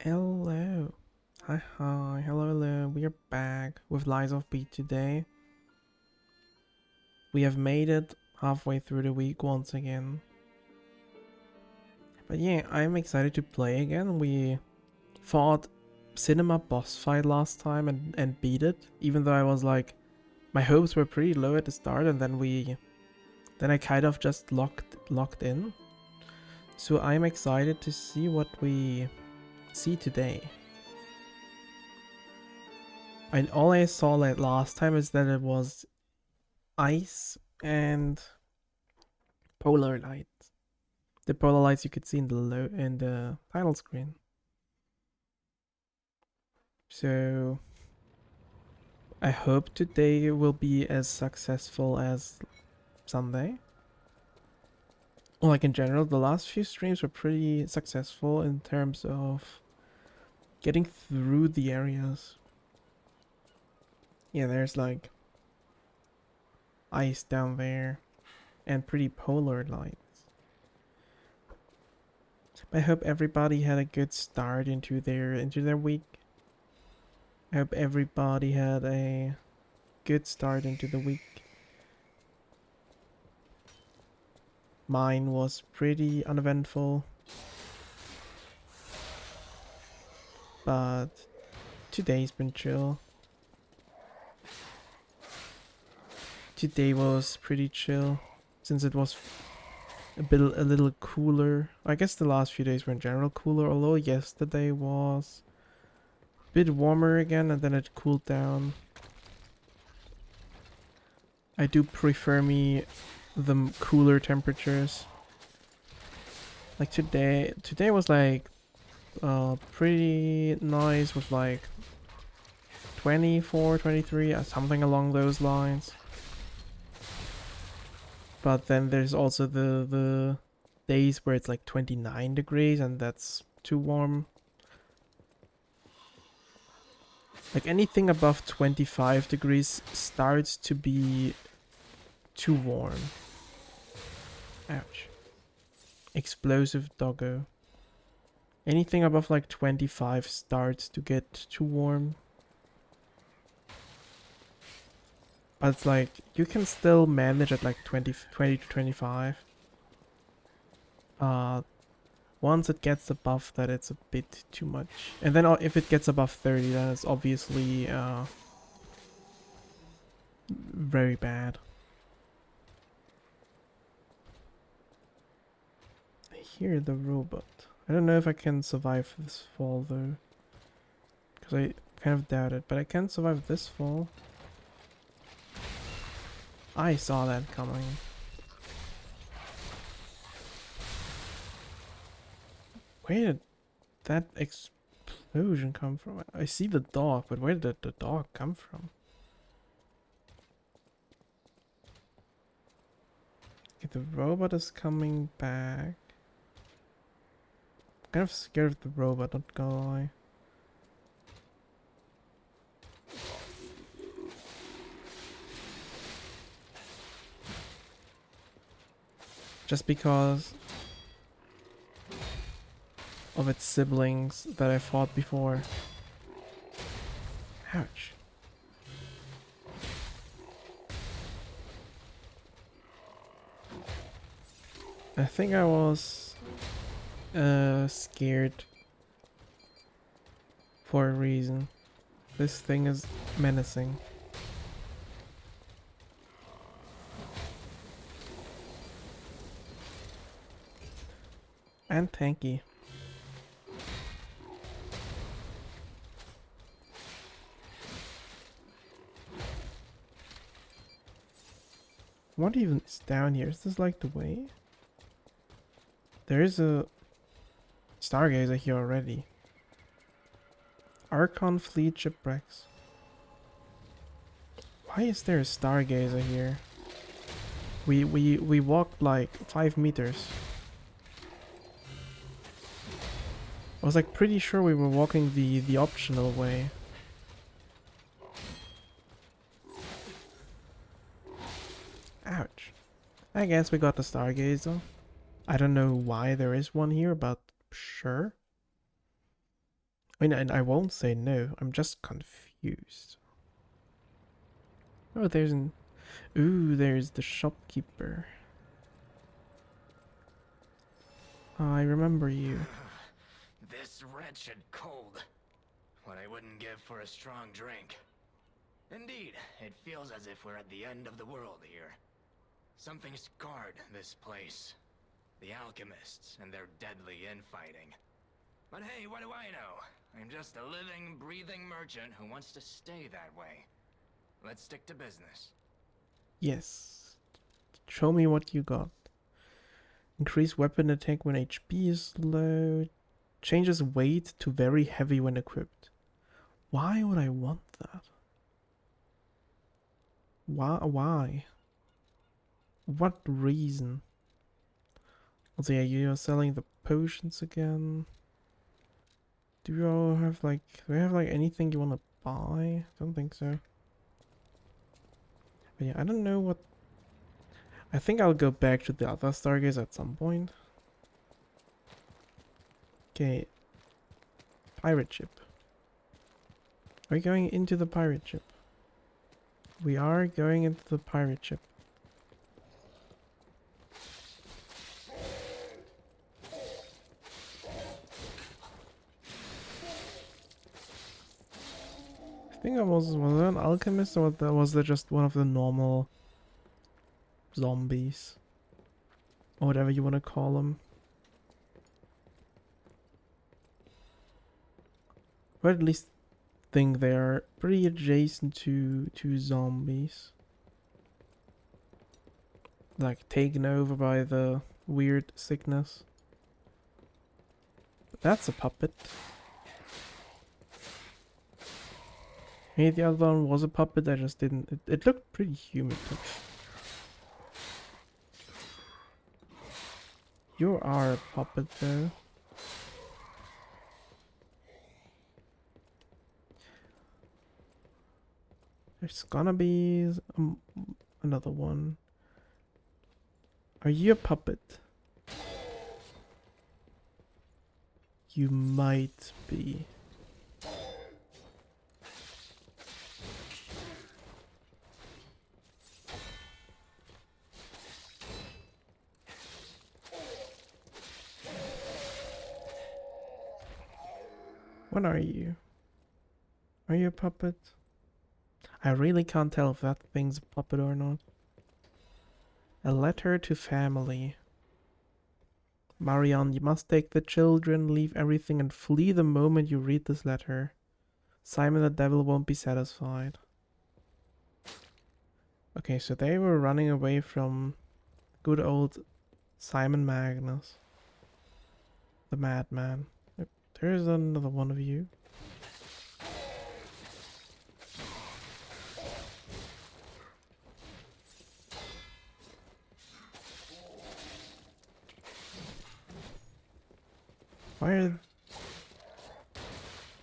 Hello. Hi. Hello. We are back with Lies of P today. We have made it halfway through the week once again. But yeah, I'm excited to play again. We fought cinema boss fight last time and beat it, even though I was like, my hopes were pretty low at the start, and then I kind of just locked in. So I'm excited to see what we see today. And all I saw like last time is that it was ice and polar lights. The polar lights you could see in the title screen. So I hope today will be as successful as Sunday. Well, like in general, the last few streams were pretty successful in terms of getting through the areas. Yeah, there's like ice down there and pretty polar lights. I hope everybody had a good start into their week. I hope everybody had a good start into the week. Mine was pretty uneventful, but today's been chill. Today was pretty chill since it was a little cooler. I guess the last few days were in general cooler, although yesterday was a bit warmer again and then it cooled down. I do prefer the cooler temperatures. Like today was like pretty nice with like 24, 23, something along those lines. But then there's also the days where it's like 29 degrees and that's too warm. Like anything above 25 degrees starts to be too warm. Ouch. Explosive doggo. Anything above like 25 starts to get too warm. But it's like, you can still manage at like 20 to 25. Once it gets above that, it's a bit too much. And then if it gets above 30, then it's obviously very bad. I hear the robot. I don't know if I can survive this fall though. Because I kind of doubt it. But I can survive this fall. I saw that coming. Where did that explosion come from? I see the dog, but where did the dog come from? Okay, the robot is coming back. I'm kind of scared of the robot, not gonna lie. Just because of its siblings that I fought before. Ouch. I think I was scared for a reason. This thing is menacing. And tanky. What even is down here? Is this like the way? There is a stargazer here already. Archon fleet shipwrecks. Why is there a stargazer here? We walked like 5 meters. I was like pretty sure we were walking the optional way. Ouch. I guess we got the stargazer. I don't know why there is one here, but sure. I mean, I won't say no. I'm just confused. Oh, there's an... Ooh, there's the shopkeeper. I remember you. This wretched cold. What I wouldn't give for a strong drink. Indeed, it feels as if we're at the end of the world here. Something scarred this place. The alchemists and their deadly infighting. But hey, what do I know? I'm just a living, breathing merchant who wants to stay that way. Let's stick to business. Yes. Show me what you got. Increase weapon attack when HP is low. Changes weight to very heavy when equipped. Why would I want that? Why? What reason? Also, yeah, you're selling the potions again. Do you all have like... Do we have like anything you want to buy? Don't think so. But yeah, I don't know what... I think I'll go back to the other Stargaze at some point. Okay. Pirate ship. Are we going into the pirate ship? We are going into the pirate ship. I think I was that an alchemist, or was that just one of the normal zombies? Or whatever you want to call them. Or at least think they are pretty adjacent to zombies. Like taken over by the weird sickness. That's a puppet. Maybe the other one was a puppet, I just didn't... It looked pretty human to me. You are a puppet though. There's gonna be another one. Are you a puppet? You might be. What are you? Are you a puppet? I really can't tell if that thing's a puppet or not. A letter to family. Marianne, you must take the children, leave everything, and flee the moment you read this letter. Simon the devil won't be satisfied. Okay, so they were running away from good old Simon Magnus. The madman. Yep, there's another one of you.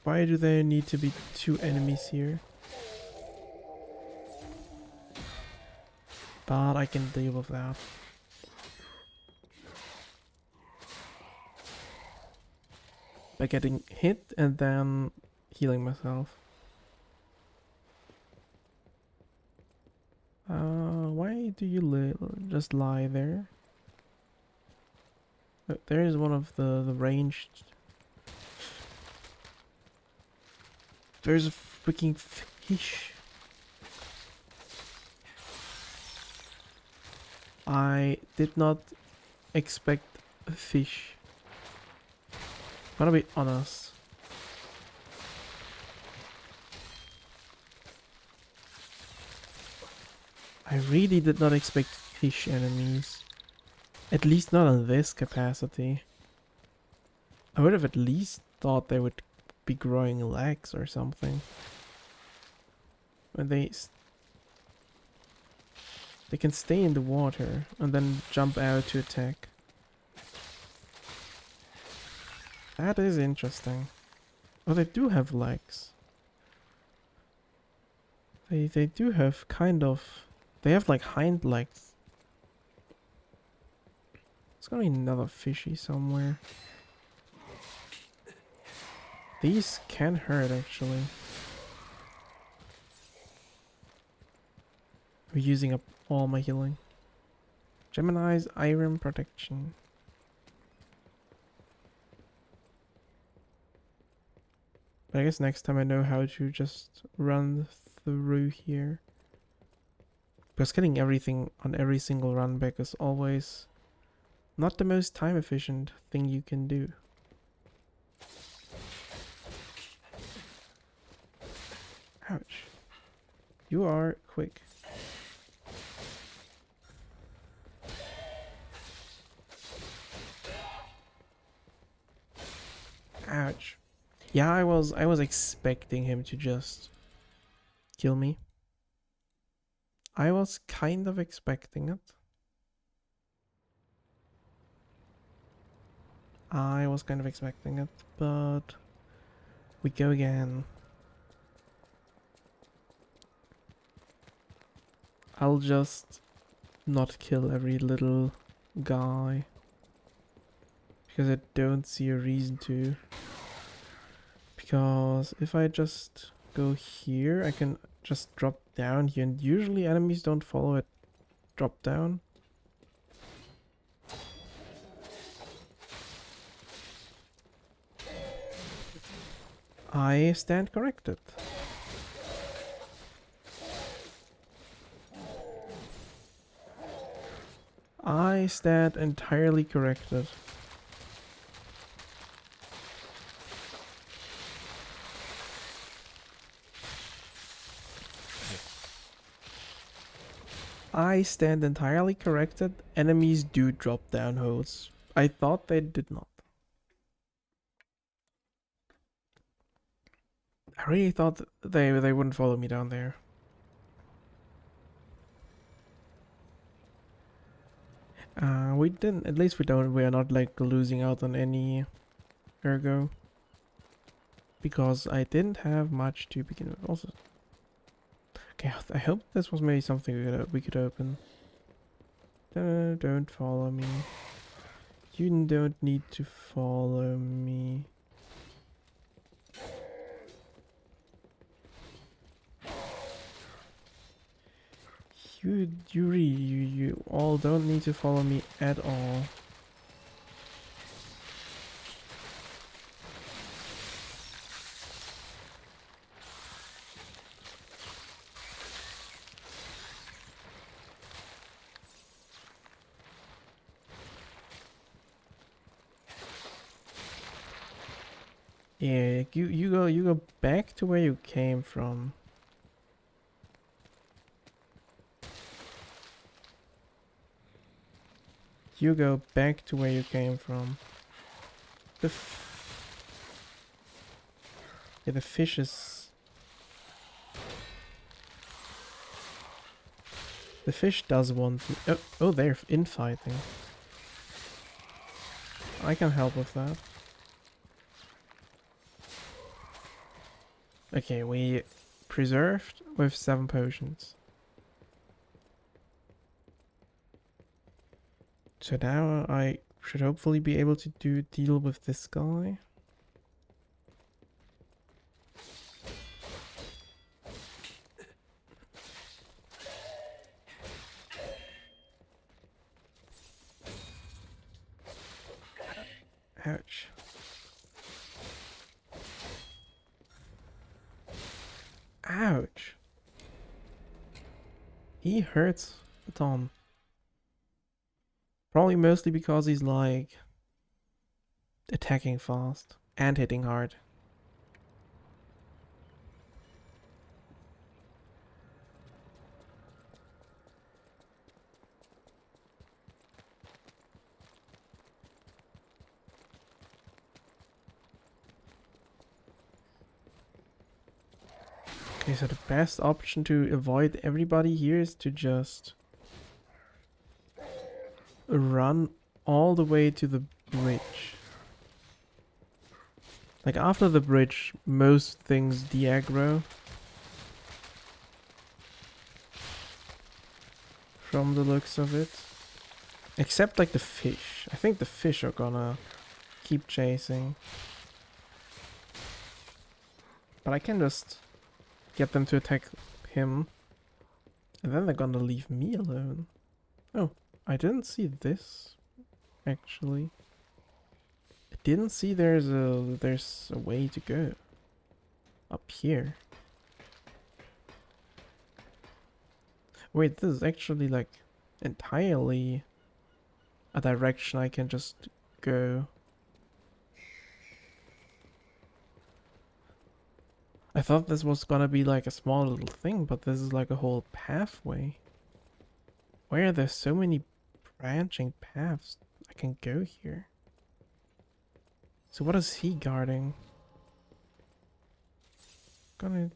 Why do there need to be two enemies here? But I can deal with that. By getting hit and then healing myself. Why do you just lie there? Oh, there is one of the ranged. There's a freaking fish. I did not expect a fish. Gotta be honest. I really did not expect fish enemies. At least not in this capacity. I would have at least thought they would be growing legs or something. When they can stay in the water and then jump out to attack. That is interesting. Oh, they do have legs. They do have kind of... They have like hind legs. There's gonna be another fishy somewhere. These can hurt actually. We're using up all my healing. Gemini's iron protection. But I guess next time I know how to just run through here. Because getting everything on every single run back is always not the most time efficient thing you can do. Ouch. You are quick. Ouch. Yeah, I was expecting him to just kill me. I was kind of expecting it. I was kind of expecting it, but we go again. I'll just not kill every little guy. Because I don't see a reason to. Because if I just go here, I can just drop down here, and usually enemies don't follow it drop down. I stand corrected. I stand entirely corrected. I stand entirely corrected. Enemies do drop down holes. I thought they did not. I really thought they wouldn't follow me down there. We didn't. At least we don't. We are not like losing out on any ergo. Because I didn't have much to begin with. Also, okay. I hope this was maybe something we could open. Don't follow me. You don't need to follow me. You all don't need to follow me at all. Yeah, you go back to where you came from. You go back to where you came from. The fish is... The fish does want... Oh, they're infighting. I can help with that. Okay, we preserved with 7 potions. So now I should hopefully be able to deal with this guy. Ouch. Ouch. He hurts a ton. Probably mostly because he's like attacking fast and hitting hard. Okay, so the best option to avoid everybody here is to just run all the way to the bridge. Like after the bridge, most things de-aggro. From the looks of it. Except like the fish. I think the fish are gonna keep chasing. But I can just get them to attack him. And then they're gonna leave me alone. Oh, I didn't see this, actually. I didn't see there's a way to go. Up here. Wait, this is actually like entirely a direction I can just go. I thought this was gonna be like a small little thing, but this is like a whole pathway. Why are there so many branching paths I can go here? So what is he guarding? Gonna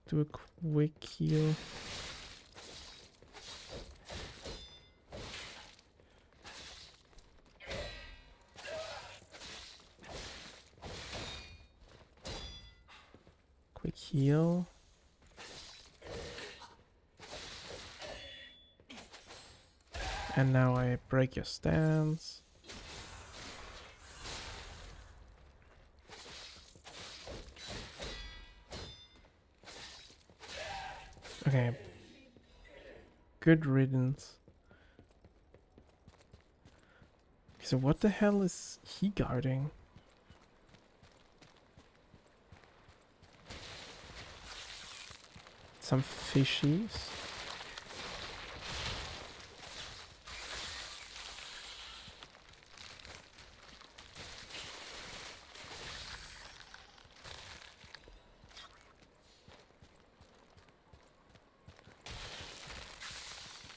do a quick heal. Quick heal. And now I break your stance. Okay. Good riddance. So what the hell is he guarding? Some fishies?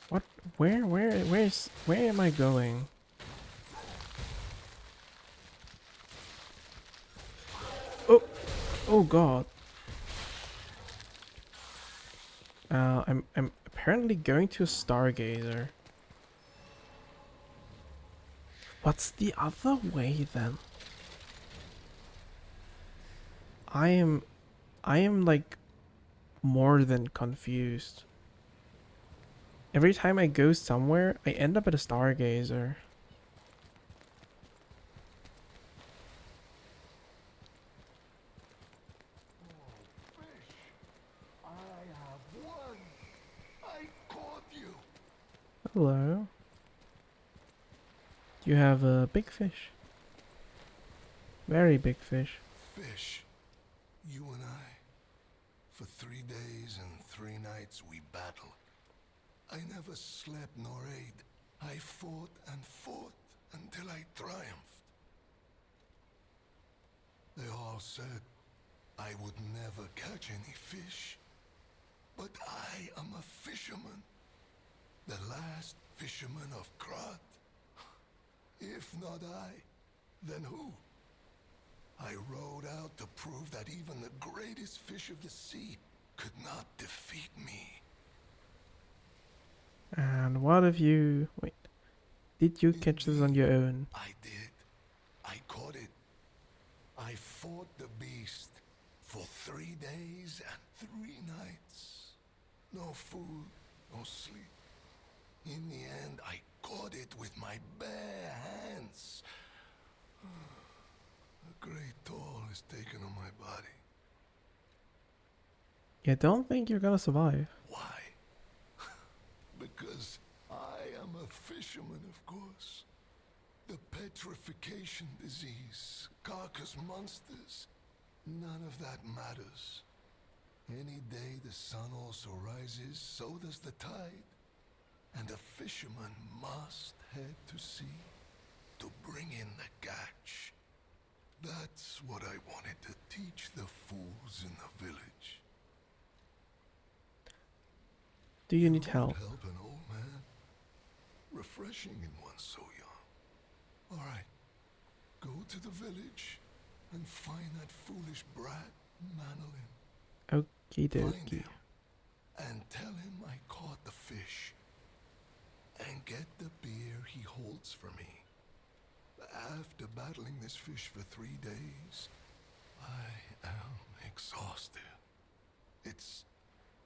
What? Where am I going? Oh, oh God. I'm apparently going to a stargazer. What's the other way then? I am like more than confused. Every time I go somewhere, I end up at a stargazer. Hello. You have a big fish. Very big fish. Fish, you and I. For 3 days and 3 nights we battled. I never slept nor ate. I fought and fought until I triumphed. They all said I would never catch any fish. But I am a fisherman. The last fisherman of Krat. If not I, then who? I rode out to prove that even the greatest fish of the sea could not defeat me. And what if you... Wait. Did you catch this on your own? I did. I caught it. I fought the beast for 3 days and 3 nights. No food, no sleep. In the end, I caught it with my bare hands. A great toll is taken on my body. You don't think you're gonna survive? Why? Because I am a fisherman, of course. The petrification disease, carcass monsters, none of that matters. Any day the sun also rises, so does the tide. And a fisherman must head to sea to bring in the catch. That's what I wanted to teach the fools in the village. Do you need Who help? would help an old man? Refreshing in one so young. All right, go to the village and find that foolish brat, Manolin. Okie Find dokie. him and tell him I caught the fish. And get the beer he holds for me. After battling this fish for 3 days, I am exhausted. It's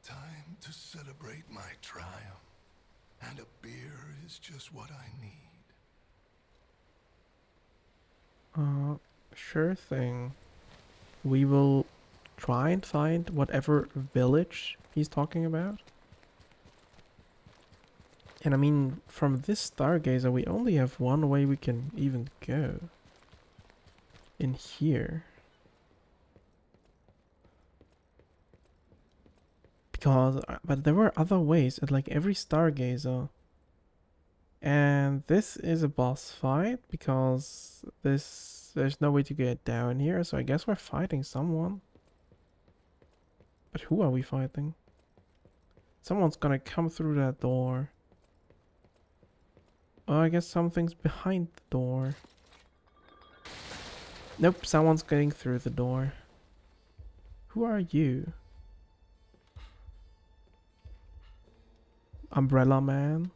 time to celebrate my triumph. And a beer is just what I need. Sure thing. We will try and find whatever village he's talking about. And I mean, from this stargazer, we only have one way we can even go. In here. Because, but there were other ways at like every stargazer. And this is a boss fight because there's no way to get down here, so I guess we're fighting someone. But who are we fighting? Someone's gonna come through that door. Oh, I guess something's behind the door. Nope, someone's getting through the door. Who are you? Umbrella Man?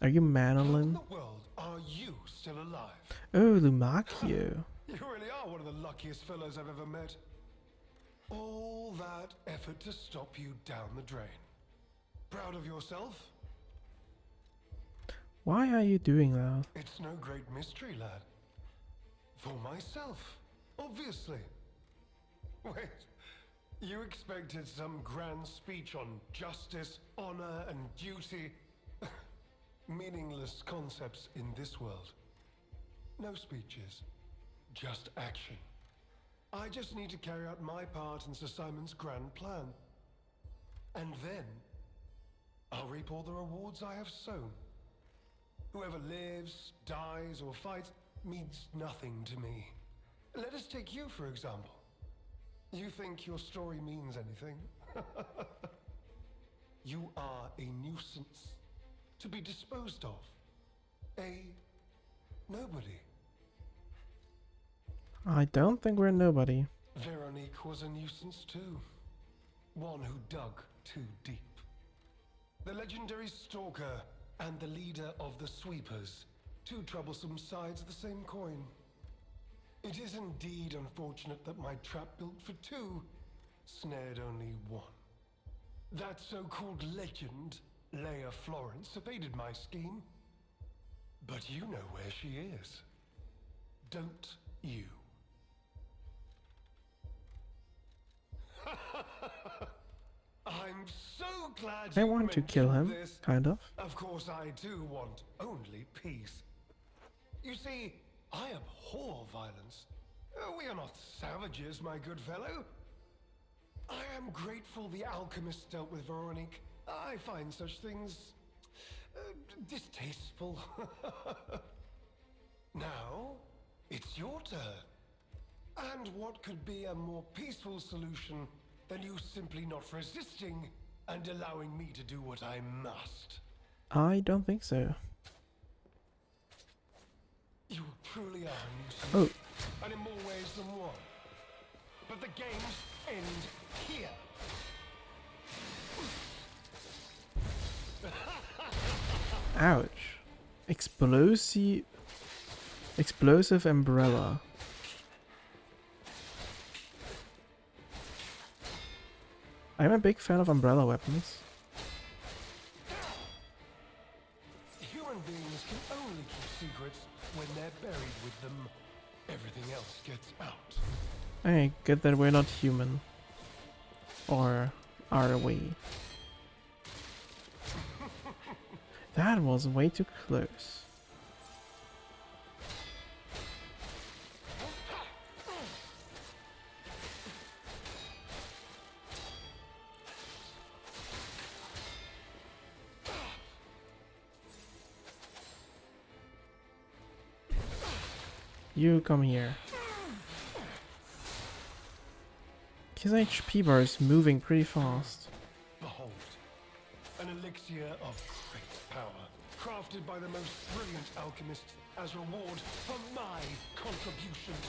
Are you How in Manolin? the world are you still alive? Oh, Lumakio. You really are one of the luckiest fellows I've ever met. All that effort to stop you down the drain. Proud of yourself? Why are you doing that? It's no great mystery, lad. For myself, obviously. Wait, you expected some grand speech on justice, honor, and duty? Meaningless concepts in this world. No speeches, just action. I just need to carry out my part in Sir Simon's grand plan. And then, I'll reap all the rewards I have sown. Whoever lives, dies, or fights means nothing to me. Let us take you, for example. You think your story means anything? You are a nuisance, to be disposed of. A nobody. I don't think we're nobody. Veronique was a nuisance too. One who dug too deep. The legendary stalker and the leader of the sweepers. Two troublesome sides of the same coin. It is indeed unfortunate that my trap built for two snared only one. That so-called legend, Leia Florence, evaded my scheme. But you know where she is. Don't you? I'm so glad I you want to kill mentioned him, this. kind of. Of course I do want only peace. You see, I abhor violence. We are not savages, my good fellow. I am grateful the alchemist dealt with Veronique. I find such things distasteful. Now, it's your turn. And what could be a more peaceful solution than you simply not resisting and allowing me to do what I must? I don't think so. You truly are a nuisance. Oh, And in more ways than one. But the games end here. ouch. Explosive umbrella. I'm a big fan of umbrella weapons. Human beings can only keep secrets when they're buried with them. Everything else gets out. Hey, good that we're not human. Or are we? That was way too close. You come here. His HP bar is moving pretty fast. Behold, an elixir of great power, crafted by the most brilliant alchemists as reward for my contributions.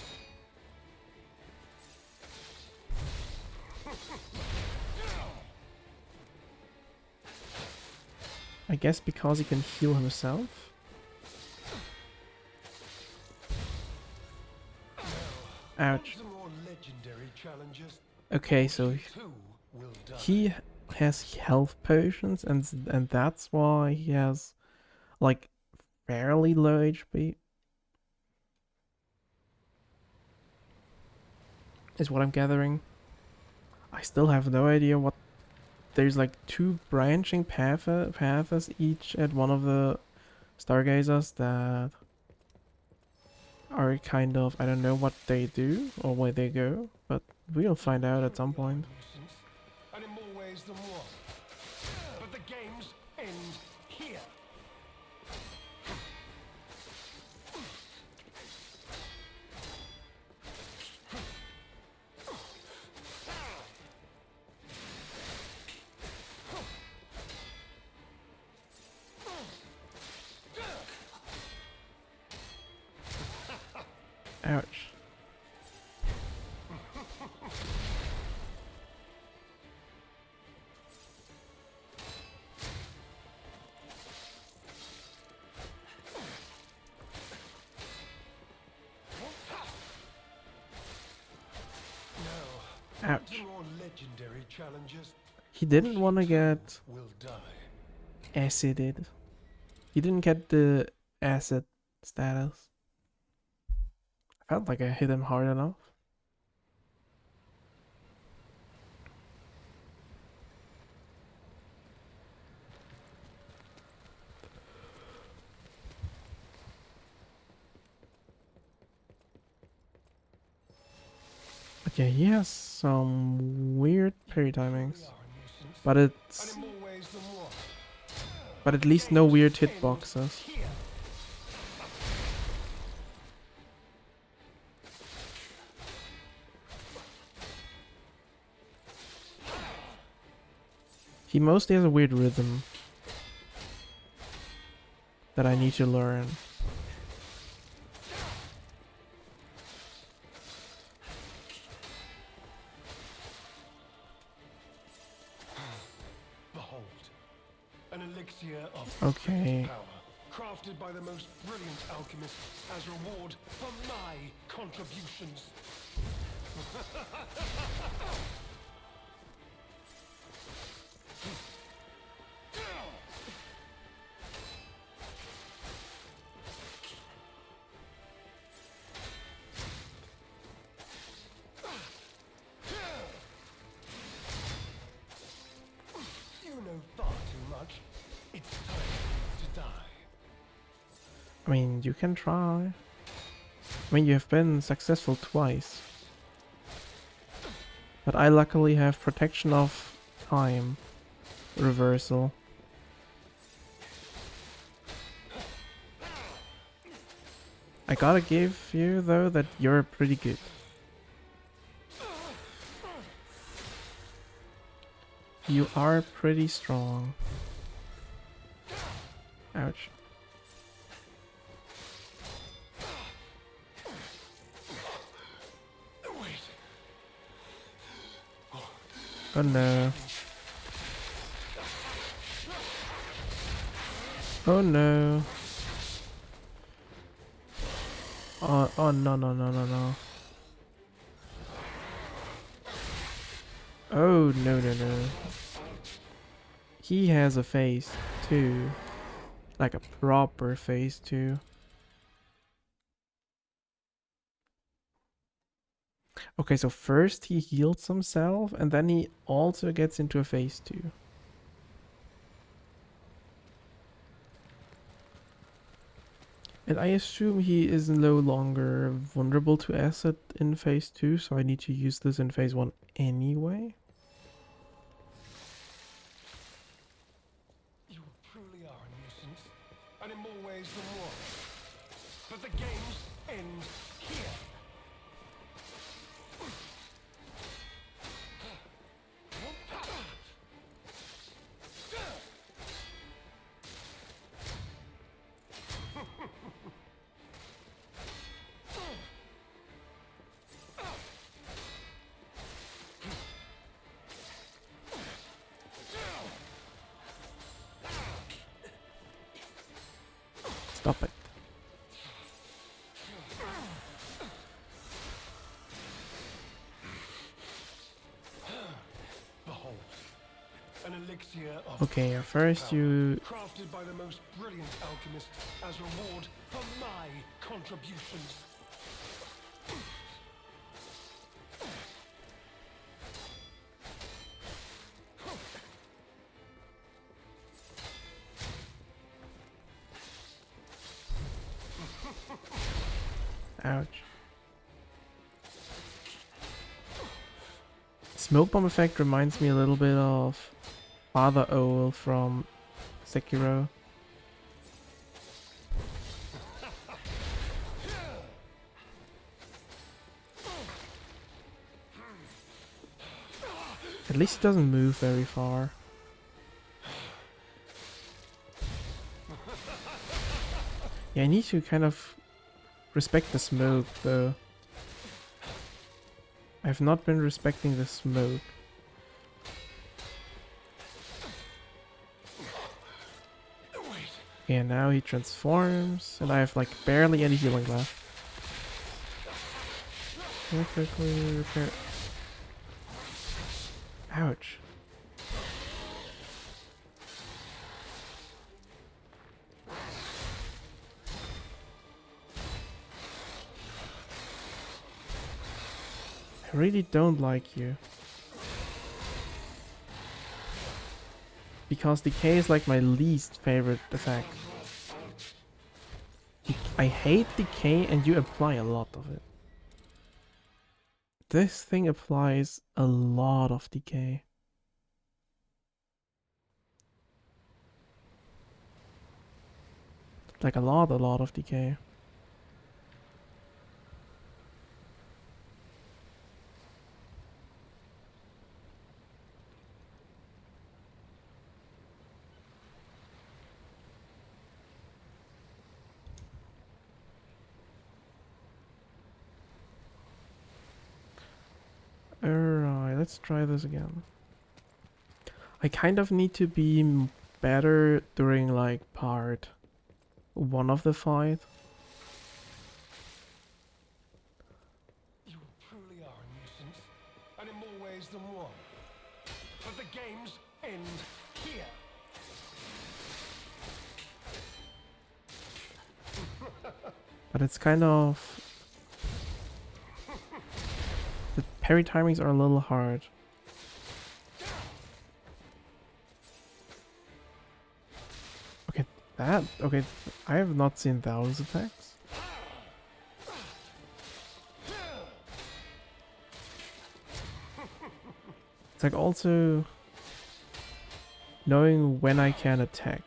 I guess because he can heal himself? Ouch. Some more legendary challenges. Okay, so Two will die. he has health potions and that's why he has like fairly low HP. is what I'm gathering. I still have no idea what. There's like 2 branching paths each at one of the stargazers that are kind of, I don't know what they do or where they go, but we'll find out at some point. And in more ways than one. But the games end here. Ouch. Ouch. More legendary challenges He didn't want to get will die. acided. He didn't get the acid status. I felt like I hit him hard enough. Okay, he has some weird parry timings, but it's And in more ways than one. but at least no weird hitboxes. Here. He mostly has a weird rhythm that I need to learn. Behold, an elixir of Okay. power, crafted by the most brilliant alchemists as reward for my contributions. You know far too much. It's time to die. I mean, you can try. I mean, you have been successful twice. But I luckily have protection of time reversal. I gotta give you, though, that you're pretty good. You are pretty strong. Ouch. Wait. Oh no. Oh no. Oh no no no no no. Oh no no no. He has a face too. Like a proper face too. Okay, so first he heals himself and then he also gets into a phase 2. And I assume he is no longer vulnerable to acid in phase 2, so I need to use this in phase 1 anyway. You truly are a nuisance, and in more ways than one. But the games end here. Stop it. Behold, an elixir of Okay, first you... crafted by the most brilliant alchemists as reward for my contributions. Ouch. Smoke bomb effect reminds me a little bit of Father Owl from Sekiro. At least he doesn't move very far. Yeah, I need to kind of respect the smoke though. I have not been respecting the smoke. Yeah, now he transforms, and I have like barely any healing left. Quickly repair. Ouch. I really don't like you. Because decay is like my least favorite effect. I hate decay and you apply a lot of it. This thing applies a lot of decay. Like a lot of decay. Alright, let's try this again. I kind of need to be better during like part 1 of the fight. You truly are a nuisance, and in more ways than one. But the games end here. But it's kind of... The parry timings are a little hard. Okay, that... Okay, I have not seen those attacks. It's like also... knowing when I can attack.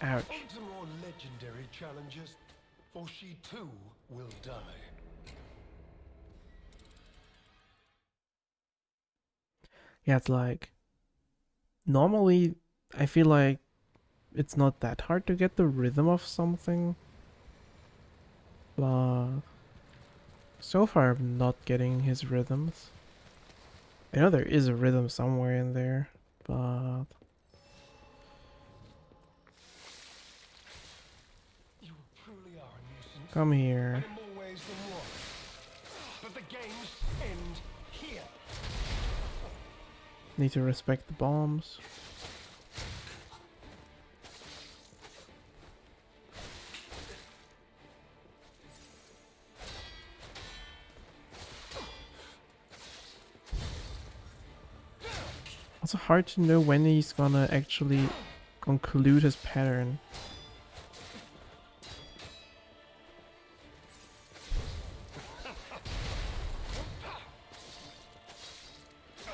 Ouch. On to more legendary challenges, for she too will die. Yeah, it's like... Normally, I feel like it's not that hard to get the rhythm of something. But... So far, I'm not getting his rhythms. I know there is a rhythm somewhere in there, but... You truly are a nuisance. Come here. And in more ways than one. But the games end here. Need to respect the bombs. Also hard to know when he's gonna actually conclude his pattern.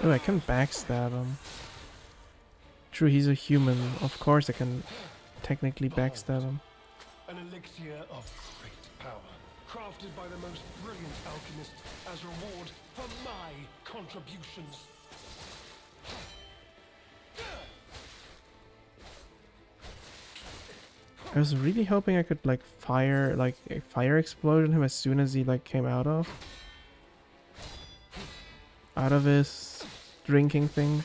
Oh, I can backstab him. True, he's a human. Of course I can technically backstab him. An elixir of great power, crafted by the most brilliant alchemist as reward for my contributions. I was really hoping I could like fire like a fire explode on him as soon as he like came out of his drinking thing.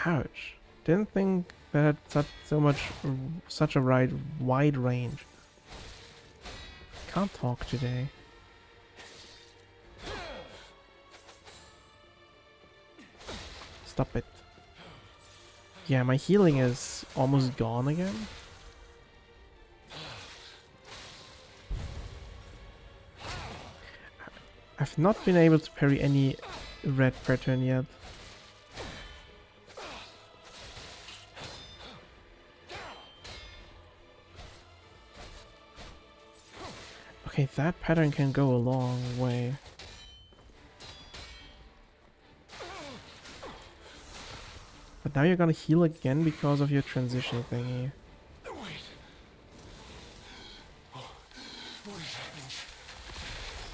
Ouch. Didn't think that had such a wide range. Can't talk today. Stop it. Yeah, my healing is almost gone again. I've not been able to parry any red pattern yet. Okay, that pattern can go a long way. But now you're gonna heal again because of your transition thingy.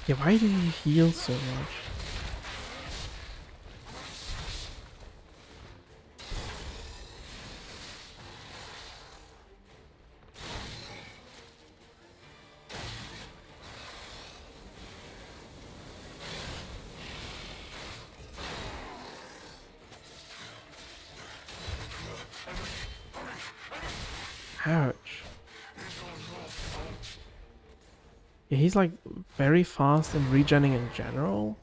Yeah, why do you heal so much? Ouch. Yeah, he's like very fast in regenning in general.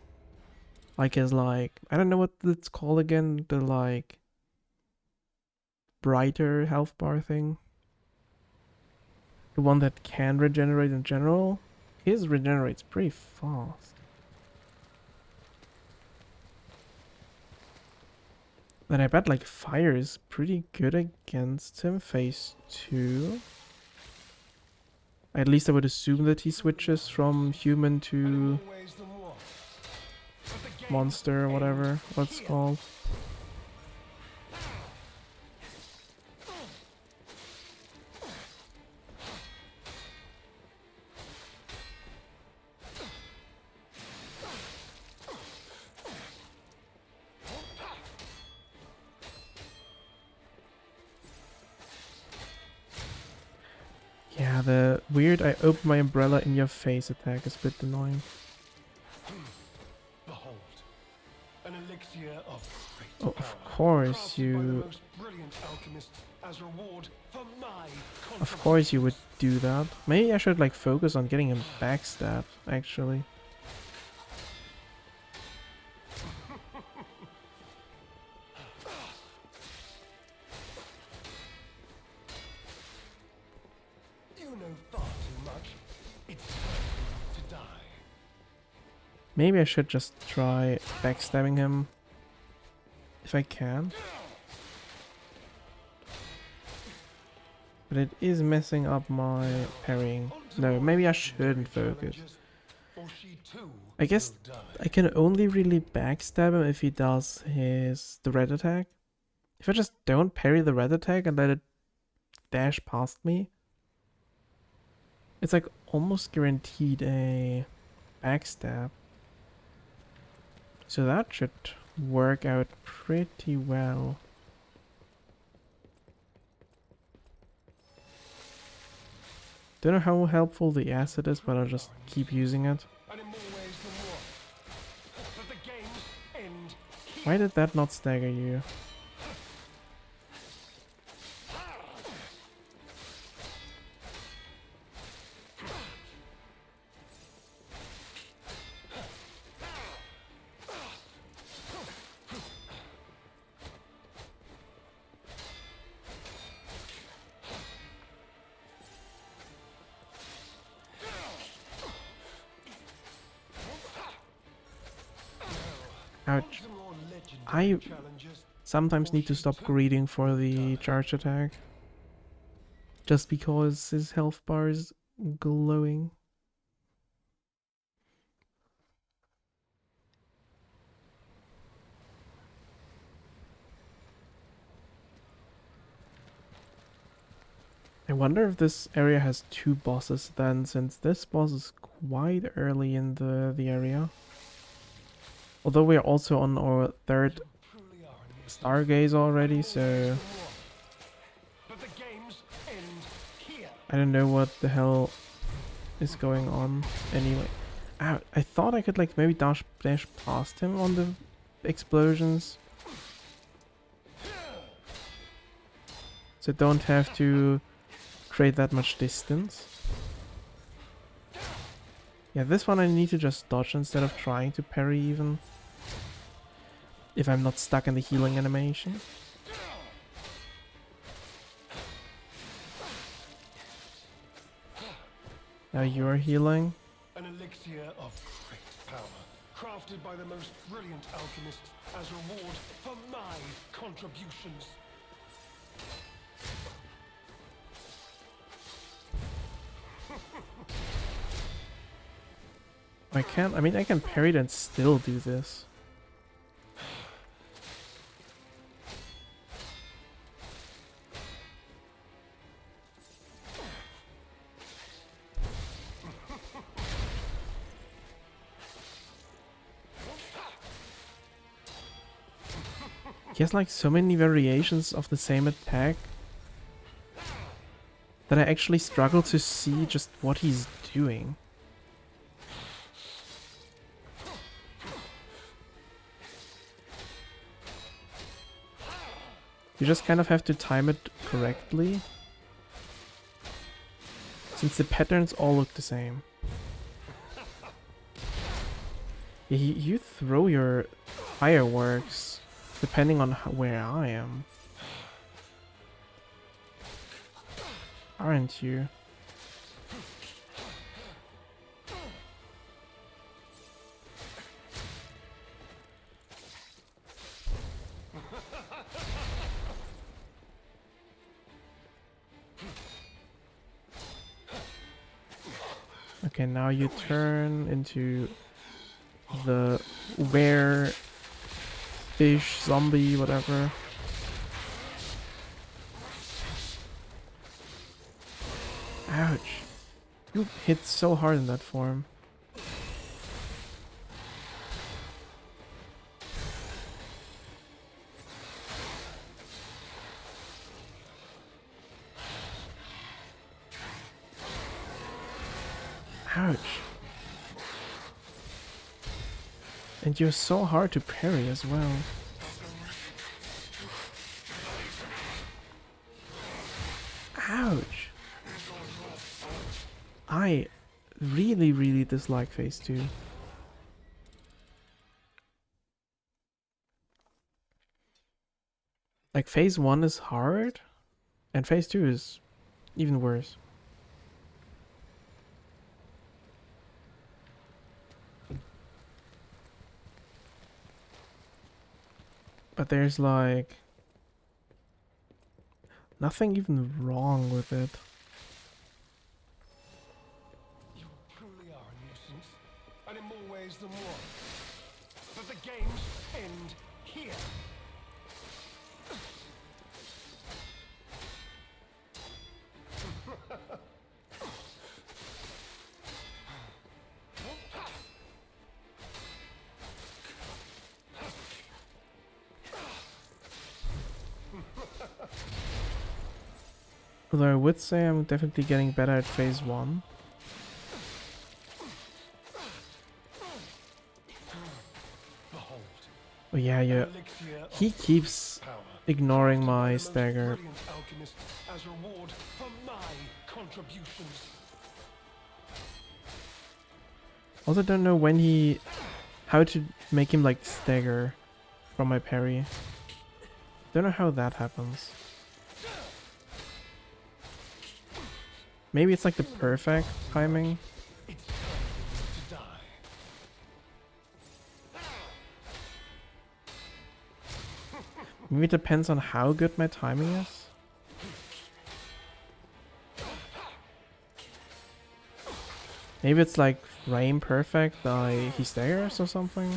Like his like, I don't know what it's called again, the like brighter health bar thing. The one that can regenerate in general. His regenerates pretty fast. And I bet like fire is pretty good against him, phase 2. At least I would assume that he switches from human to monster or whatever, what's called. Yeah, the weird I open my umbrella in your face attack is a bit annoying. Behold, an elixir of great Oh, power, of course crafted by the you... most brilliant alchemist as reward for my Of course you would do that. Maybe I should like focus on getting him backstabbed, actually. You know far too much. It's time for you to die. Maybe I should just try backstabbing him. If I can. But it is messing up my parrying. No, maybe I shouldn't focus. I guess I can only really backstab him if he does the red attack. If I just don't parry the red attack and let it dash past me, it's like almost guaranteed a backstab. So that should work out pretty well. Don't know how helpful the acid is, but I'll just keep using it. Why did that not stagger you? Ouch. I sometimes need to stop greeting for the charge attack. Just because his health bar is glowing. I wonder if this area has 2 bosses then, since this boss is quite early in the area. Although we are also on our 3rd Stargaze already, so I don't know what the hell is going on anyway. Ow, I thought I could like maybe dash past him on the explosions. So don't have to create that much distance. Yeah, this one I need to just dodge instead of trying to parry even. If I'm not stuck in the healing animation. Now you're healing. An elixir of great power, crafted by the most brilliant alchemists as reward for my contributions. I mean, I can parry it and still do this. He has like so many variations of the same attack that I actually struggle to see just what he's doing. You just kind of have to time it correctly, since the patterns all look the same. Yeah, you throw your fireworks depending on where I am. Aren't you? Okay, now you turn into the were fish zombie, whatever. Ouch. You hit so hard in that form. Ouch. And you're so hard to parry as well. Ouch. I really dislike phase 2. Like phase 1 is hard and phase 2 is even worse. But there's like nothing even wrong with it. You truly are a nuisance, and in more ways than one. But the games end here. Although I would say I'm definitely getting better at phase 1. Behold, Oh yeah, yeah. elixir of He keeps power. ignoring Crafted by my the most stagger. brilliant alchemist as reward for my contributions. Also don't know how to make him like stagger from my parry. Don't know how that happens. Maybe it's like the perfect timing. It's time for you to die. Maybe it depends on how good my timing is. Maybe it's like frame perfect by he staggers or something.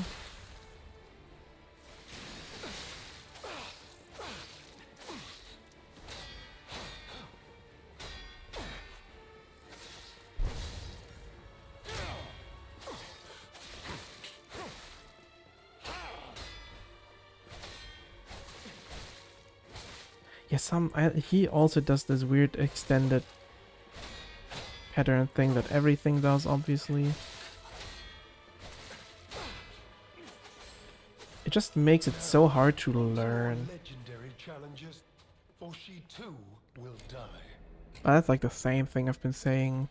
Yeah, he also does this weird extended pattern thing that everything does, obviously. It just makes it so hard to learn. Legendary challenges, for she too will die. But that's like the same thing I've been saying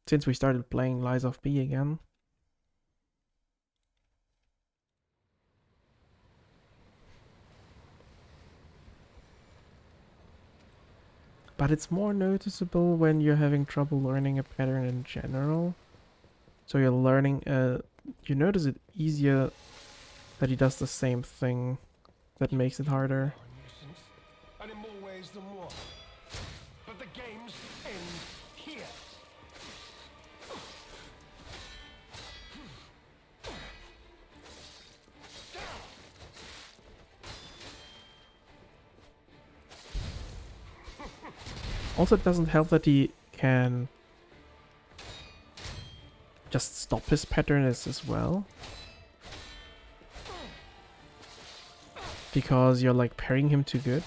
since we started playing Lies of P again. But it's more noticeable when you're having trouble learning a pattern in general. So you're learning a you notice it easier that he does the same thing that makes it harder. Are a nuisance, and in more ways than one. But the games end here. Also, it doesn't help that he can just stop his patterns as well. Because you're like parrying him too good.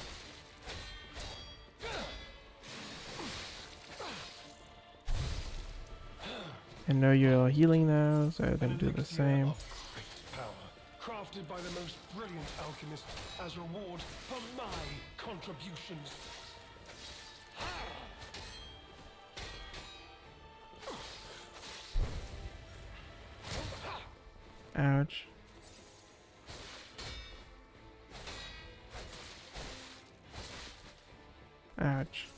And now you're healing now, so I'm gonna do the same. Power, crafted by the most brilliant alchemist as reward for my contributions. Ouch. Ouch.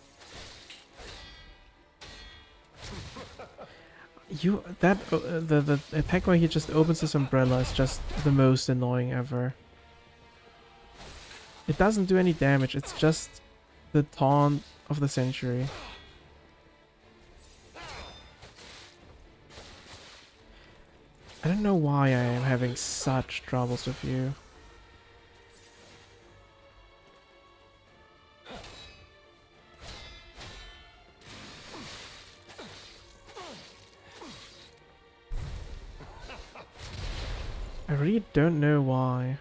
The attack where he just opens his umbrella is just the most annoying ever. It doesn't do any damage, it's just the taunt of the century. I don't know why I am having such troubles with you. I really don't know why.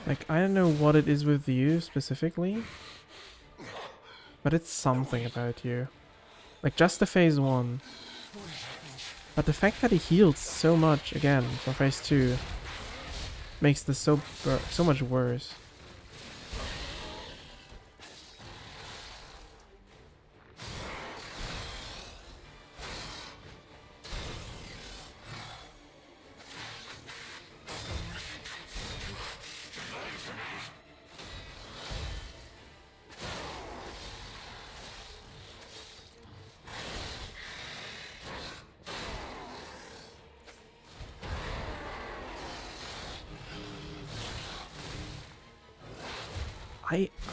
Like, I don't know what it is with you specifically, but it's something about you. Like, just the phase 1. But the fact that he healed so much again for phase 2 makes this so much worse.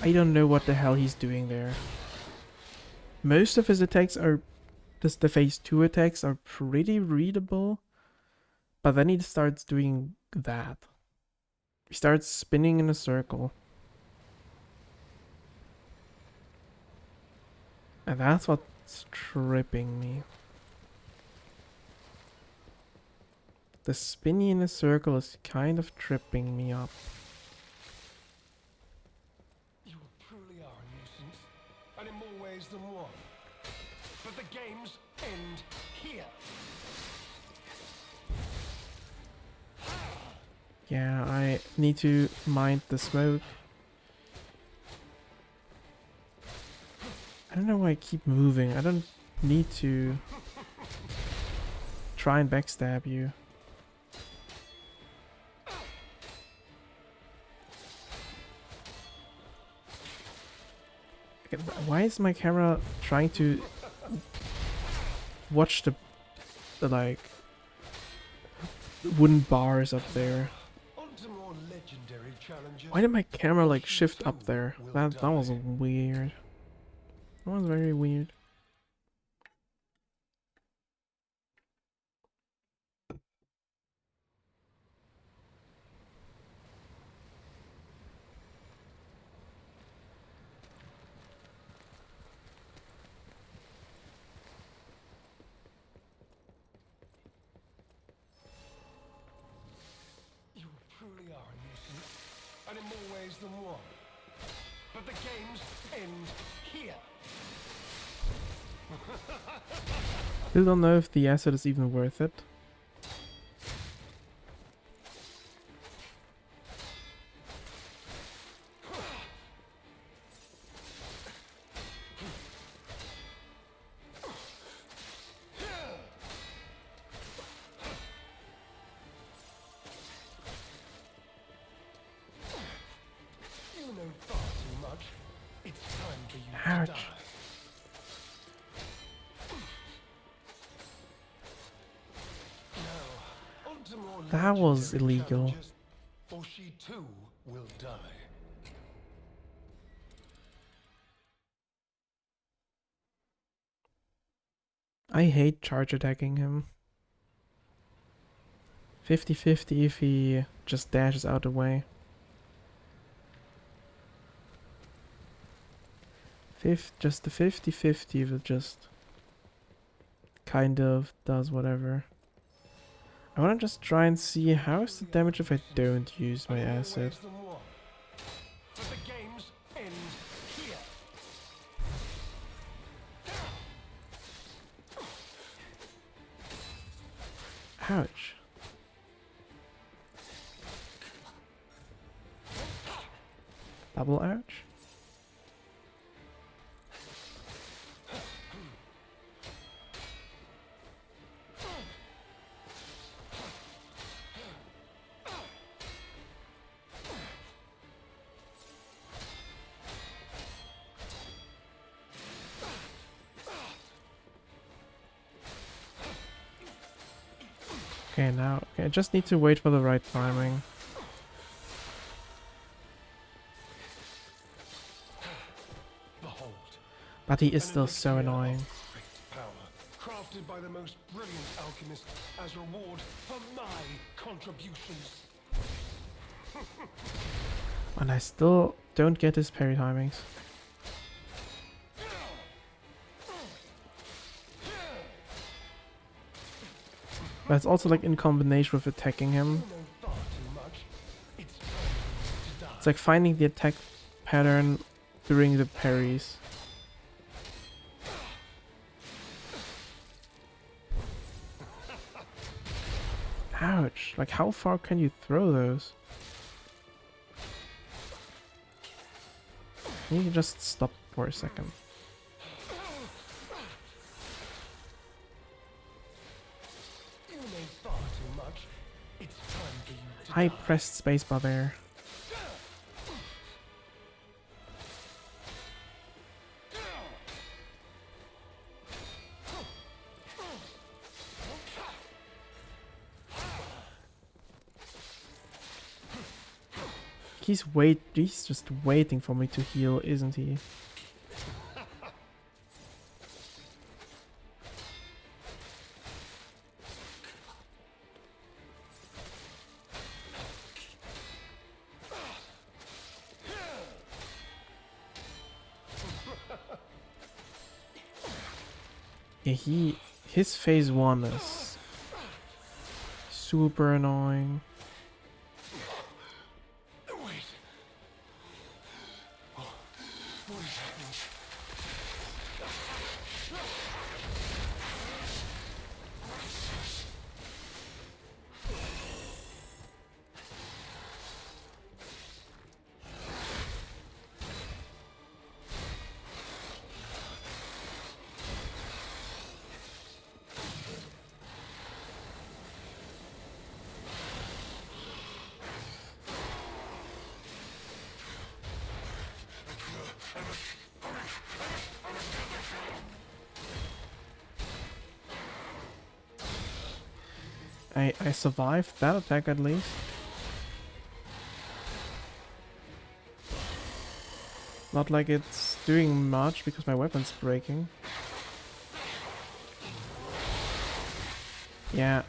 I don't know what the hell he's doing there. Most of his attacks are, just the phase 2 attacks are pretty readable, but then he starts doing that. He starts spinning in a circle. And that's what's tripping me. The spinning in a circle is kind of tripping me up. And in more ways than one. But the games end here. Yeah, I need to mind the smoke. I don't know why I keep moving. I don't need to try and backstab you. Why is my camera trying to watch the like wooden bars up there? Why did my camera like shift up there? That was weird. That was very weird. And in more ways than one. But the games end here. Still don't know if the asset is even worth it. Ouch. die. Now, on to more That was legendary illegal. challenges, or she too will die. I hate charge attacking him. 50-50 if he just dashes out the way. Just the 50-50 if it just kind of does whatever. I wanna just try and see how is the damage if I don't use my And in more acid. ways than one. But the games end here. Ouch. Double ouch? Okay, now I just need to wait for the right timing. Behold. But he is An still so elixir of annoying. great power, crafted by the most brilliant alchemist as reward for my contributions. And I still don't get his parry timings. But it's also like in combination with attacking him. You know far too much. It's time for you to die. It's like finding the attack pattern during the parries. Ouch, like how far can you throw those? You can just stop for a second. You know far too much. It's time for you to I die. pressed spacebar there. He's just waiting for me to heal, isn't he? Yeah, his phase 1 is super annoying. Wait. What is happening? I survived that attack at least. Not like it's doing much because my weapon's breaking. Yeah.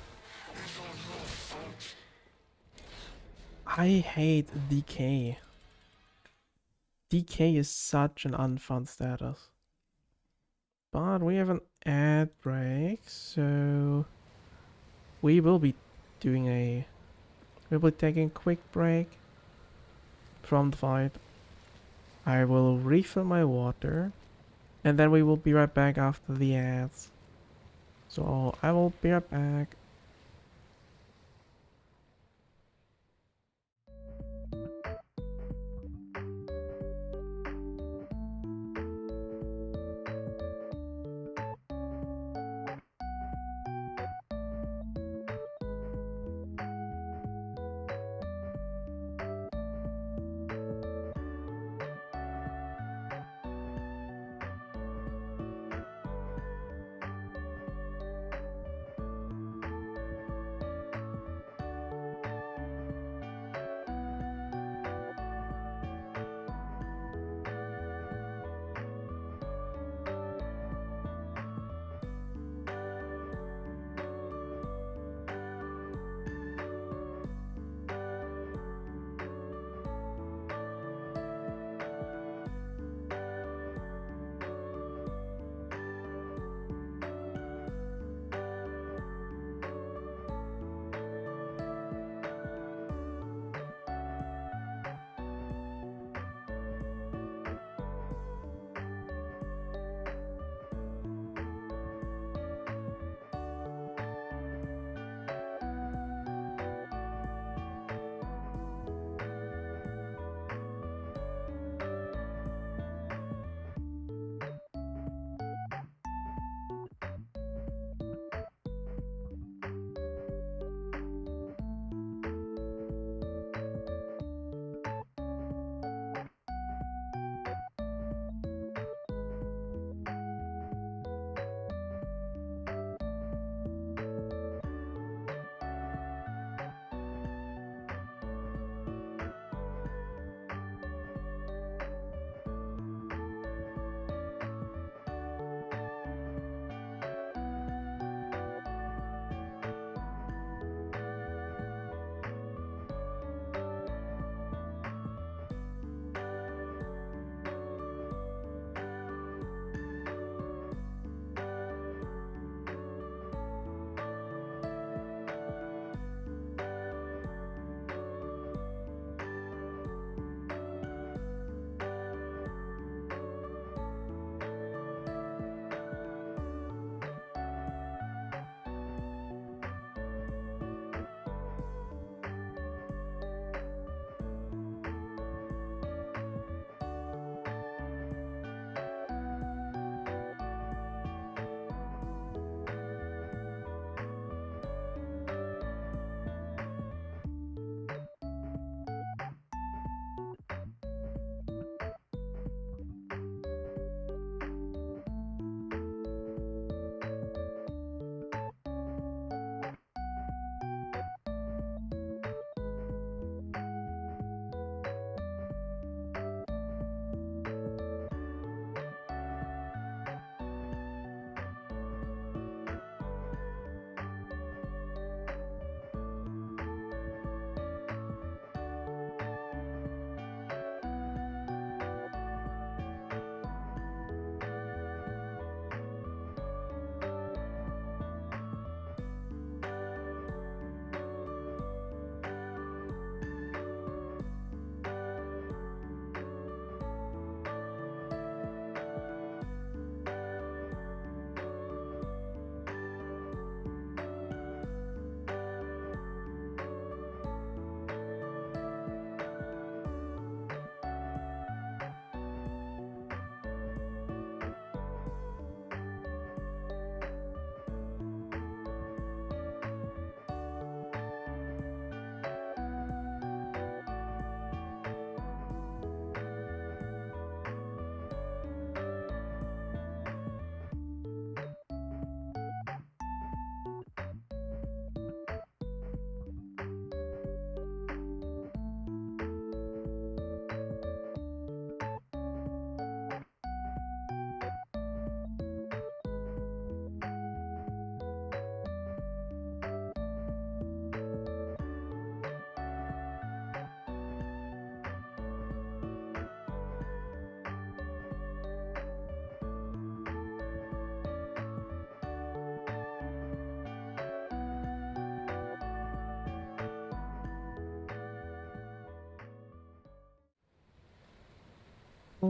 I hate DK. DK is such an unfun status. But we have an ad break, so we will be we'll be taking a quick break from the fight. I will refill my water, and then we will be right back after the ads. So I will be right back.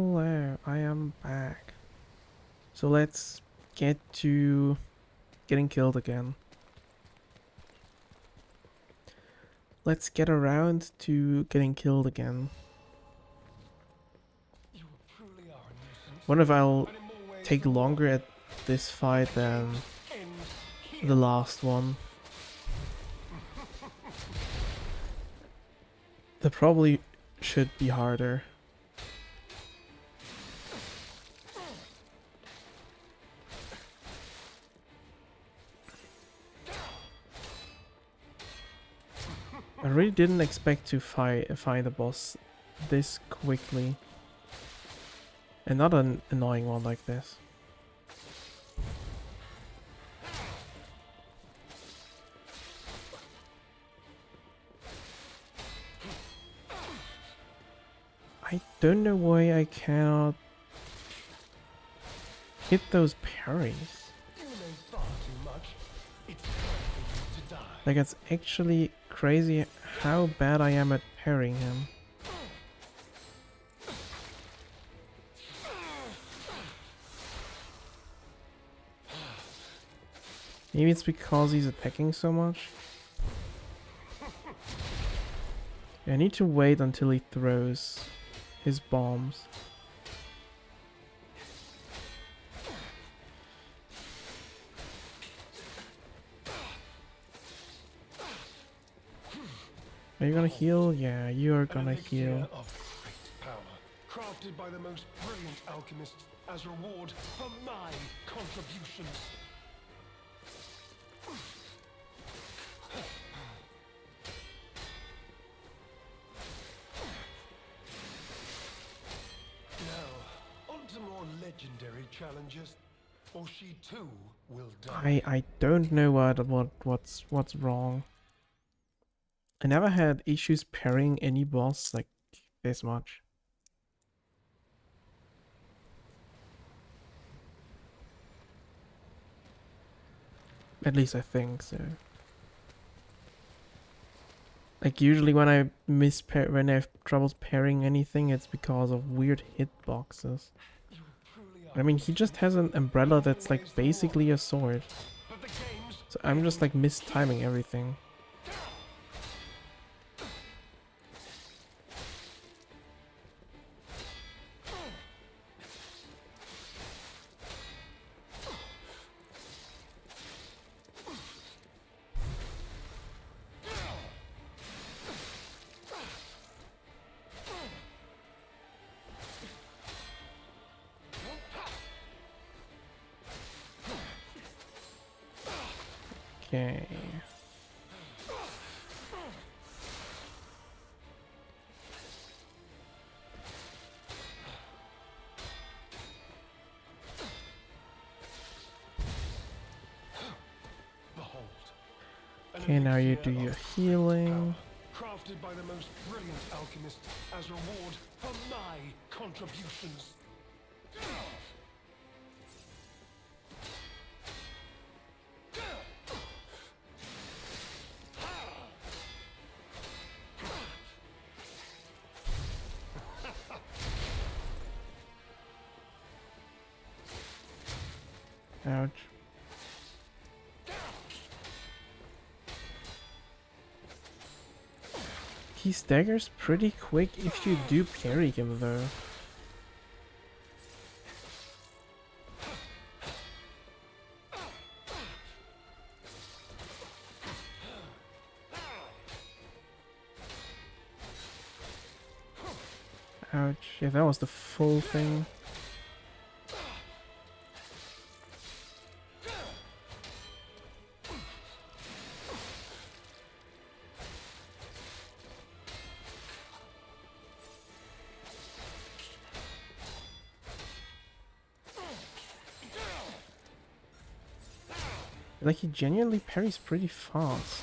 Hello, I am back. So let's get to getting killed again. Let's get around to getting killed again. You truly are a nuisance. Wonder if I'll And in more ways take than one. longer at this fight than End here. the last one. That probably should be harder. I really didn't expect to find a boss this quickly. And not an annoying one like this. I don't know why I cannot hit those parries. You know far too much. It's time for you to die. Like, it's actually crazy how bad I am at parrying him. Maybe it's because he's attacking so much. I need to wait until he throws his bombs. Are you gonna heal? Yeah, you are gonna heal. Of great power, crafted by the most brilliant alchemists as reward for my contributions. Now, on to more legendary challenges, or she too will die. I don't know what's wrong. I never had issues parrying any boss like this much. At least I think so. Like usually when I when I have troubles parrying anything, it's because of weird hitboxes. You truly are. I mean, he just has an umbrella that's like basically a sword. But the games So I'm just like mistiming everything. Okay. behold. An Okay, now you do elixir your of healing. power, crafted by the most brilliant alchemists as reward for my contributions. Ouch. He staggers pretty quick if you do parry him though. Ouch. Yeah, that was the full thing. Like, he genuinely parries pretty fast.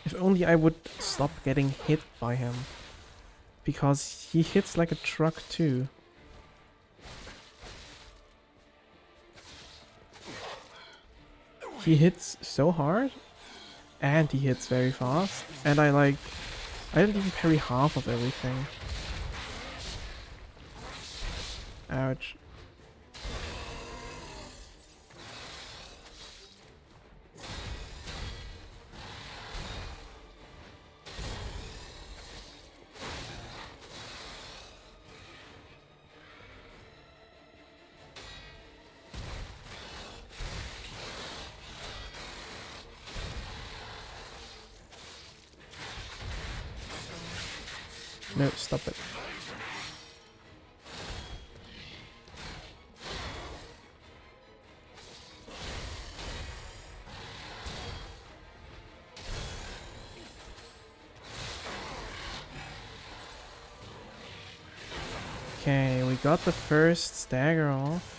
If only I would stop getting hit by him. Because he hits like a truck too. He hits so hard, and he hits very fast, and I didn't even parry half of everything. Ouch. No, stop it. Okay, we got the first stagger off.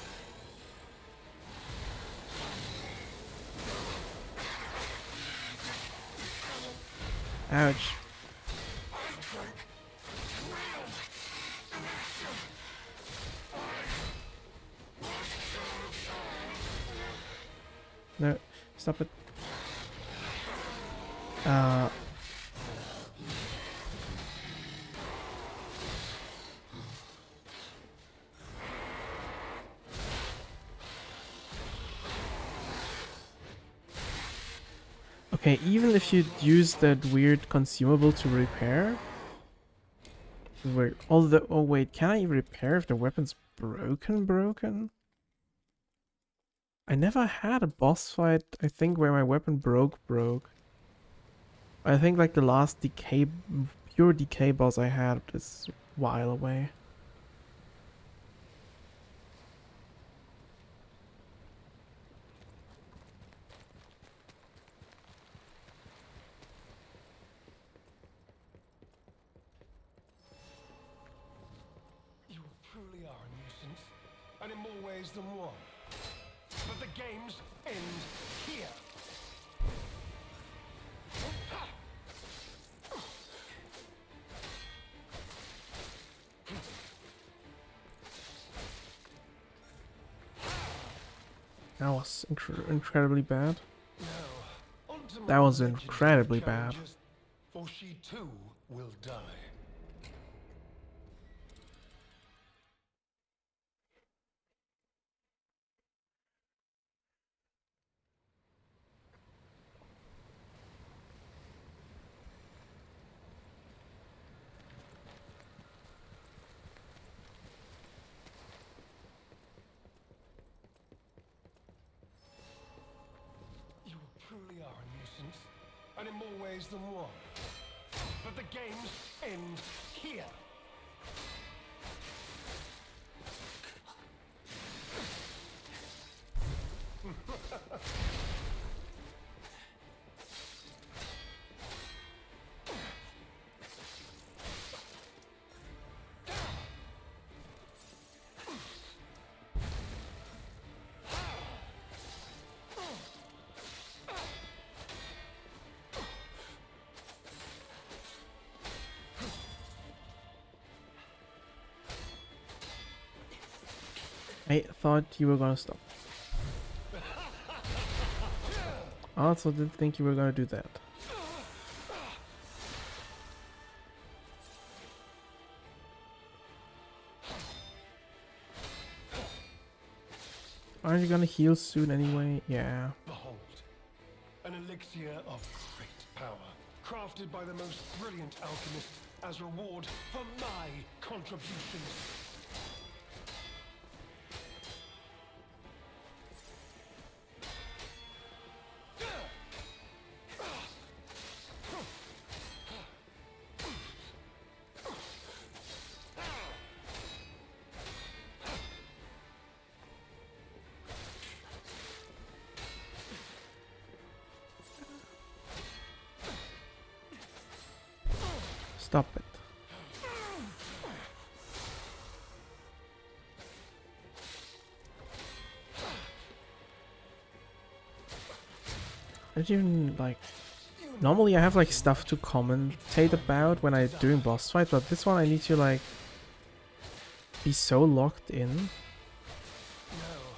Ouch. No, stop it. Okay, even if you use that weird consumable to repair. Wait, although, oh wait, can I repair if the weapon's broken? I never had a boss fight, I think, where my weapon broke. I think like the last decay, pure decay boss I had is a while away. You truly are a nuisance, and in more ways than one. But the games end here. That was incredibly bad. Now, on to That my was legendary incredibly bad. challenges, for she too will die. You truly are a nuisance, and in more ways than one. But the games end here. I thought you were gonna stop. I also didn't think you were gonna do that. Aren't you gonna heal soon anyway? Yeah. Behold, an elixir of great power, crafted by the most brilliant alchemists as reward for my contributions. Stop it. I don't even like. Normally I have like stuff to commentate about when I'm doing boss fights, but this one I need to like be so locked in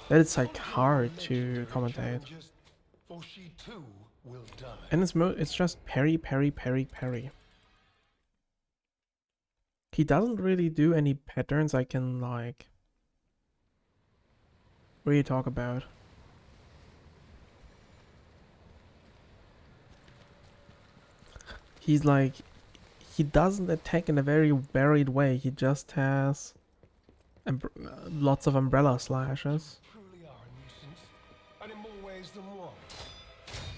that it's like hard to commentate. For she too will die. And it's just parry. He doesn't really do any patterns I can like really talk about. He's like, he doesn't attack in a very varied way. He just has lots of umbrella slashes. Truly are a nuisance, and in more ways than one.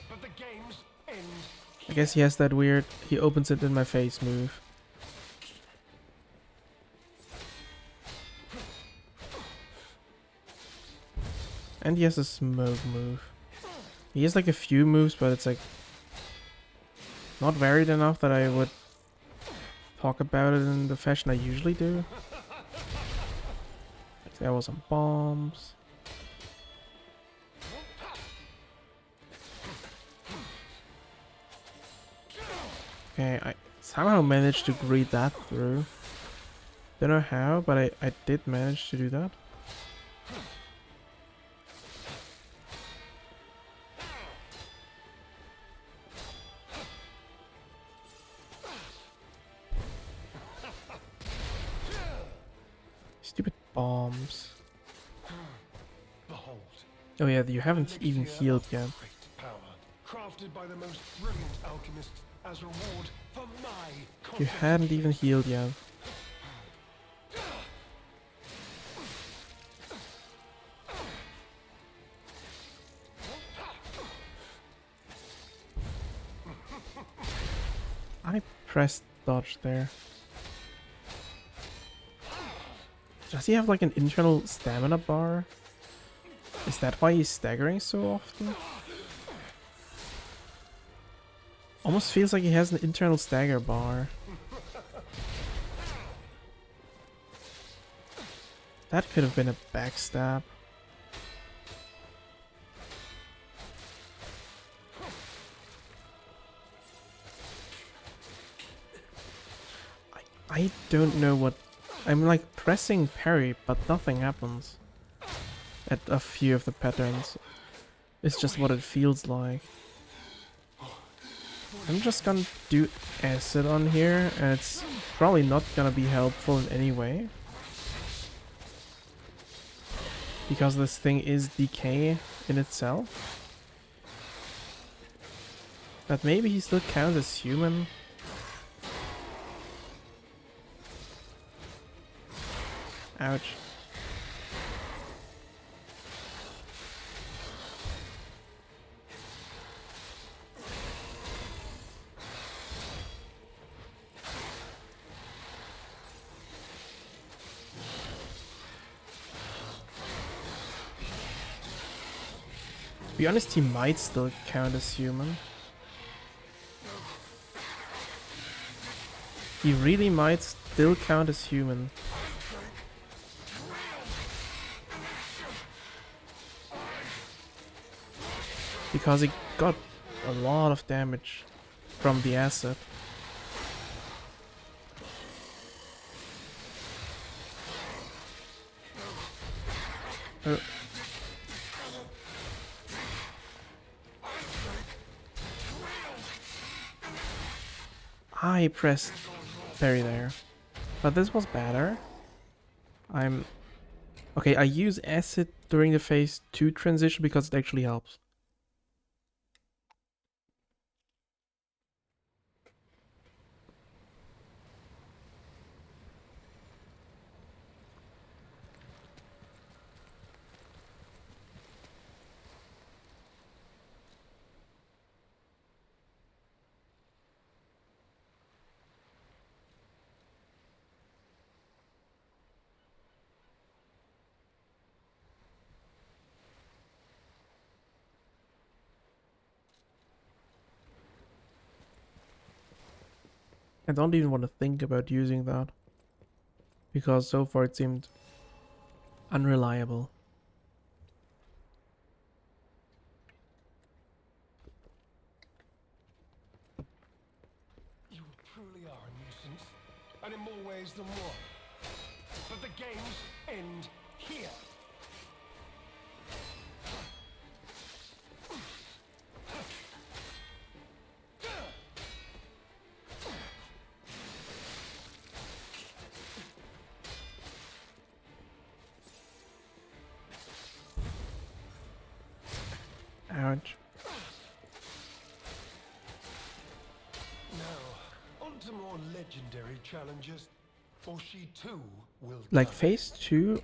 But the games end. I guess he has that weird, he opens it in my face move. And he has a smoke move. He has like a few moves, but it's like not varied enough that I would talk about it in the fashion I usually do. There was some bombs. Okay, I somehow managed to greet that through. Don't know how, but I did manage to do that. Stupid bombs. Behold. Oh yeah, you haven't even elixir healed of yet. great power, crafted by the most brilliant alchemists as reward for my You hadn't even healed yet. I pressed dodge there. Does he have like an internal stamina bar? Is that why he's staggering so often? Almost feels like he has an internal stagger bar. That could have been a backstab. I don't know what... I'm like pressing parry, but nothing happens. At a few of the patterns. It's just what it feels like. I'm just gonna do acid on here, and it's probably not gonna be helpful in any way. Because this thing is decay in itself. But maybe he still counts as human. Ouch. To be honest, he might still count as human. He really might still count as human. Because he got a lot of damage from the acid. I pressed parry there. But this was better. Okay, I use acid during the phase 2 transition because it actually helps. I don't even want to think about using that. Because so far it seemed unreliable. You truly are a nuisance, and in more ways than one. But the games end here. Ouch. Now, on to more legendary challenges, or she too will Like die. phase 2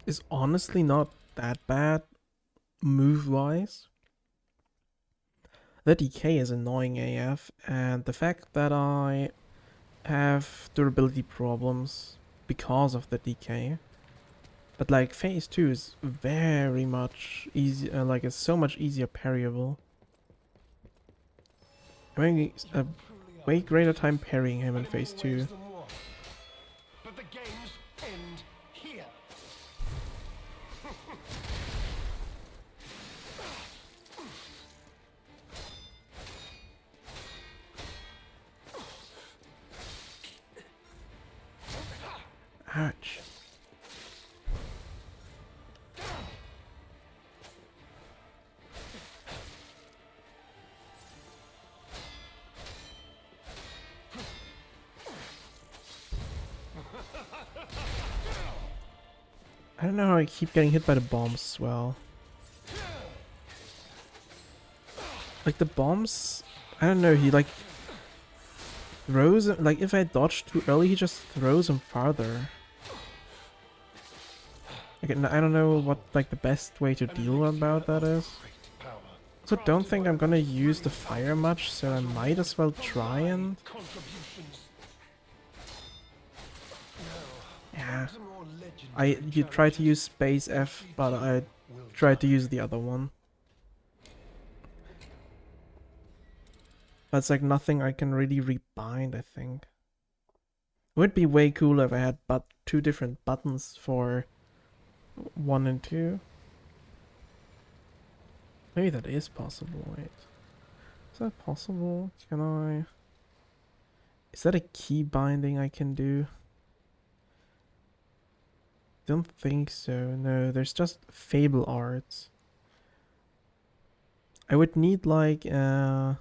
is honestly not that bad move-wise. The DK is annoying AF, and the fact that I have durability problems because of the DK. But like phase 2 is very much easy, like it's so much easier parryable. I'm having a way greater time parrying him in phase 2. But the games end here. Ouch. I don't know how I keep getting hit by the bombs as well. Like the bombs, I don't know, he like throws it, like if I dodge too early he just throws him farther. Like, I don't know what like the best way to deal about that is. Also don't think I'm gonna use the fire much, so I might as well try and... Yeah. You try to use space F, but I tried to use the other one. But it's like nothing I can really rebind, I think. It would be way cooler if I had but 2 different buttons for 1 and 2. Maybe that is possible, wait. Is that possible? Can I... Is that a key binding I can do? Don't think so. No, there's just Fable Arts. I would need like yeah,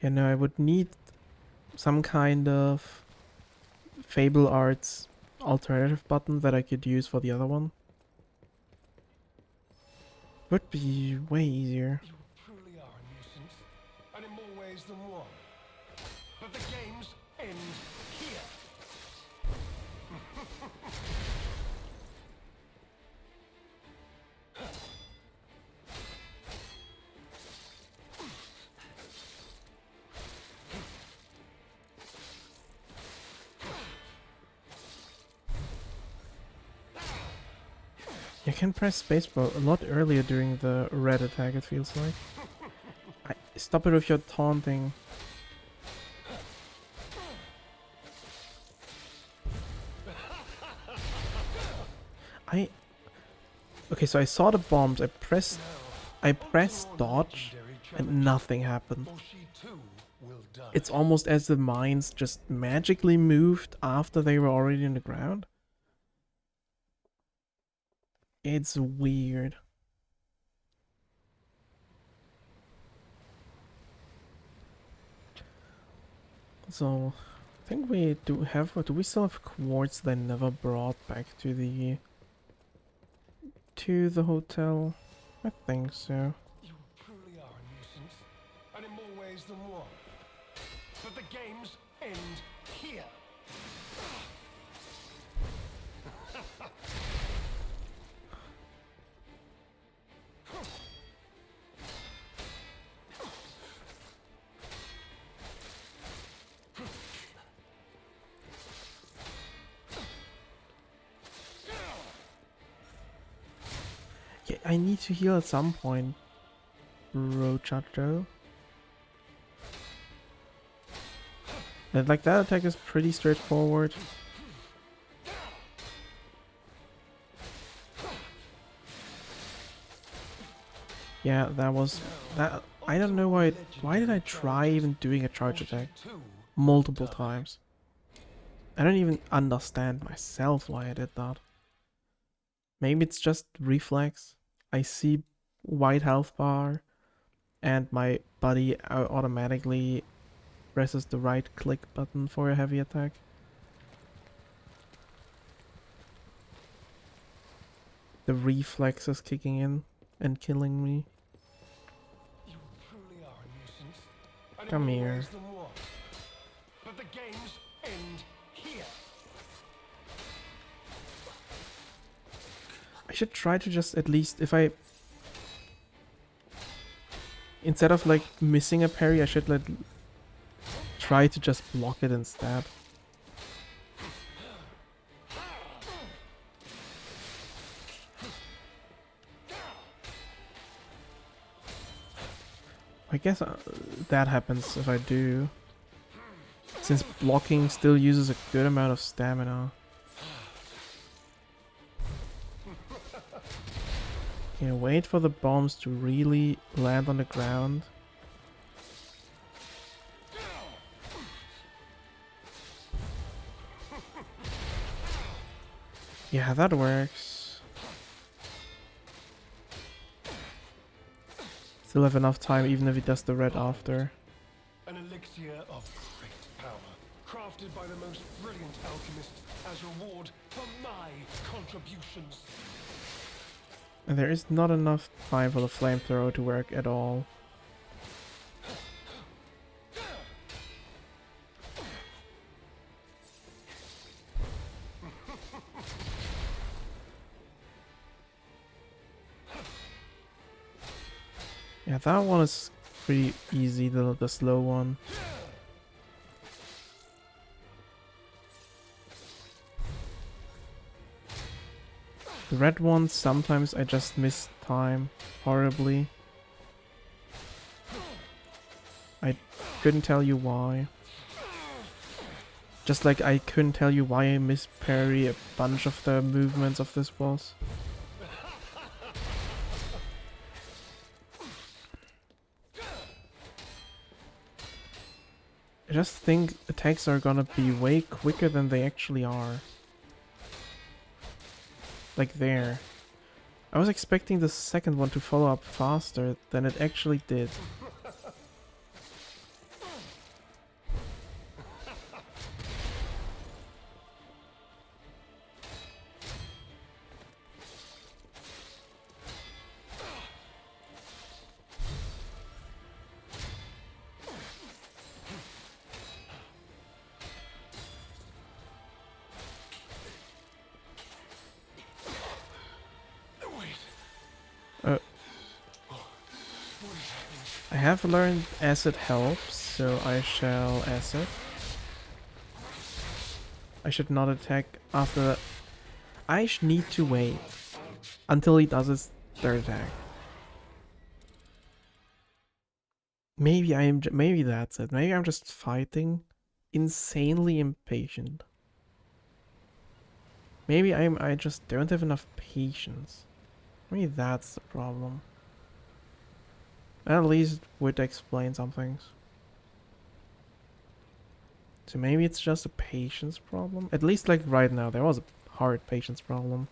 no, I would need some kind of Fable Arts alternative button that I could use for the other one. Would be way easier. You truly are a nuisance, and in more ways than one. But the games end here. You can press spacebar a lot earlier during the red attack, it feels like. Stop it with your taunting. Okay, so I saw the bombs, I pressed dodge and nothing happened. It's almost as the mines just magically moved after they were already in the ground. It's weird. So, I think we do we still have quartz they never brought back to the hotel? I think so. You truly are a nuisance, and in more ways than one. But the games end here. Yeah, I need to heal at some point, Rochacho. Like that attack is pretty straightforward. Yeah, that was that. I don't know why. Why did I try even doing a charge attack multiple times? I don't even understand myself why I did that. Maybe it's just reflex. I see white health bar, and my buddy automatically presses the right click button for a heavy attack. the reflexes kicking in and killing me. You truly are a nuisance. And in Come many here. ways the more. But the games end here. I should try to just at least, if I... Instead of like missing a parry, I should like try to just block it instead. I guess that happens if I do. Since blocking still uses a good amount of stamina. Okay, wait for the bombs to really land on the ground. Yeah, that works. Still have enough time even if he does the red after. An elixir of great power, crafted by the most brilliant alchemist as reward for my contributions. And there is not enough time for the flamethrower to work at all. Yeah, that one is pretty easy, the slow one. The red one, sometimes I just miss time horribly. I couldn't tell you why. Just like I couldn't tell you why I missed parry a bunch of the movements of this boss. I just think attacks are gonna be way quicker than they actually are. Like there. I was expecting the second one to follow up faster than it actually did. I have learned acid helps, so I shall acid. I should not attack after that. I need to wait until he does his third attack. Maybe maybe that's it. Maybe I'm just fighting insanely impatient. Maybe I just don't have enough patience. Maybe that's the problem. At least would explain some things. So maybe it's just a patience problem? At least like right now, there was a hard patience problem.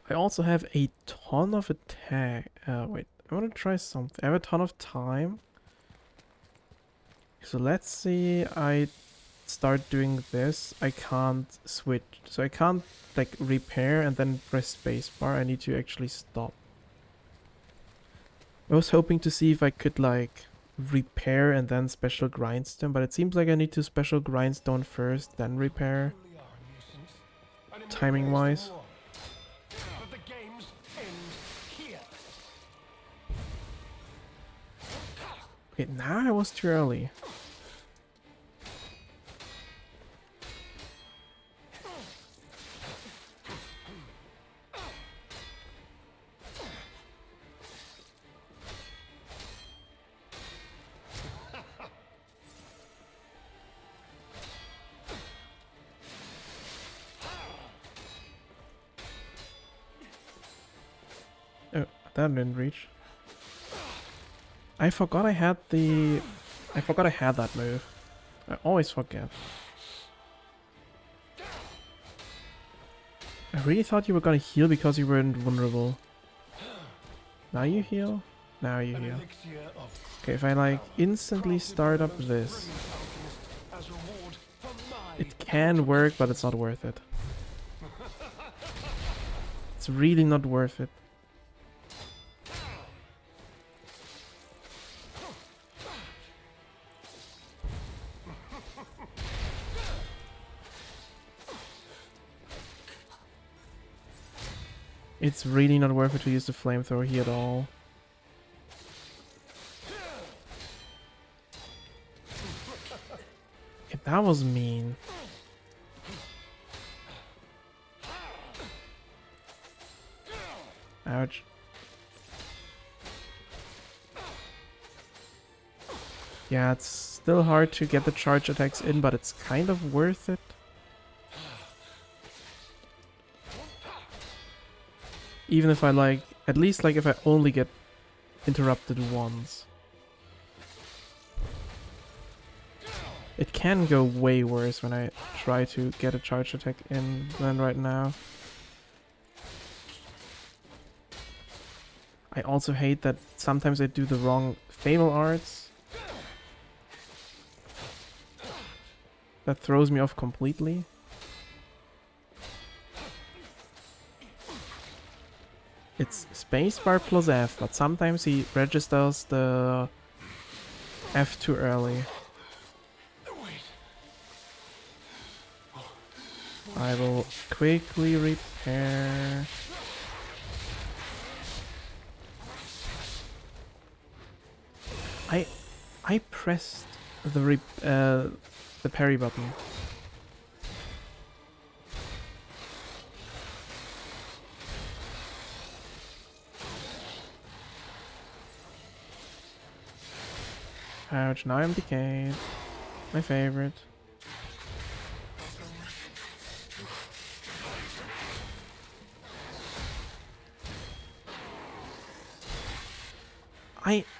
I also have a ton of attack. Wait, I want to try something. I have a ton of time. So let's see, I start doing this. I can't switch. So I can't like repair and then press spacebar. I need to actually stop. I was hoping to see if I could like repair and then special grindstone, but it seems like I need to special grindstone first, then repair. Timing wise. But the games end here. Okay, now I was too early. Oh, that didn't reach. I forgot I had that move. I always forget. I really thought you were gonna heal because you weren't vulnerable. Now you heal? Now you heal. Okay, if I like instantly start up this, it can work, but it's not worth it. It's really not worth it. It's really not worth it to use the flamethrower here at all. Okay, that was mean. Ouch. Yeah, it's still hard to get the charge attacks in, but it's kind of worth it. Even if I like, at least like if I only get interrupted once. It can go way worse when I try to get a charge attack in than right now. I also hate that sometimes I do the wrong Fable arts. That throws me off completely. It's spacebar plus F, but sometimes he registers the F too early. I will quickly repair. I pressed the parry button. Ouch, now I'm decayed. My favorite.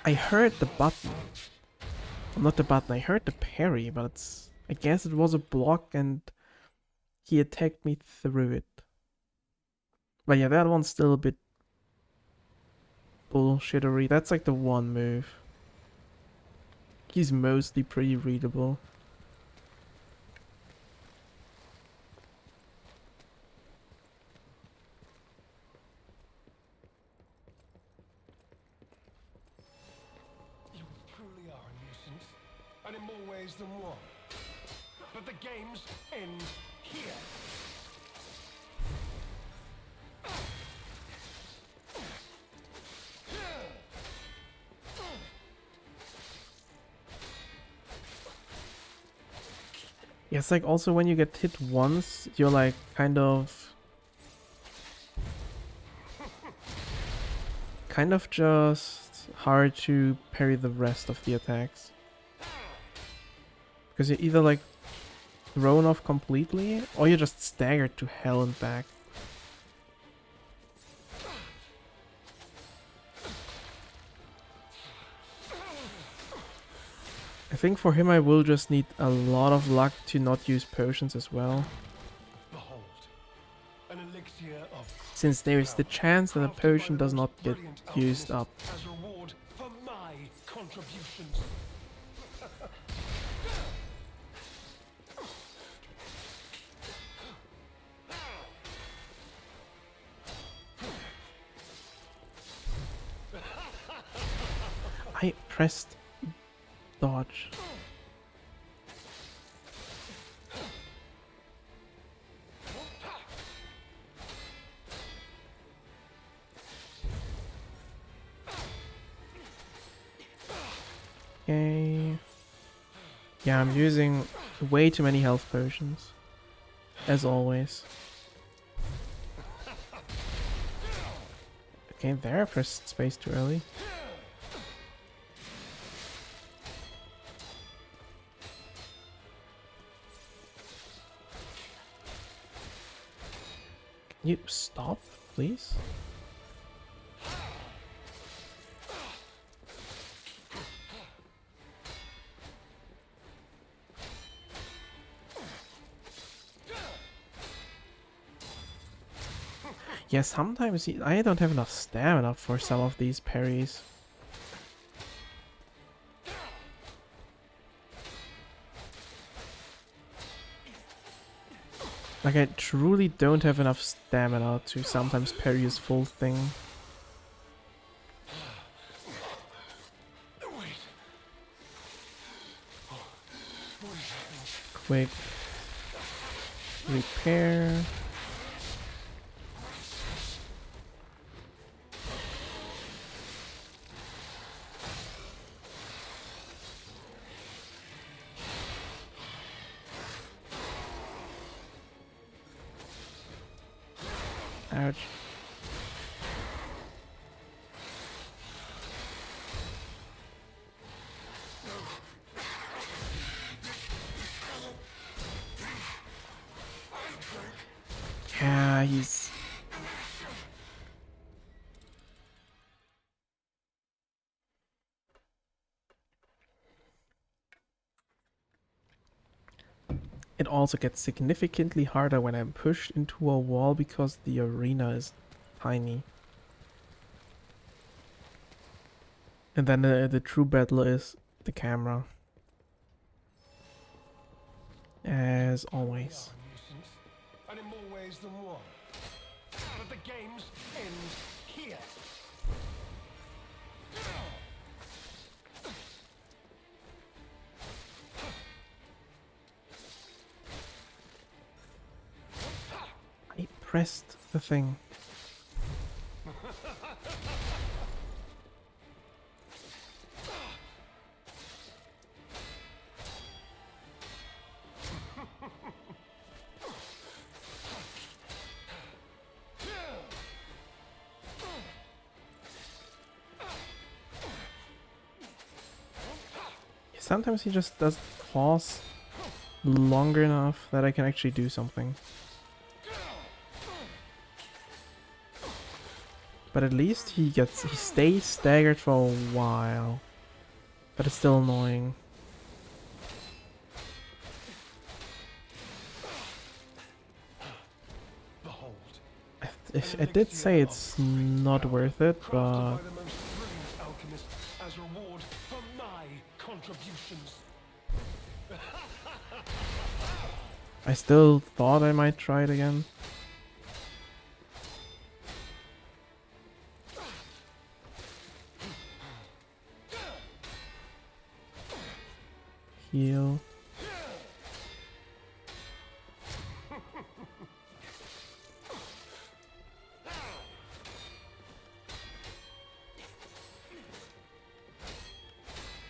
I heard the button. Well, not the button, I heard the parry, but it's... I guess it was a block and he attacked me through it. But yeah, that one's still a bit bullshittery. That's like the one move. He's mostly pretty readable. You truly are a nuisance, and in more ways than one. But the games end here. Yeah, it's like also when you get hit once, you're like kind of just hard to parry the rest of the attacks. Because you're either like thrown off completely, or you're just staggered to hell and back. I think for him I will just need a lot of luck to not use potions as well. Behold, an elixir of Since there is the chance that a potion does not get used up. as reward for my contributions. I pressed dodge. Okay. Yeah, I'm using way too many health potions. As always. Okay, there I pressed space too early. Can you stop, please? Yeah, sometimes I don't have enough stamina for some of these parries. Like, I truly don't have enough stamina to sometimes parry his full thing. Wait. Quick repair. Ouch. Yeah, he's... It also gets significantly harder when I'm pushed into a wall because the arena is tiny. And then the true battle is the camera. As always. And in more ways than one. But the games end here. I pressed the thing. Sometimes he just does pause long enough that I can actually do something. But at least he stays staggered for a while. But it's still annoying. Behold. I did say it's not worth it, Crafted but by the most brilliant alchemist as reward for my contributions. I still thought I might try it again. Heal.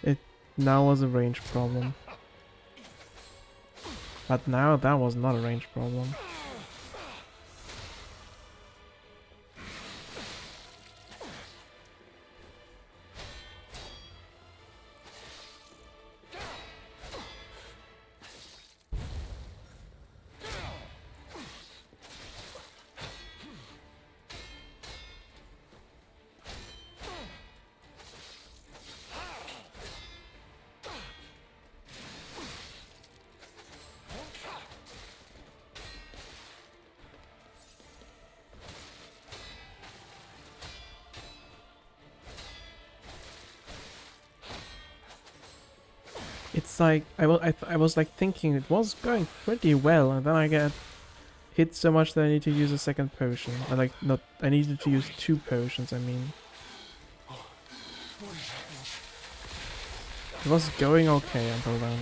It now was a range problem. But now that was not a range problem. It's like I was like thinking it was going pretty well, and then I get hit so much that I need to use a second potion. I needed to use 2 potions, I mean. It was going okay until then.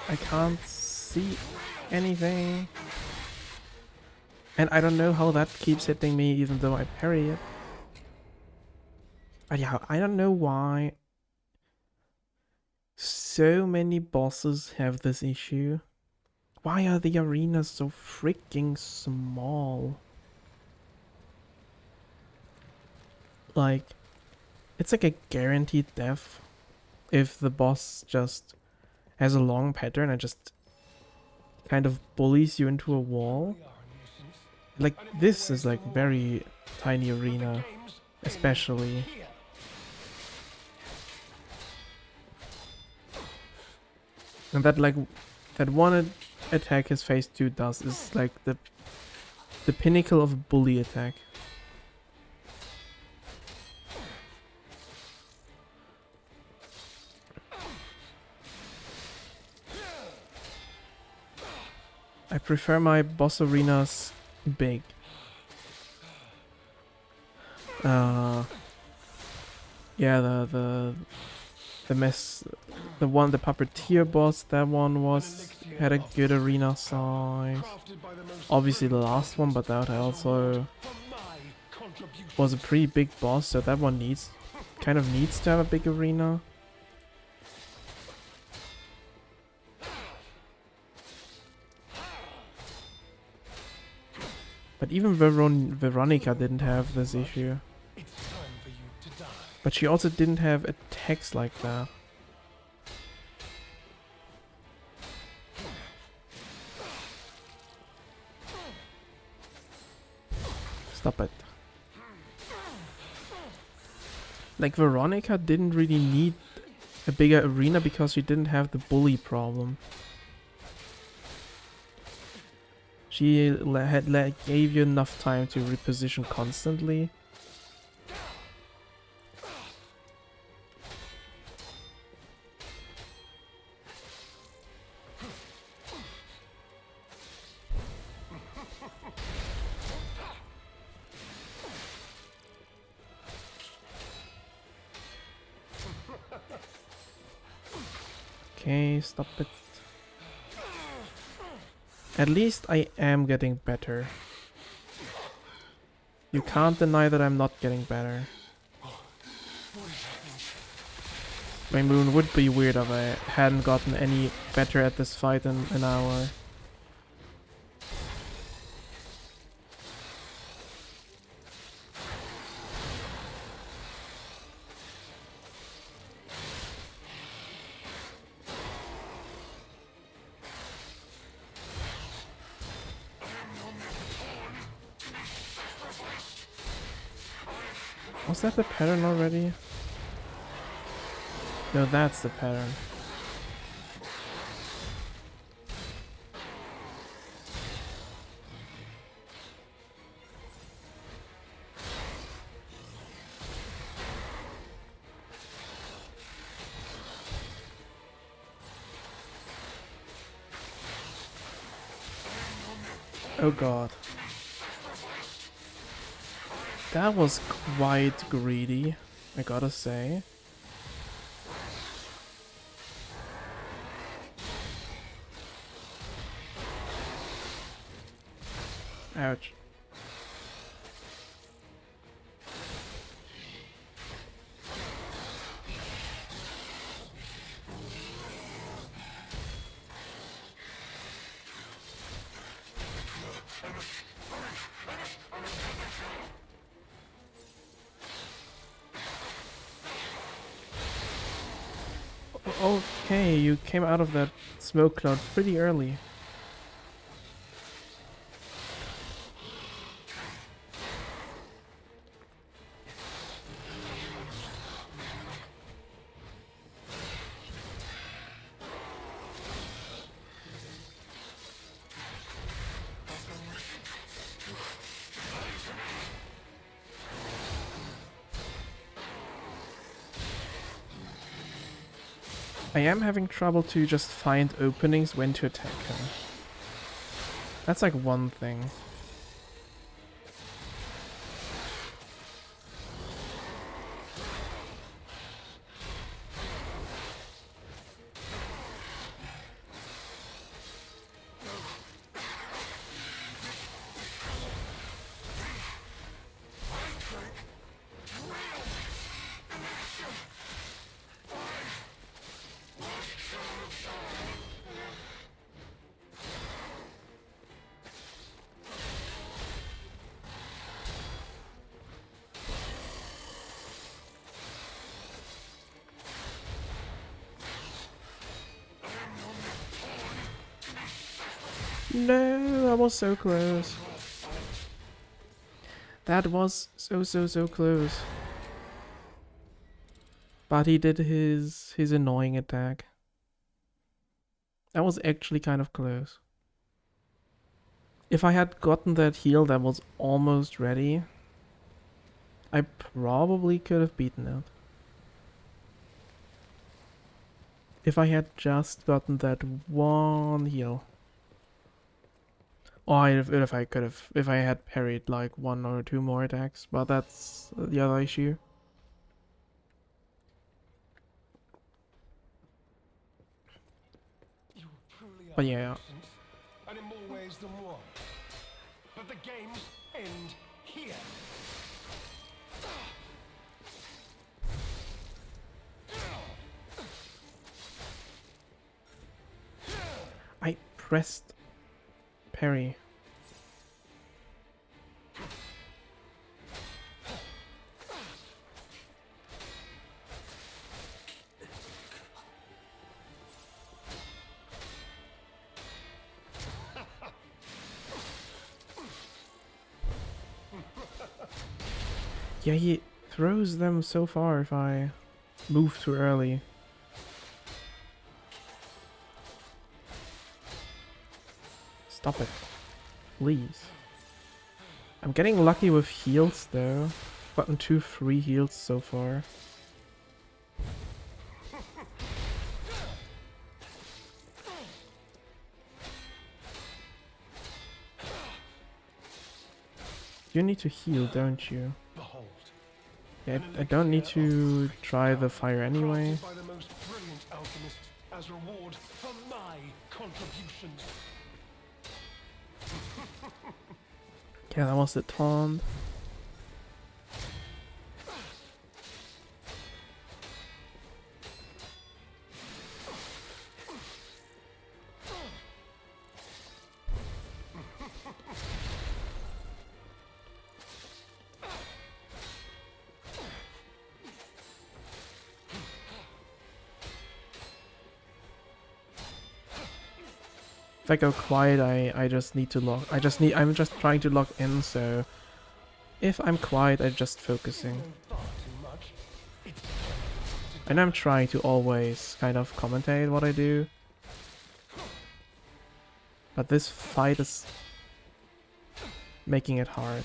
I can't see anything. And I don't know how that keeps hitting me even though I parry it. But yeah, I don't know why so many bosses have this issue. Why are the arenas so freaking small? Like, it's like a guaranteed death if the boss just has a long pattern and just kind of bullies you into a wall. Like, this is like very tiny arena, Games especially. here. And that like, that one attack his phase 2 does is like the pinnacle of a bully attack. I prefer my boss arenas big. Yeah, the the puppeteer boss, that one was had a good arena size. Crafted by the most Obviously the last one, but that also for my contribution. was a pretty big boss, so that one kind of needs to have a big arena. But even Veronica didn't have this issue. It's time for you to die. But she also didn't have attacks like that. Stop it. Like, Veronica didn't really need a bigger arena because she didn't have the bully problem. She gave you enough time to reposition constantly. Okay, stop it. At least I am getting better. You can't deny that I'm not getting better. My moon would be weird if I hadn't gotten any better at this fight in an hour. Was that the pattern already? No, that's the pattern. Oh god. That was quite greedy, I gotta say. Ouch. Okay, you came out of that smoke cloud pretty early. I am having trouble to just find openings when to attack her. That's like one thing. No, I was so close. That was so close. But he did his annoying attack. That was actually kind of close. If I had gotten that heal that was almost ready, I probably could have beaten it. If I had just gotten that one heal. Or if I had parried like 1 or 2 more attacks, but that's the other issue. You truly are But yeah. magnificent, and in more ways than one. But the games end here. I pressed parry. Yeah, he throws them so far if I move too early. Stop it. Please. I'm getting lucky with heals though. Gotten 2 free heals so far. You need to heal, don't you? Behold. Yeah, I don't need to try the fire anyway. Crafted by the most brilliant alchemists as reward for my contributions. Yeah, that was the taunt. If I go quiet, I just need to lock. I'm just trying to lock in, so if I'm quiet, I'm just focusing. And I'm trying to always kind of commentate what I do. But this fight is making it hard.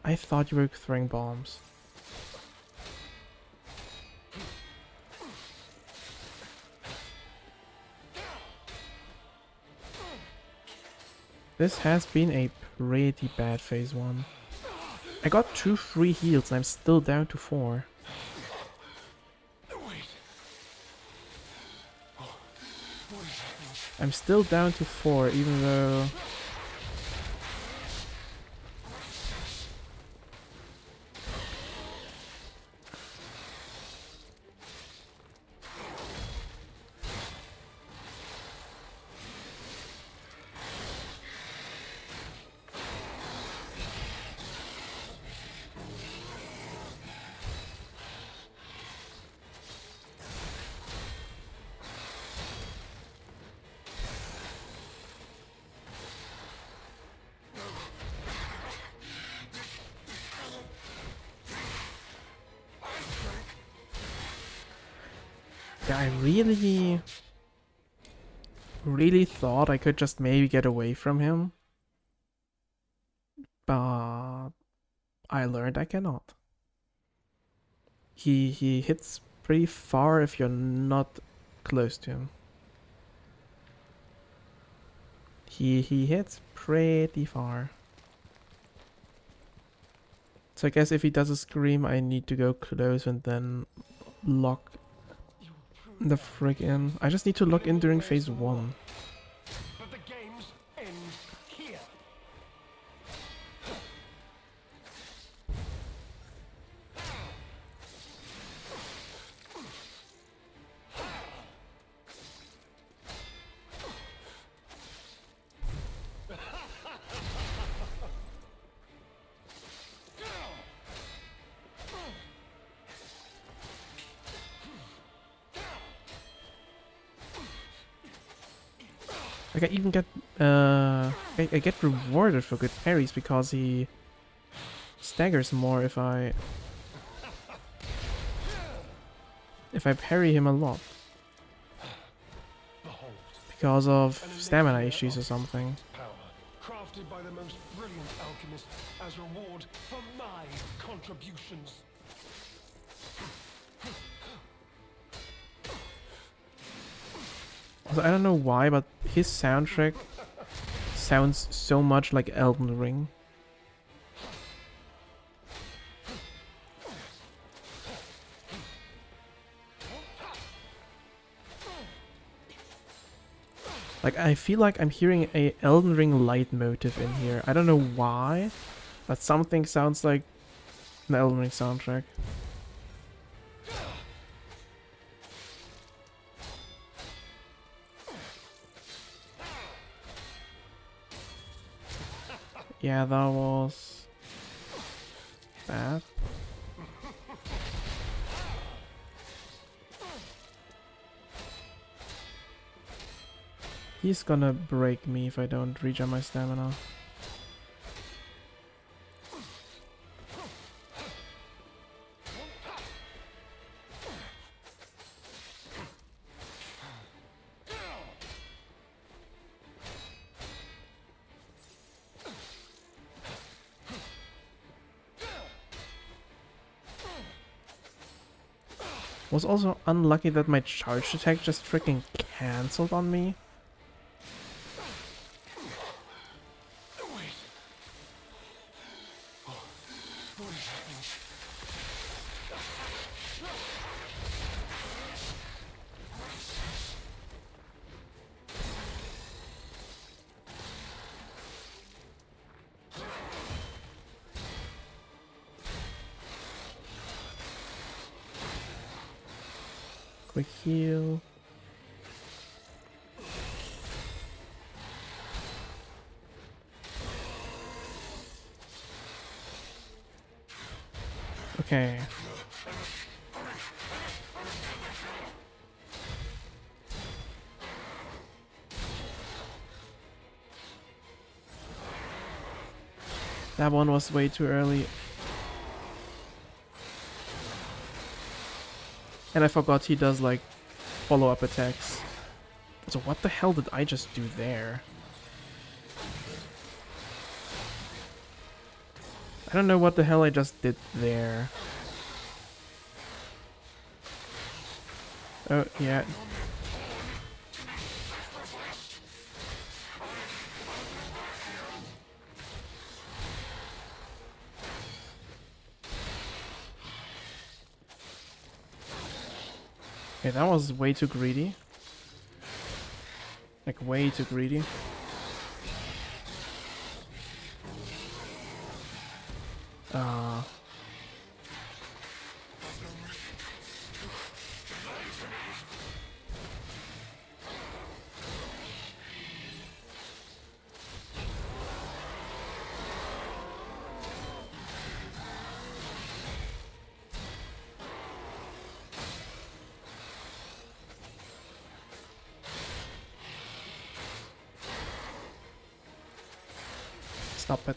I thought you were throwing bombs. This has been a pretty bad phase 1. I got 2 free heals and I'm still down to 4. I'm still down to 4 even though... Yeah, I really thought I could just maybe get away from him. But I learned I cannot. He hits pretty far if you're not close to him. He hits pretty far. So I guess if he does a scream, I need to go close and then lock the frick in. I just need to lock in during phase 1. But the games end here. Like I even get I get rewarded for good parries because he staggers more if I parry him a lot Behold, because of an stamina elixir issues or of something. power, crafted by the most brilliant alchemist as reward for my contributions. Also, I don't know why, but his soundtrack sounds so much like Elden Ring. Like, I feel like I'm hearing a Elden Ring leitmotif in here. I don't know why, but something sounds like an Elden Ring soundtrack. Yeah, that was bad. He's gonna break me if I don't regen my stamina. Was also unlucky that my charge attack just freaking cancelled on me. Wait. What is happening? Quick heal. Okay. That one was way too early. And I forgot he does like follow-up attacks. So what the hell did I just do there? I don't know what the hell I just did there. Oh, yeah. Okay, that was way too greedy. Like, way too greedy. Stop it.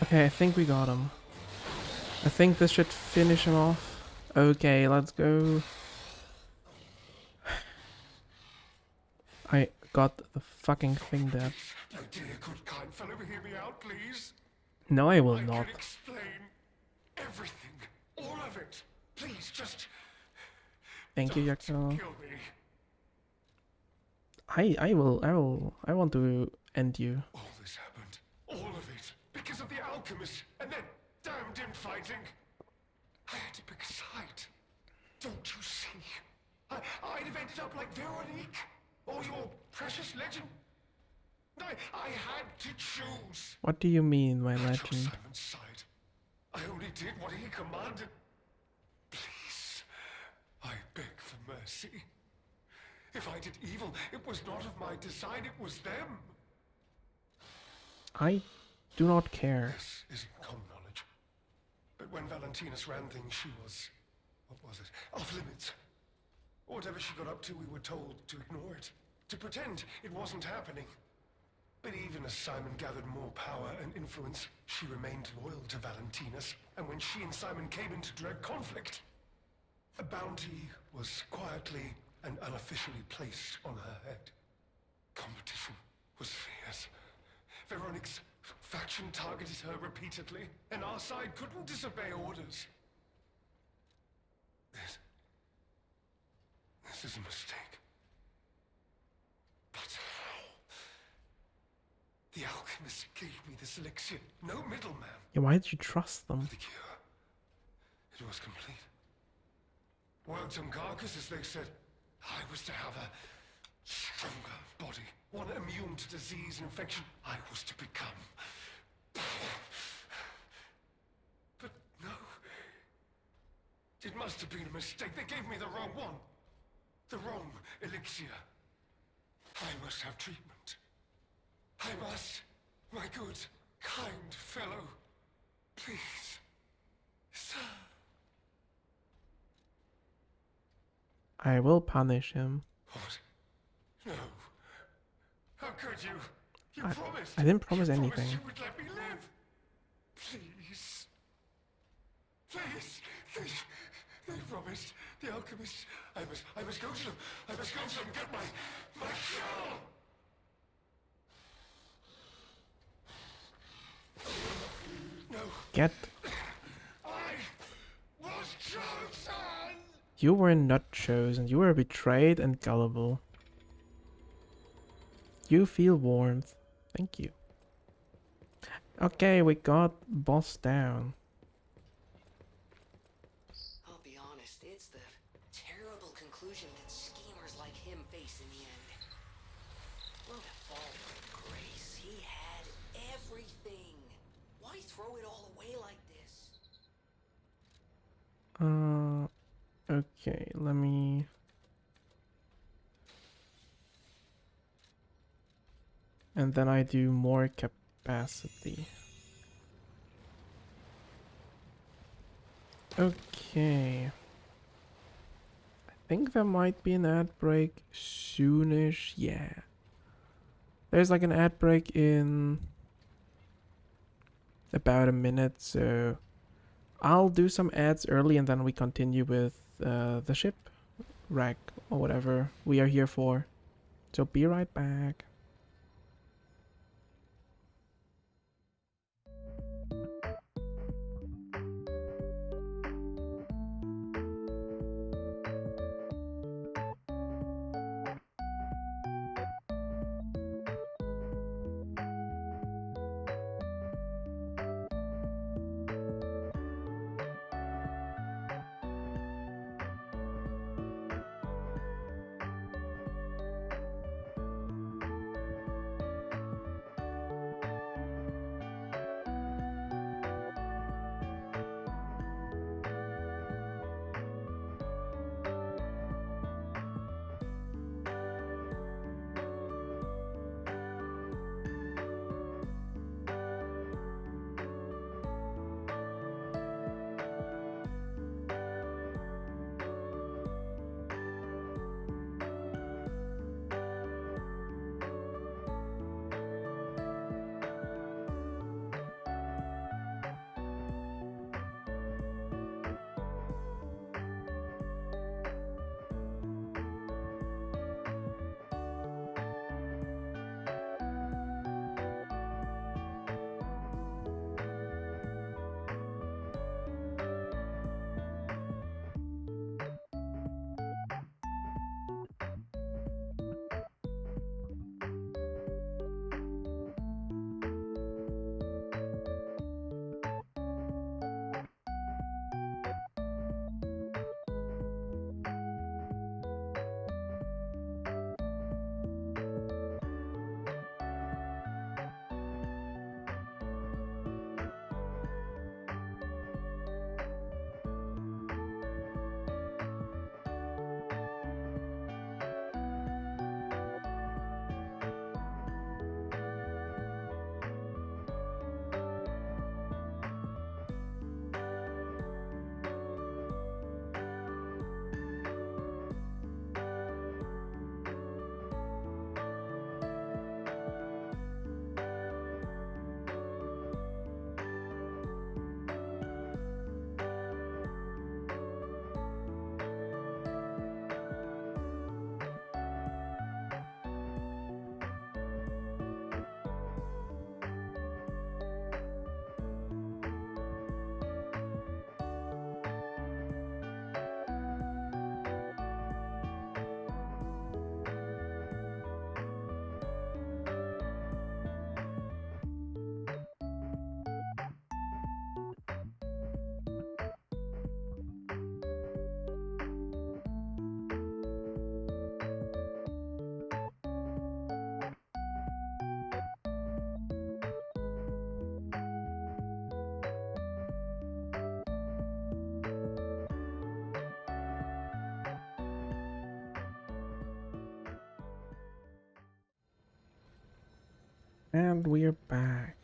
Okay, I think we got him. I think this should finish him off. Okay, let's go. I got the fucking thing there. Oh dear, good kind fellow, hear me out, please. No, I will I not. can explain everything, all of it. Please, just Thank you, don't Yakko. kill me. I want to end you. All this happened, all of it, because of the alchemist and their damned infighting. I had to pick a side. Don't you see? I'd have ended up like Veronique, or your precious legend. I had to choose. What do you mean, my I chose legend? Simon's side. I only did what he commanded. Please, I beg for mercy. If I did evil, it was not of my design, it was them. I do not care. This isn't common knowledge. But when Valentinus ran things, she was, what was it, off limits. Whatever she got up to, we were told to ignore it, to pretend it wasn't happening. But even as Simon gathered more power and influence, she remained loyal to Valentinus, and when she and Simon came into direct conflict, a bounty was quietly and unofficially placed on her head. Competition was fierce. Veronique's faction targeted her repeatedly, and our side couldn't disobey orders. This is a mistake. But how? The alchemist gave me this elixir, no middleman. Yeah, why did you trust them? The cure, it was complete. Worked on carcass, as they said. I was to have a stronger body, one immune to disease and infection. I was to become. But no. It must have been a mistake. They gave me the wrong one. The wrong elixir. I must have treatment. I must, my good, kind fellow. Please, sir. I will punish him. What? No. How could you? You promised. I didn't promise you anything. Promised you would let me live. Please. Please. They promised. The alchemist. I must go to them. I must go to them and get my cure. No. Get. I was chosen. You were not chosen. You were betrayed and gullible. You feel warmth. Thank you. Okay, we got boss down. I'll be honest, it's the terrible conclusion that schemers like him face in the end. What a fall from grace. He had everything. Why throw it all away like this? Okay, let me... And then I do more capacity. Okay. I think there might be an ad break soonish. Yeah. There's like an ad break in about a minute, so I'll do some ads early and then we continue with the ship wreck or whatever we are here for. So be right back. And we're back.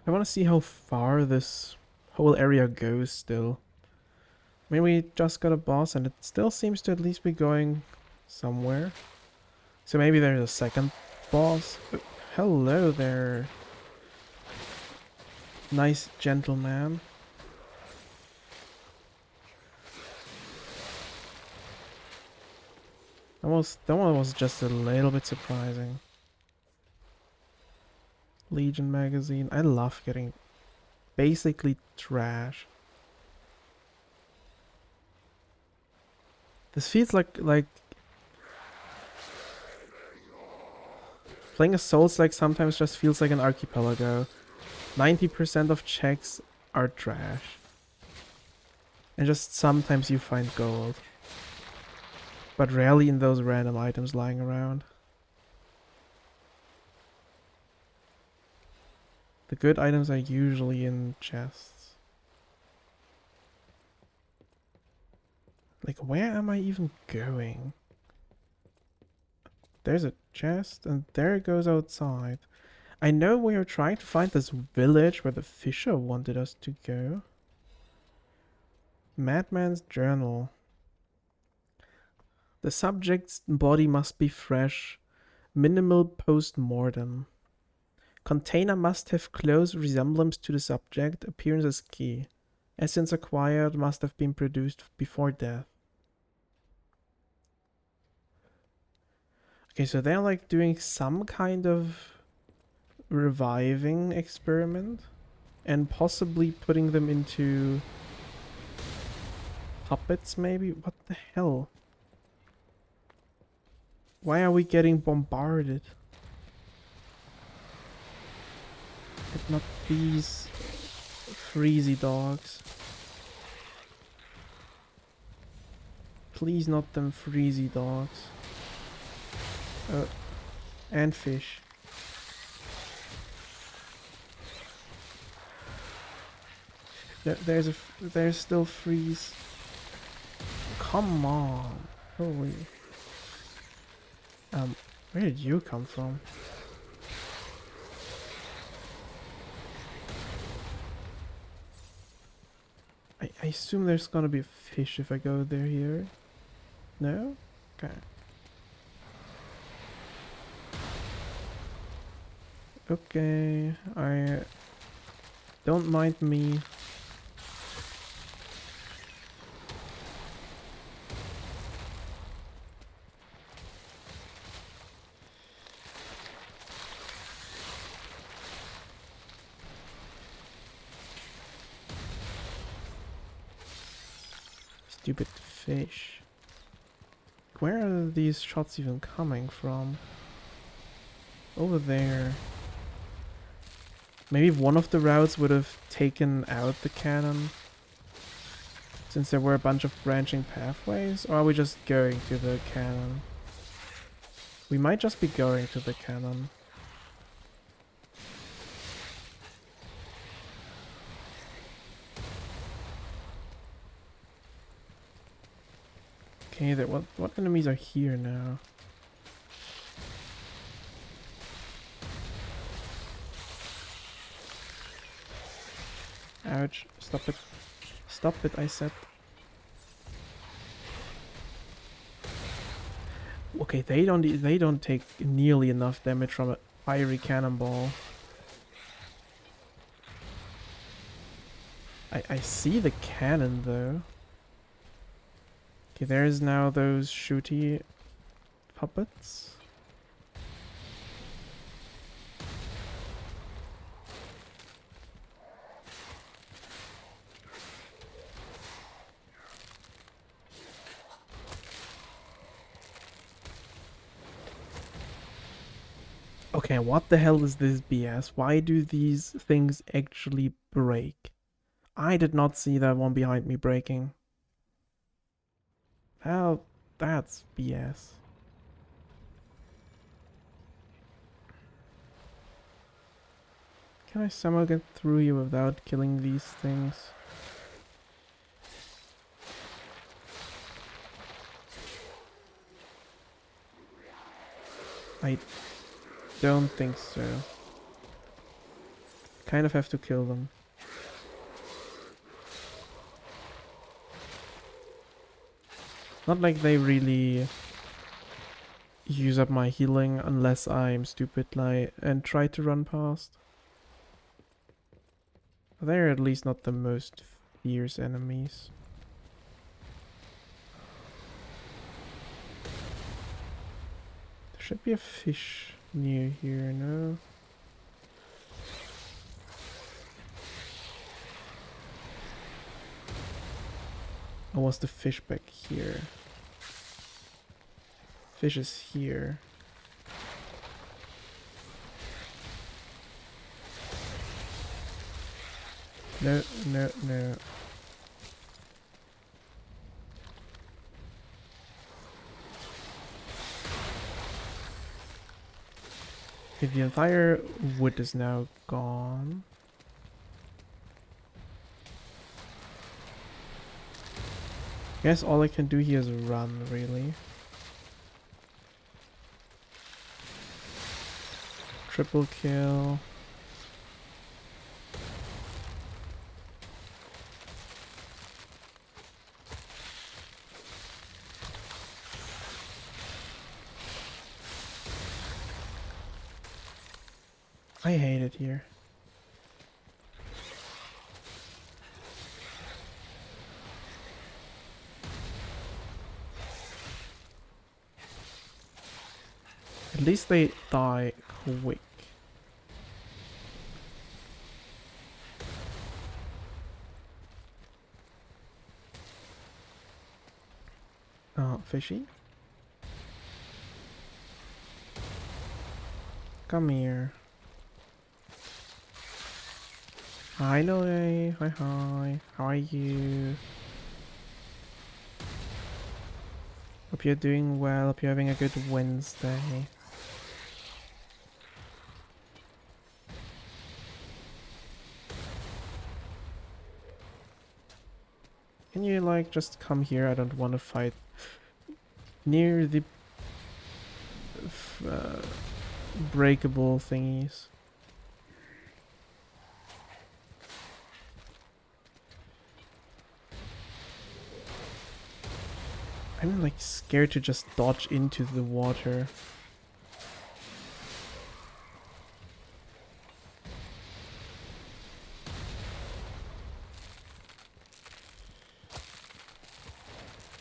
I want to see how far this whole area goes still. I mean, we just got a boss and it still seems to at least be going somewhere. So maybe there's a second boss. Hello there. Nice gentleman. That one was just a little bit surprising. Legion magazine. I love getting basically trash. This feels like playing a Souls-like sometimes just feels like an archipelago. 90% of checks are trash. And just sometimes you find gold. But rarely in those random items lying around. The good items are usually in chests. Like, where am I even going? There's a chest, and there it goes outside. I know we are trying to find this village where the fisher wanted us to go. Madman's journal. The subject's body must be fresh. Minimal post-mortem. Container must have close resemblance to the subject. Appearance is key. Essence acquired must have been produced before death. Okay, so they're like doing some kind of reviving experiment and possibly putting them into puppets maybe? What the hell? Why are we getting bombarded? But not these freezy dogs. Please not them freezy dogs. And fish. There's still freeze. Come on. Holy. Where did you come from? I assume there's gonna be a fish if I go there here. No? Okay. Okay, I don't mind me. Stupid fish. Where are these shots even coming from? Over there. Maybe one of the routes would have taken out the cannon, since there were a bunch of branching pathways, or are we just going to the cannon? We might just be going to the cannon. Okay, what enemies are here now? Ouch, stop it. Stop it, I said. Okay, they don't take nearly enough damage from a fiery cannonball. I see the cannon though. Okay, there's now those shooty puppets. Okay, what the hell is this BS? Why do these things actually break? I did not see that one behind me breaking. Hell, that's BS. Can I somehow get through here without killing these things? don't think so. Kind of have to kill them. Not like they really use up my healing unless I'm stupid like and try to run past. They're at least not the most fierce enemies. There should be a fish near here, no? Or was the fish back here? Fish is here. No, no, no. Okay, the entire wood is now gone. Guess all I can do here is run, really. Triple kill. I hate it here. At least they die quick. Oh, fishy. Come here. Hi, Lily. Hi, hi. How are you? Hope you're doing well. Hope you're having a good Wednesday. Can you, like, just come here? I don't want to fight near the breakable thingies. I'm like scared to just dodge into the water.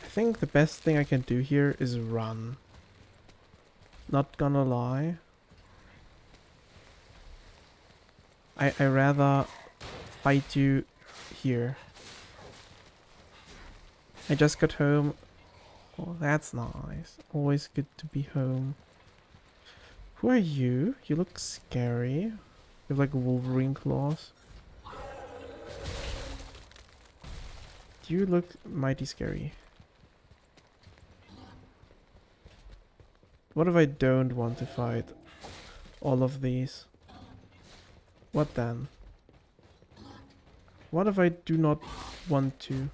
I think the best thing I can do here is run. Not gonna lie. I rather fight you here. I just got home. Oh, that's nice. Always good to be home. Who are you? You look scary. You have like Wolverine claws. You look mighty scary. What if I don't want to fight all of these? What then? What if I do not want to?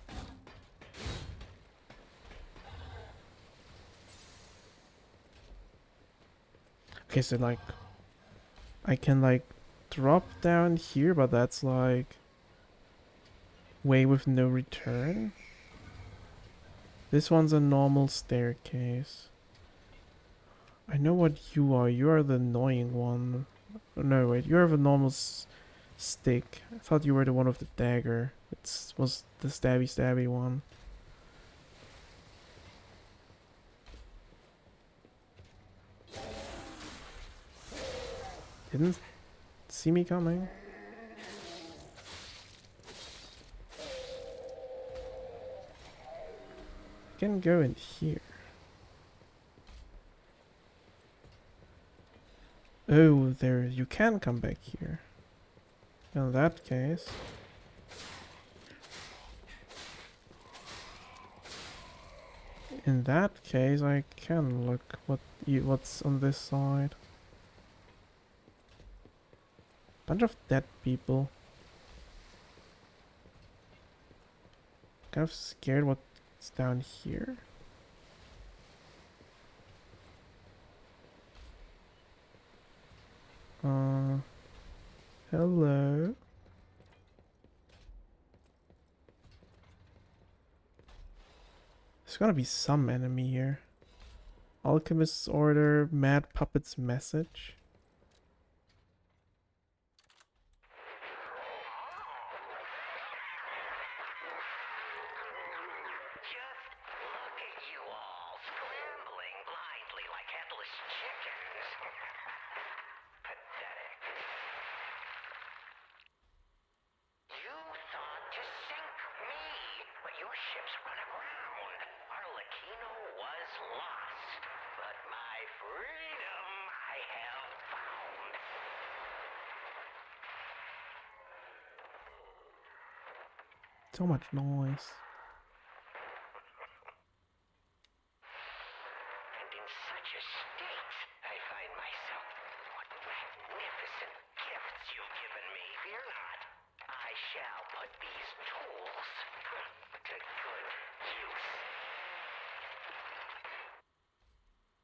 Okay, so like I can like drop down here, but that's like way with no return. This one's a normal staircase. I know what you are. You are the annoying one. No, wait. You have a normal stick. I thought you were the one with the dagger. It was the stabby one. Didn't see me coming. Can go in here. Oh, there, you can come back here. In that case. In that case, I can look what's on this side. Bunch of dead people. Kind of scared what's down here. Hello. There's gotta be some enemy here. Alchemist's order, Mad Puppet's message. Just look at you all, scrambling blindly like headless chickens. Pathetic. You thought to sink me, but your ships run aground. Arlecchino was lost, but my freedom I have found. So much noise. And in such a state, I find myself. What magnificent gifts you've given me. Fear not. I shall put these tools to good use.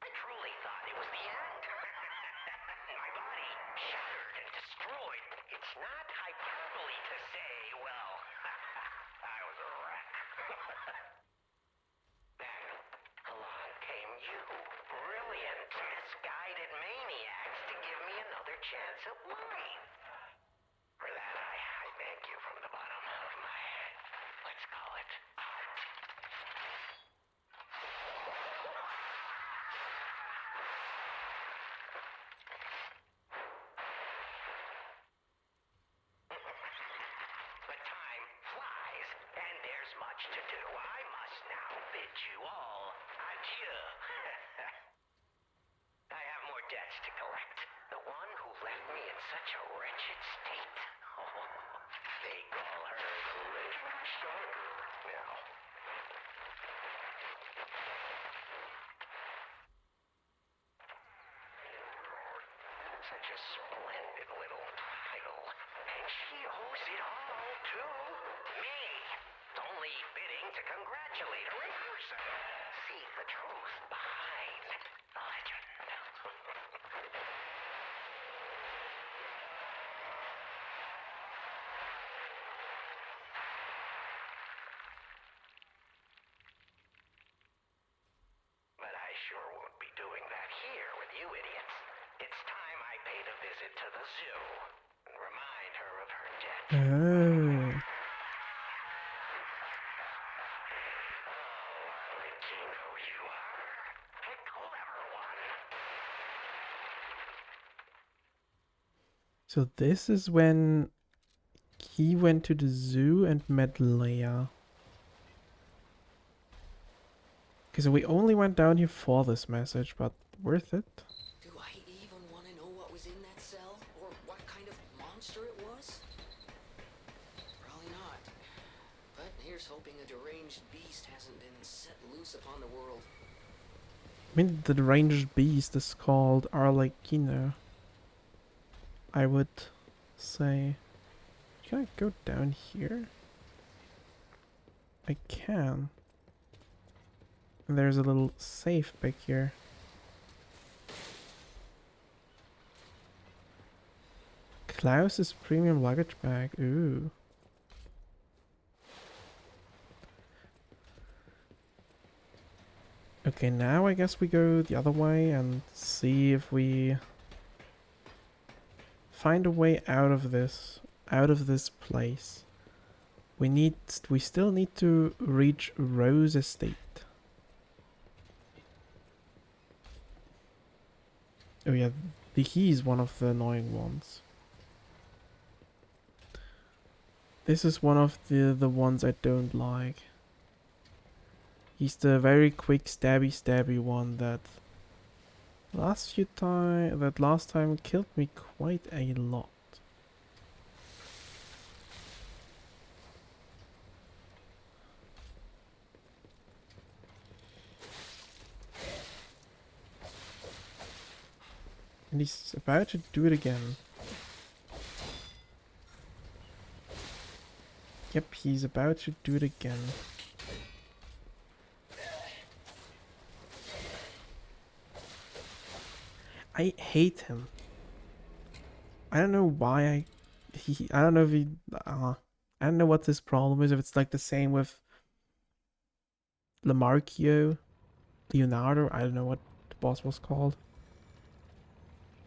I truly thought it was the end. My body shattered and destroyed. It's not hyperbole to say, well, I was a wreck. Then along came you, brilliant, misguided maniacs, to give me another chance at life. For that, I thank you from the bottom of my, let's call it, heart. But time flies, and there's much to do. I must now bid you all adieu. I have more debts to collect. The one who left me in such a wretched state. Oh, they call her the Legend Stalker now. Such a splendid little title. And she owes it all to me. It's only fitting to congratulate her in person. See the truth behind the legend. But I sure won't be doing that here with you idiots. It's time I paid a visit to the zoo and remind her of her debt. Oh. Oh, Arlecchino, you are a clever one. So this is when he went to the zoo and met Leia. Okay, so we only went down here for this message, but worth it. Do I even want to know what was in that cell? Or what kind of monster it was? Probably not. But here's hoping a deranged beast hasn't been set loose upon the world. I mean, the deranged beast is called Arlecchino, I would say. Can I go down here? I can. And there's a little safe back here. Klaus's premium luggage bag. Ooh. Okay, now I guess we go the other way and see if we find a way out of this place. We still need to reach Rose Estate. Oh yeah, he's one of the annoying ones. This is one of the ones I don't like. He's the very quick stabby one that last time killed me quite a lot. And he's about to do it again. Yep, he's about to do it again. I hate him. I don't know why I don't know if he, I don't know what this problem is, if it's like the same with Leonardo, I don't know what the boss was called.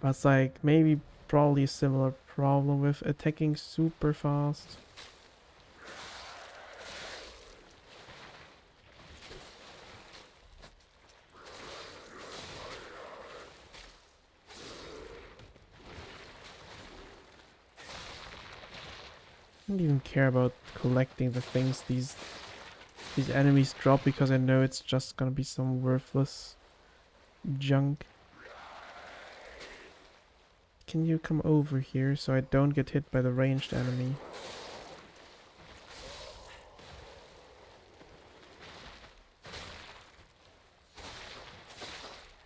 But it's like maybe probably a similar problem with attacking super fast. I don't even care about collecting the things these enemies drop, because I know it's just gonna be some worthless junk. Can you come over here so I don't get hit by the ranged enemy?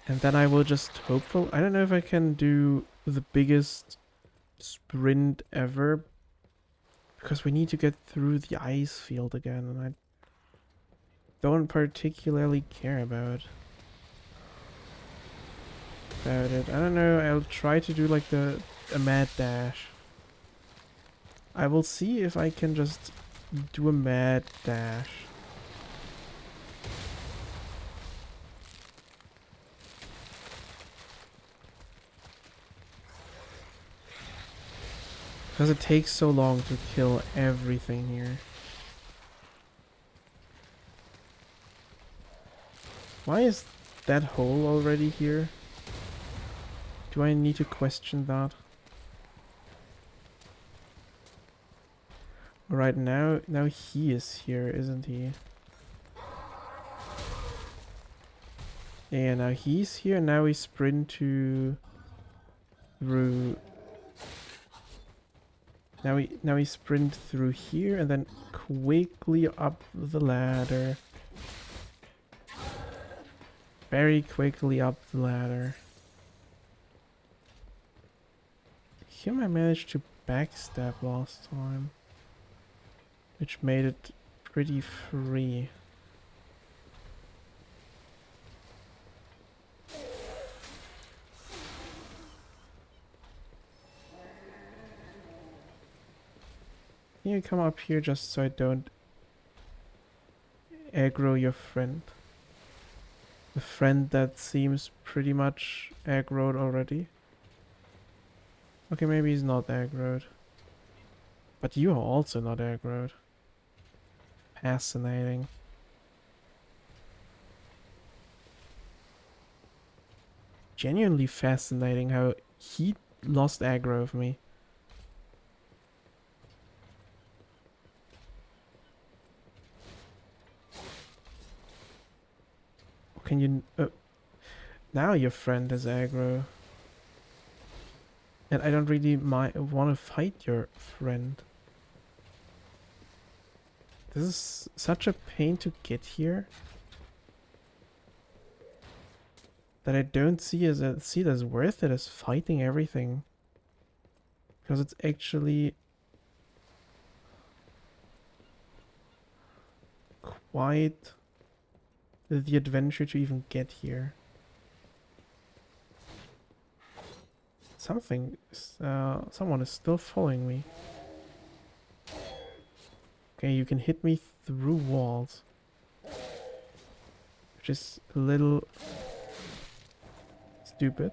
And then I will just hopeful. I don't know if I can do the biggest sprint ever, because we need to get through the ice field again, and I don't particularly care about it. I don't know, I'll try to do like a mad dash. I will see if I can just do a mad dash. Because it takes so long to kill everything here. Why is that hole already here? Do I need to question that? Right now he is here, isn't he? Yeah, now he's here, now we sprint to through. Now we sprint through here and then quickly up the ladder. Very quickly up the ladder. Him I managed to backstab last time, which made it pretty free. Can you come up here just so I don't aggro your friend? The friend that seems pretty much aggroed already. Okay, maybe he's not aggroed. But you are also not aggroed. Fascinating. Genuinely fascinating how he lost aggro of me. Can you... now your friend is aggro. And I don't really want to fight your friend. This is such a pain to get here that I don't see it as worth it as fighting everything. Because it's actually quite the adventure to even get here. Someone is still following me. Okay, you can hit me through walls, which is a little stupid.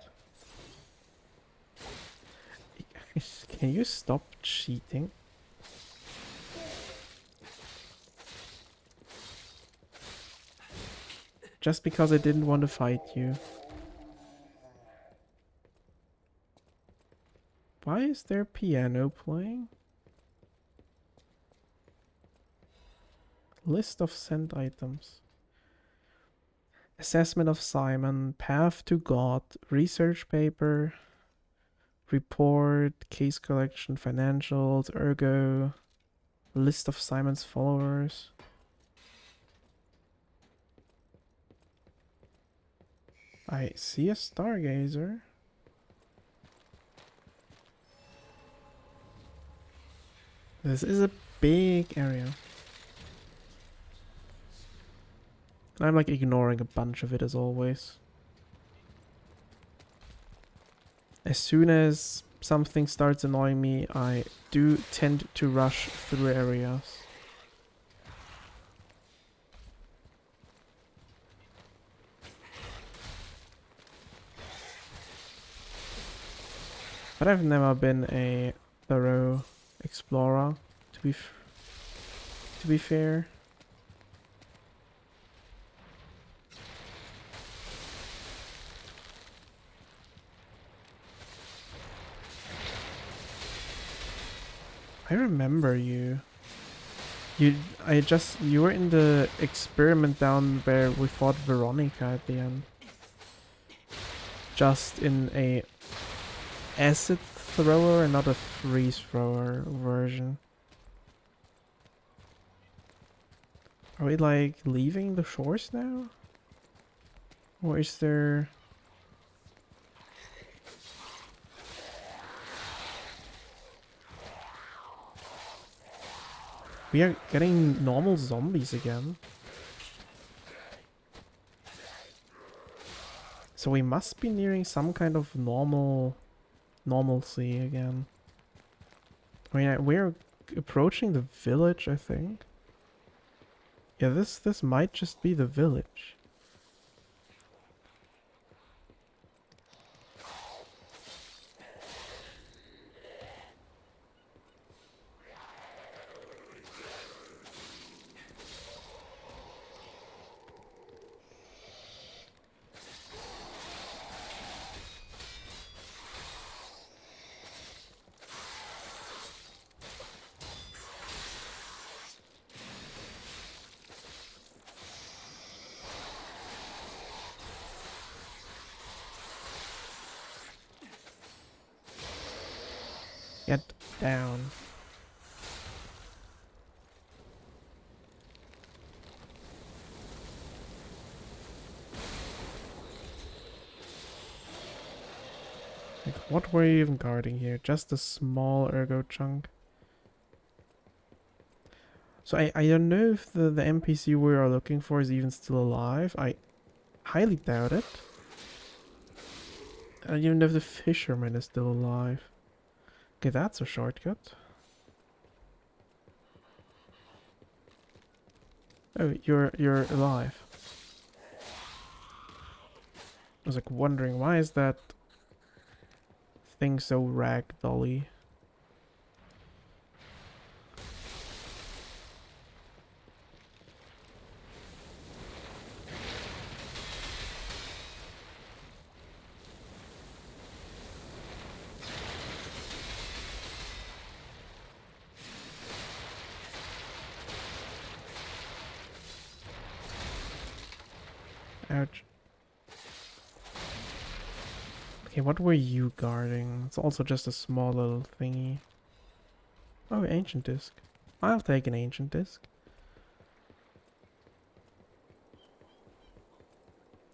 Can you stop cheating? Just because I didn't want to fight you. Why is there piano playing? List of sent items. Assessment of Simon, Path to God, research paper, report, case collection, financials, ergo, list of Simon's followers. I see a stargazer. This is a big area. And I'm like ignoring a bunch of it as always. As soon as something starts annoying me, I do tend to rush through areas. But I've never been a thorough explorer, to be fair. I remember you. You were in the experiment down where we fought Veronica at the end. Just in a acid thrower and not a freeze thrower version. Are we like leaving the shores now? Or is there... We are getting normal zombies again. So we must be nearing some kind of normalcy again. I mean, we're approaching the village, I think. Yeah, this might just be the village. Get down. Like, what were you even guarding here? Just a small ergo chunk. So I don't know if the NPC we are looking for is even still alive. I highly doubt it. I don't even know if the fisherman is still alive. Okay, that's a shortcut. Oh, you're alive. I was like wondering, why is that thing so ragdolly? Ouch. Okay, what were you guarding? It's also just a small little thingy. Oh, ancient disc. I'll take an ancient disc.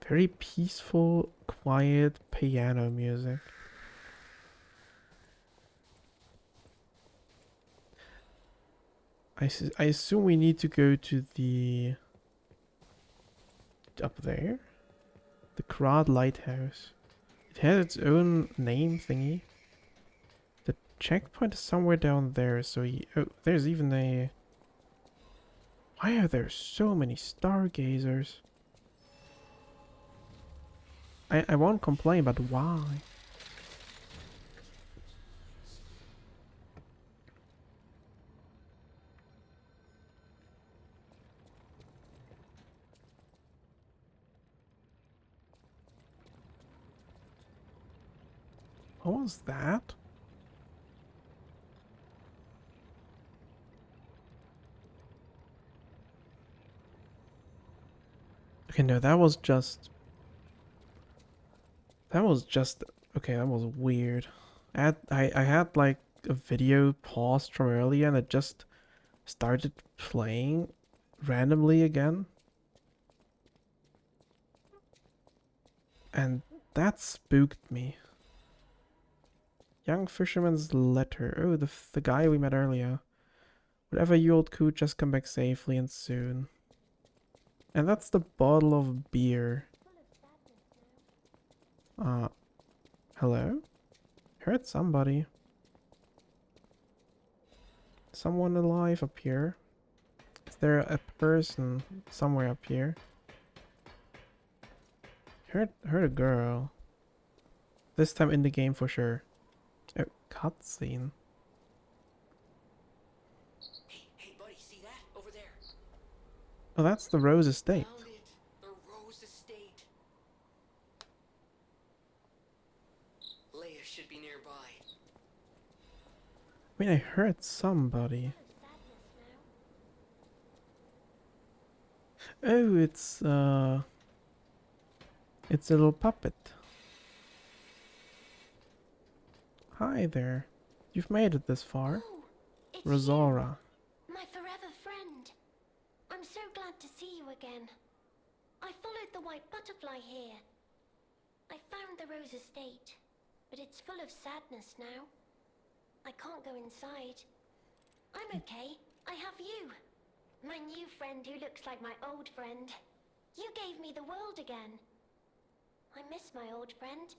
Very peaceful, quiet piano music. I assume we need to go to the... up there? The Krad Lighthouse. It has its own name thingy. The checkpoint is somewhere down there, so oh, there's even a... Why are there so many stargazers? I won't complain, but why? What was that? Okay, no, that was just... Okay, that was weird. I had like a video paused from earlier and it just started playing randomly again. And that spooked me. Young Fisherman's Letter. Oh, the guy we met earlier. Whatever you old coot, just come back safely and soon. And that's the bottle of beer. Hello? Heard somebody. Someone alive up here. Is there a person somewhere up here? Heard a girl. This time in the game for sure. Oh, cutscene. Hey, buddy, see that over there? Oh, that's the Rose Estate. Found it. The Rose Estate. Leia should be nearby. I mean, I heard somebody. Oh, it's a little puppet. Hi there. You've made it this far. Oh, it's Rosora. you, my forever friend. I'm so glad to see you again. I followed the white butterfly here. I found the Rose Estate, but it's full of sadness now. I can't go inside. I'm okay. I have you. My new friend who looks like my old friend. You gave me the world again. I miss my old friend,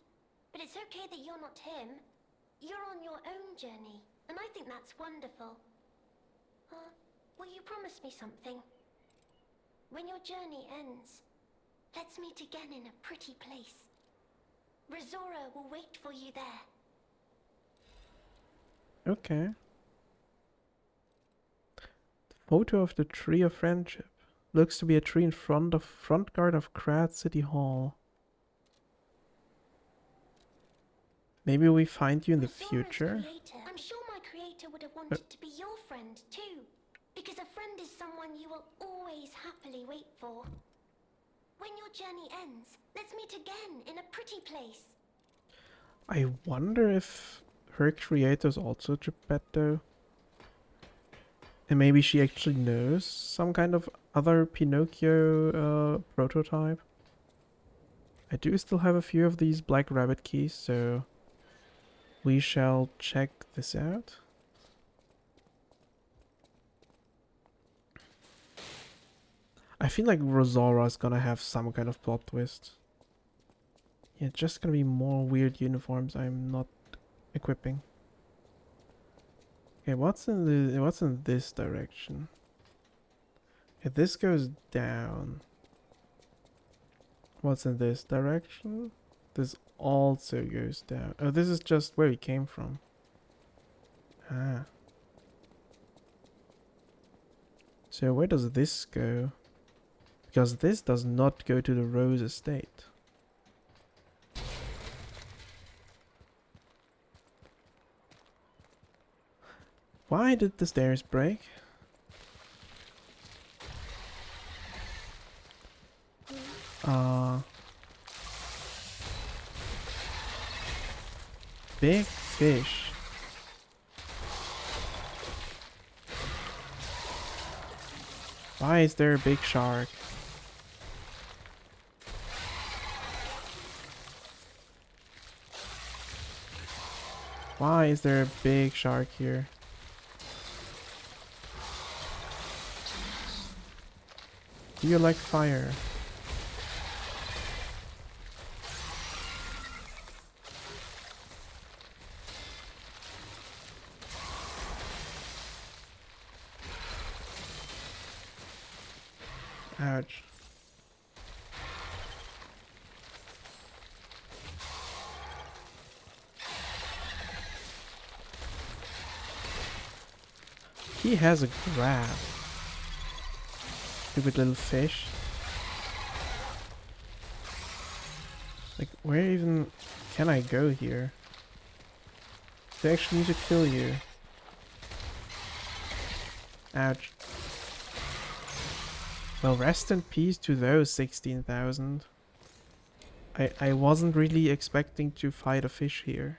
but it's okay that you're not him. You're on your own journey, and I think that's wonderful. Will you promise me something? When your journey ends, let's meet again in a pretty place. Rosora will wait for you there. Okay. The photo of the Tree of Friendship. Looks to be a tree in front guard of Krat City Hall. Maybe we find you in the Rosora's future? creator. I'm sure my creator would have wanted to be your friend too. Because a friend is someone you will always happily wait for. When your journey ends, let's meet again in a pretty place. I wonder if her creator is also Geppetto. And maybe she actually knows some kind of other Pinocchio prototype. I do still have a few of these Black Rabbit keys, so we shall check this out. I feel like Rosora is gonna have some kind of plot twist. Yeah, just gonna be more weird uniforms I'm not equipping. Okay, what's in this direction? Okay, this goes down. What's in this direction? This also goes down. Oh, this is just where we came from. Ah. So where does this go? Because this does not go to the Rose Estate. Why did the stairs break? Big fish. Why is there a big shark? Why is there a big shark here? Do you like fire? Ouch. He has a grab. Stupid little fish. Like, where even can I go here? They actually need to kill you. Ouch. Well, rest in peace to those 16,000. I wasn't really expecting to fight a fish here.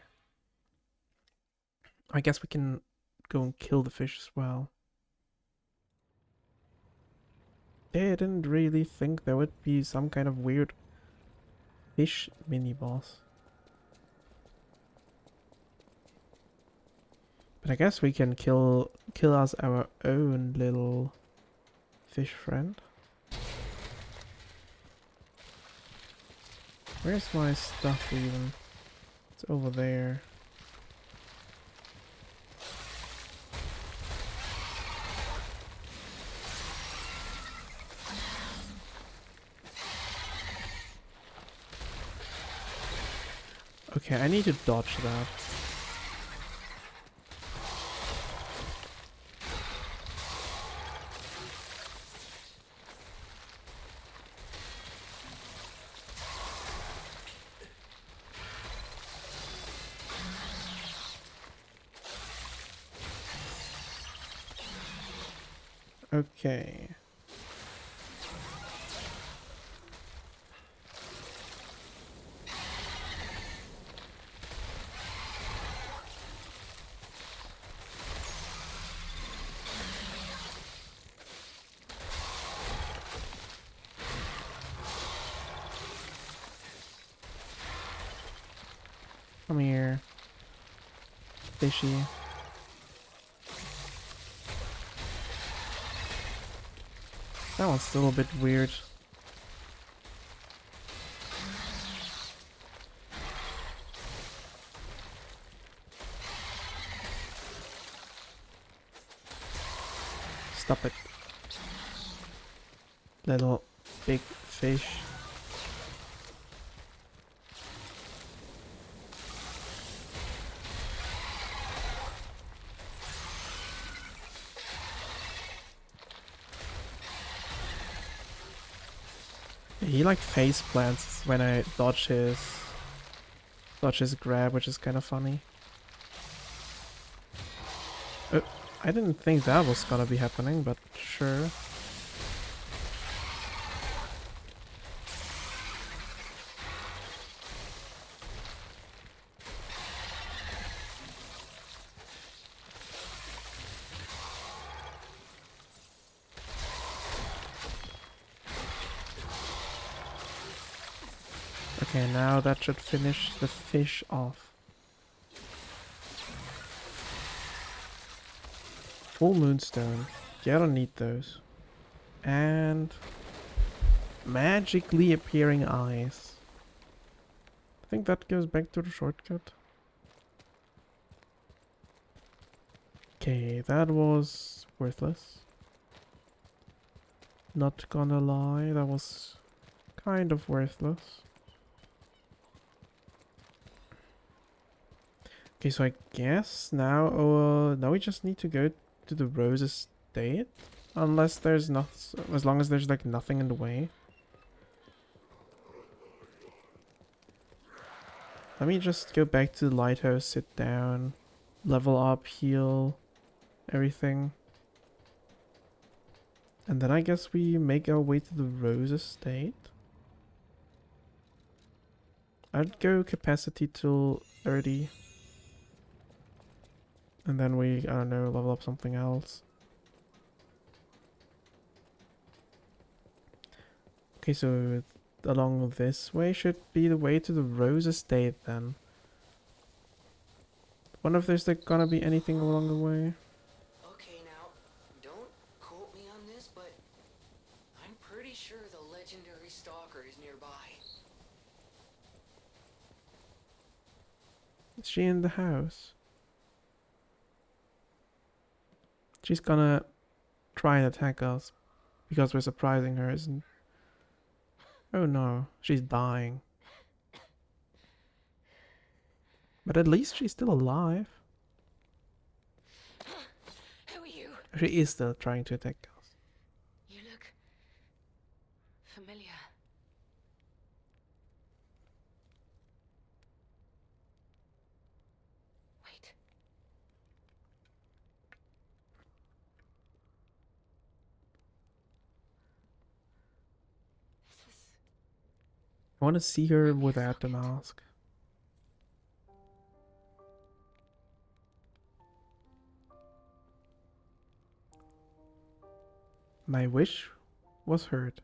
I guess we can go and kill the fish as well. I didn't really think there would be some kind of weird fish mini-boss. But I guess we can kill us our own little fish friend. Where's my stuff even? It's over there. Okay, I need to dodge that. Okay. Come here. Fishy. That one's still a bit weird. Stop it. Little big fish. He like face plants when I dodge his grab, which is kind of funny. I didn't think that was gonna be happening, but sure. Okay, now that should finish the fish off. Full moonstone. Yeah, I don't need those. And magically appearing eyes. I think that goes back to the shortcut. Okay, that was worthless. Not gonna lie, that was kind of worthless. Okay, so I guess now, now we just need to go to the Rose Estate, unless there's not, as long as there's like nothing in the way. Let me just go back to the lighthouse, sit down, level up, heal, everything. And then I guess we make our way to the Rose Estate. I'd go capacity till 30. And then we, I don't know, level up something else. Okay, so along this way should be the way to the Rose Estate then. Wonder if there's like gonna be anything along the way. Okay, now, don't quote me on this, but I'm pretty sure the legendary stalker is nearby. Is she in the house? She's gonna try and attack us because we're surprising her, isn't? Oh no, she's dying. But at least she's still alive. Who are you? She is still trying to attack us. You look familiar. Wait. This is I want to see her without the mask. My wish was heard.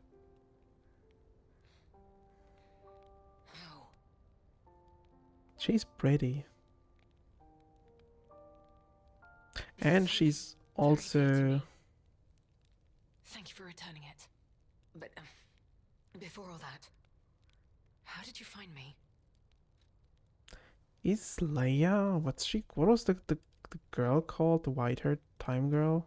how? She's pretty. And she's also... Thank you for returning it. But before all that, how did you find me? Is Leia... What was the girl called? The white-haired time girl?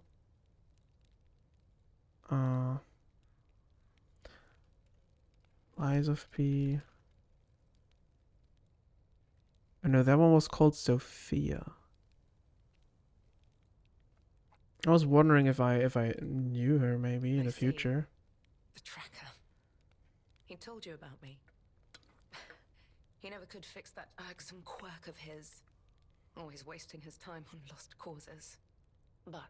Lies of P. Oh no, that one was called Sophia. I was wondering if I knew her maybe in the future. The tracker. He told you about me. He never could fix that irksome quirk of his. Always wasting his time on lost causes. But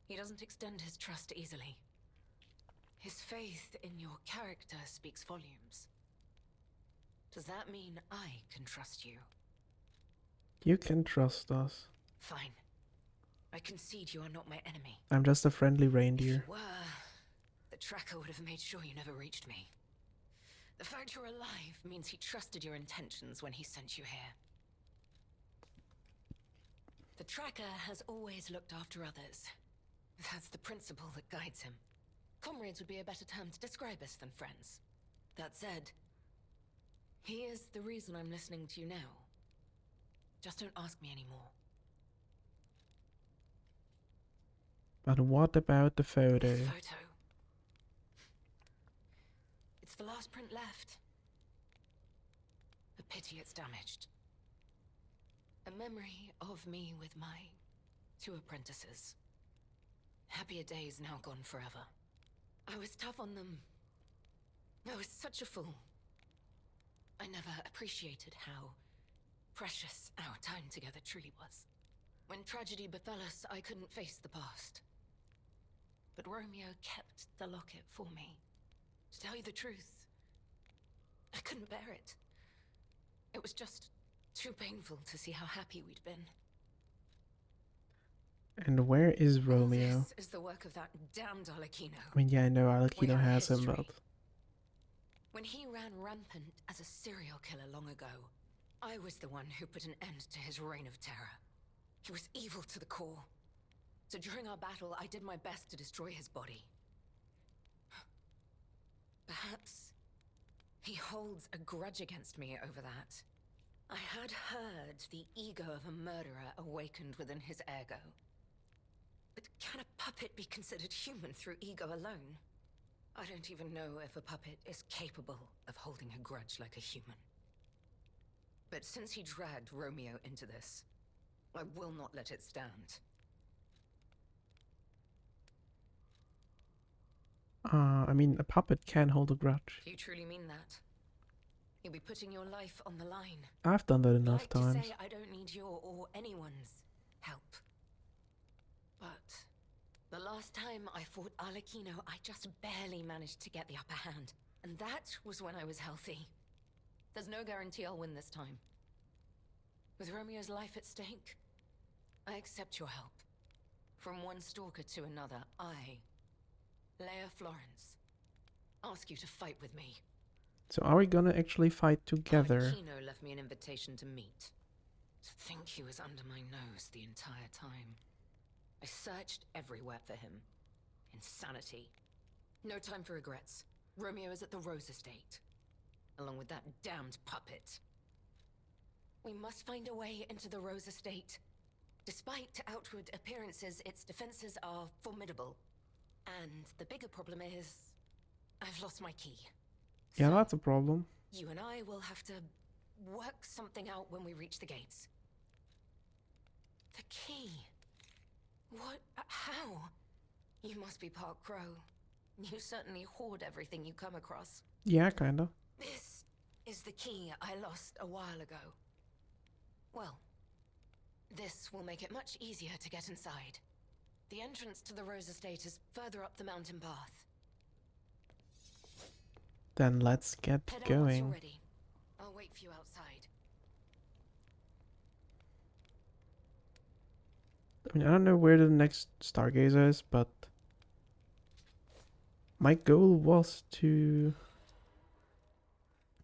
he doesn't extend his trust easily. His faith in your character speaks volumes. Does that mean I can trust you? You can trust us. Fine. I concede you are not my enemy. I'm just a friendly If reindeer. you were, the tracker would have made sure you never reached me. The fact you're alive means he trusted your intentions when he sent you here. The tracker has always looked after others. That's the principle that guides him. Comrades would be a better term to describe us than friends. That said, he is the reason I'm listening to you now. Just don't ask me anymore. But what about the photo? This photo. It's the last print left. A pity it's damaged. A memory of me with my 2 apprentices. Happier days now gone forever. I was tough on them. I was such a fool. I never appreciated how precious our time together truly was. When tragedy befell us, I couldn't face the past. But Romeo kept the locket for me. To tell you the truth, I couldn't bear it. It was just too painful to see how happy we'd been. And where is All Romeo? this is the work of that damned Arlecchino. I mean, yeah, I know We Alekino have a has him, history. but When he ran rampant as a serial killer long ago, I was the one who put an end to his reign of terror. He was evil to the core. So during our battle, I did my best to destroy his body. Perhaps he holds a grudge against me over that. I had heard the ego of a murderer awakened within his ergo. But can a puppet be considered human through ego alone? I don't even know if a puppet is capable of holding a grudge like a human. But since he dragged Romeo into this, I will not let it stand. I mean, a puppet can hold a grudge. Do you truly mean that? You'll be putting your life on the line. I've done that enough Like times. to say I don't need your or anyone's help. But the last time I fought Arlecchino, I just barely managed to get the upper hand. And that was when I was healthy. There's no guarantee I'll win this time. With Romeo's life at stake, I accept your help. From one stalker to another, I, Leia Florence, ask you to fight with me. So are we gonna actually fight together? Arlecchino left me an invitation to meet. To think he was under my nose the entire time. I searched everywhere for him. Insanity. No time for regrets. Romeo is at the Rose Estate. Along with that damned puppet. We must find a way into the Rose Estate. Despite outward appearances, its defenses are formidable. And the bigger problem is, I've lost my key. Yeah, So, that's a problem. you and I will have to work something out when we reach the gates. The key? What? How? You must be part crow. You certainly hoard everything you come across. Yeah, kinda. This is the key I lost a while ago. Well, this will make it much easier to get inside. The entrance to the Rose Estate is further up the mountain path. Then let's get Head out once you're going. ready. I'll wait for you outside. I mean, I don't know where the next Stargazer is, but my goal was to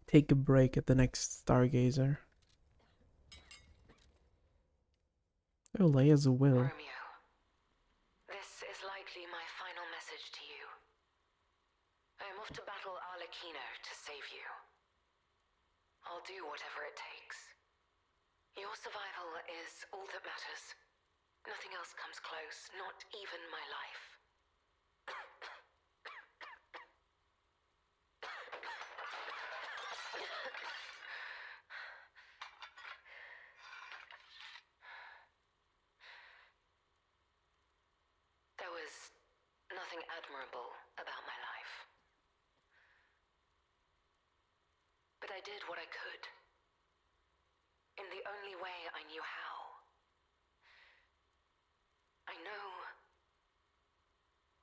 take a break at the next Stargazer. Oh, Leia's a will. Romeo, this is likely my final message to you. I am off to battle Arlecchino to save you. I'll do whatever it takes. Your survival is all that matters. Nothing else comes close, not even my life. nothing admirable about my life. But I did what I could, in the only way I knew how. I know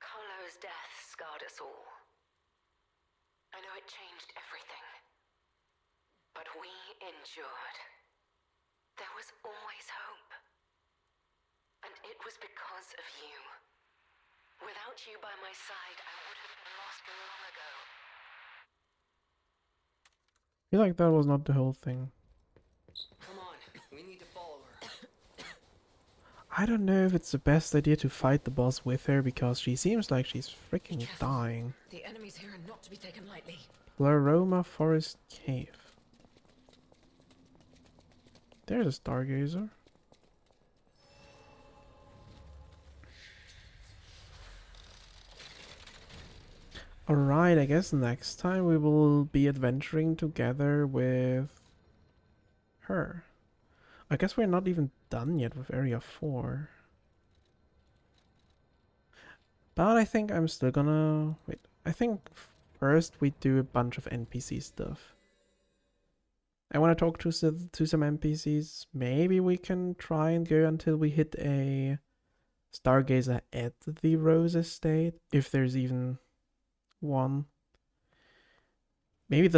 Carlo's death scarred us all. I know it changed everything. But we endured. There was always hope. And it was because of you. Without you by my side, I would have been lost long ago. I feel like that was not the whole thing. Come on, we need to follow her. I don't know if it's the best idea to fight the boss with her, because she seems like she's freaking dying. The enemies here are not to be taken lightly. Laroma Forest Cave. There's a stargazer. Alright, I guess next time we will be adventuring together with her. I guess we're not even done yet with Area 4. But I think I'm still gonna... Wait, I think first we do a bunch of NPC stuff. I want to talk to some NPCs. Maybe we can try and go until we hit a stargazer at the Rose Estate, if there's even one. Maybe